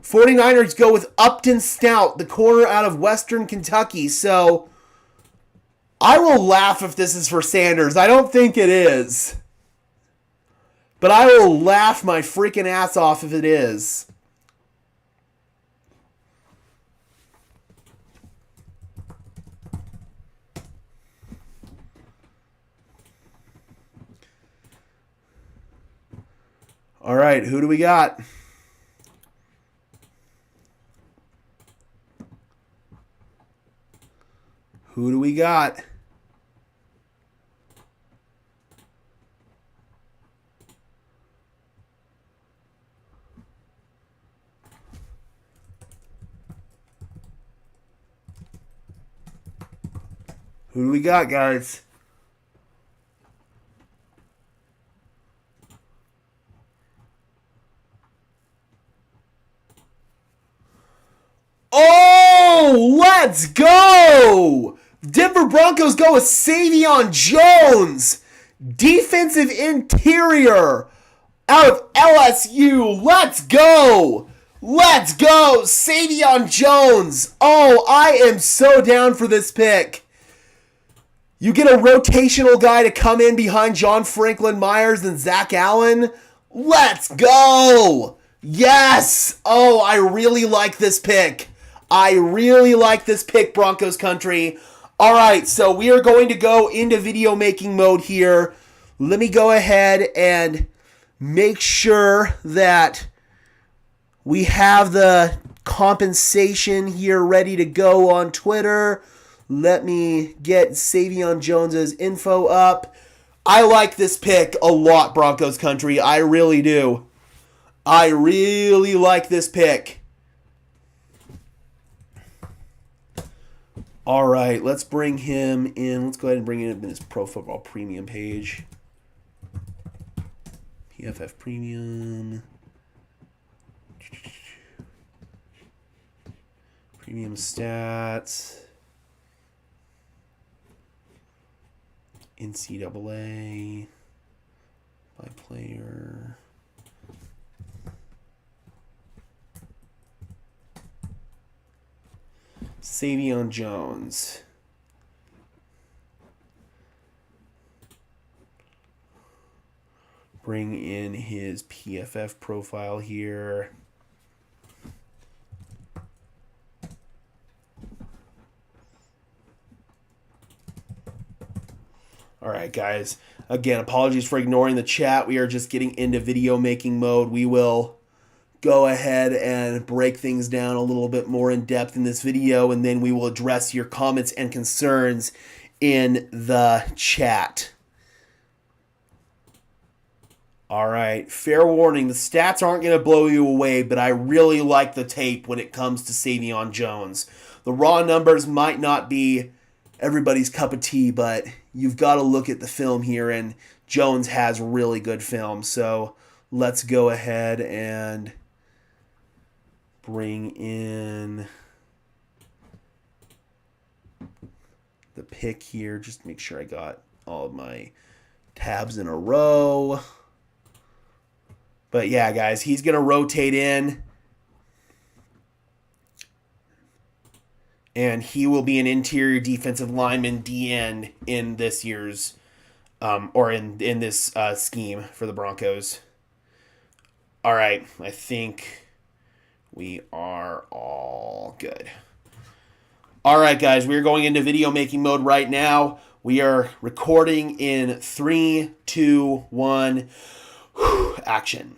49ers go with Upton Stout, the corner out of Western Kentucky. So, I will laugh if this is for Sanders. I don't think it is. But I will laugh my freaking ass off if it is. All right, who do we got? Who do we got? Who do we got, guys? Oh, let's go! Denver Broncos go with Savon Jones, defensive interior out of LSU. Let's go! Let's go! Savon Jones. Oh, I am so down for this pick. You get a rotational guy to come in behind John Franklin Myers and Zach Allen. Let's go! Yes! Oh, I really like this pick. I really like this pick, Broncos country. All right, so we are going to go into video making mode here. Let me go ahead and make sure that we have the compensation here ready to go on Twitter. Let me get Savon Jones's info up. I like this pick a lot, Broncos country. I really do. I really like this pick. All right, let's bring him in. Let's go ahead and bring him in his Pro Football Premium page. PFF Premium. Premium stats. NCAA. By player. Savon Jones. Bring in his PFF profile here. All right, guys. Again, apologies for ignoring the chat. We are just getting into video making mode. We will go ahead and break things down a little bit more in depth in this video, and then we will address your comments and concerns in the chat. All right, fair warning, the stats aren't going to blow you away, but I really like the tape when it comes to Savon Jones. The raw numbers might not be everybody's cup of tea, but you've got to look at the film here, and Jones has really good film. So let's go ahead and bring in the pick here. Just make sure I got all of my tabs in a row. But yeah, guys, he's going to rotate in. And he will be an interior defensive lineman, DN, in this year's, or in this scheme for the Broncos. All right, I think we are all good. All right, guys, we are going into video making mode right now. We are recording in 3, 2, 1, action.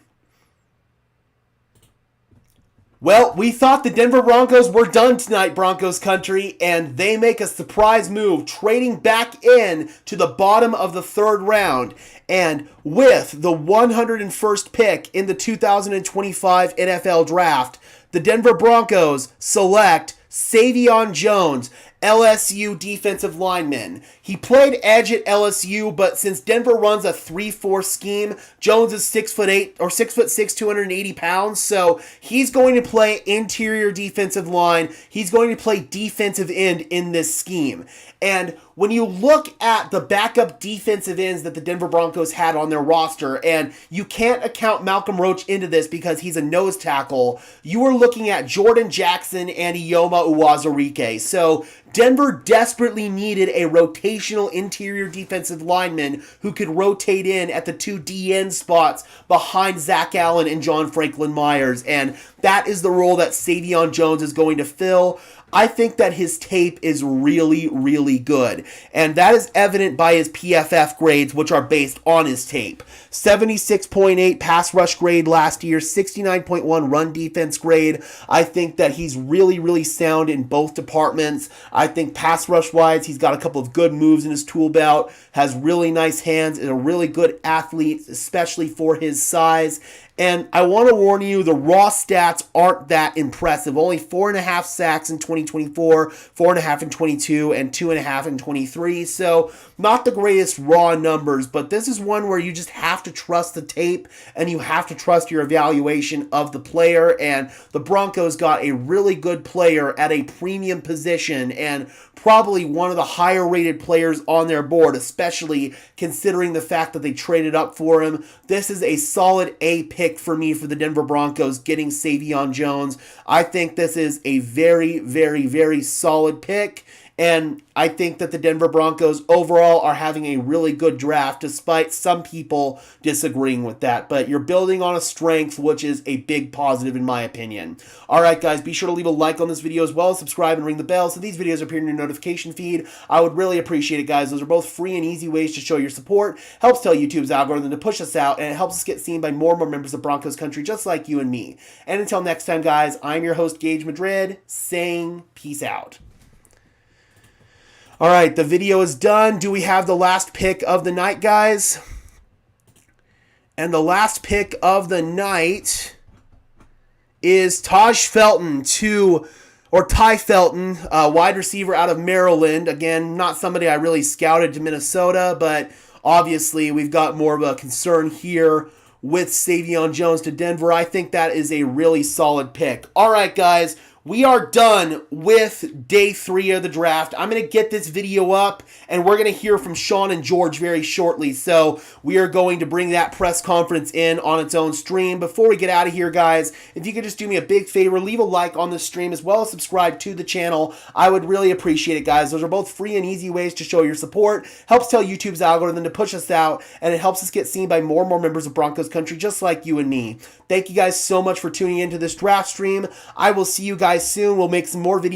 Well, we thought the Denver Broncos were done tonight, Broncos country, and they make a surprise move, trading back in to the bottom of the third round. And with the 101st pick in the 2025 NFL Draft, the Denver Broncos select Savon Jones, LSU defensive lineman. He played edge at LSU, but since Denver runs a 3-4 scheme, Jones is 6'8" or 6'6", 280 pounds, so he's going to play interior defensive line. He's going to play defensive end in this scheme. And when you look at the backup defensive ends that the Denver Broncos had on their roster, and you can't account Malcolm Roach into this because he's a nose tackle, you are looking at Jordan Jackson and Ioma Uwazurike. So Denver desperately needed a rotational interior defensive lineman who could rotate in at the two DN spots behind Zach Allen and John Franklin Myers, and that is the role that Savon Jones is going to fill. I think that his tape is really, really good, and that is evident by his PFF grades, which are based on his tape. 76.8 pass rush grade last year, 69.1 run defense grade. I think that he's really, really sound in both departments. I think pass rush-wise, he's got a couple of good moves in his tool belt, has really nice hands, is a really good athlete, especially for his size. And I want to warn you, the raw stats aren't that impressive. Only 4.5 sacks in 2024, 4.5 in 22, and 2.5 in 23. So not the greatest raw numbers, but this is one where you just have to trust the tape and you have to trust your evaluation of the player. And the Broncos got a really good player at a premium position and probably one of the higher rated players on their board, especially considering the fact that they traded up for him. This is a solid A pick for me for the Denver Broncos, getting Savon Jones. I think this is a very, very, very solid pick. And I think that the Denver Broncos overall are having a really good draft, despite some people disagreeing with that. But you're building on a strength, which is a big positive in my opinion. All right, guys, be sure to leave a like on this video as well as subscribe and ring the bell so these videos appear in your notification feed. I would really appreciate it, guys. Those are both free and easy ways to show your support. Helps tell YouTube's algorithm to push us out, and it helps us get seen by more and more members of Broncos country just like you and me. And until next time, guys, I'm your host, Gage Madrid, saying peace out. All right, the video is done. Do we have the last pick of the night, guys? And the last pick of the night is Ty Felton, wide receiver out of Maryland. Again, not somebody I really scouted to Minnesota, but obviously we've got more of a concern here with Savon Jones to Denver. I think that is a really solid pick. All right, guys. We are done with day 3 of the draft. I'm going to get this video up, and we're going to hear from Sean and George very shortly. So we are going to bring that press conference in on its own stream. Before we get out of here, guys, if you could just do me a big favor, leave a like on the stream as well as subscribe to the channel. I would really appreciate it, guys. Those are both free and easy ways to show your support. Helps tell YouTube's algorithm to push us out, and it helps us get seen by more and more members of Broncos country just like you and me. Thank you guys so much for tuning into this draft stream. I will see you guys soon. We'll make some more videos.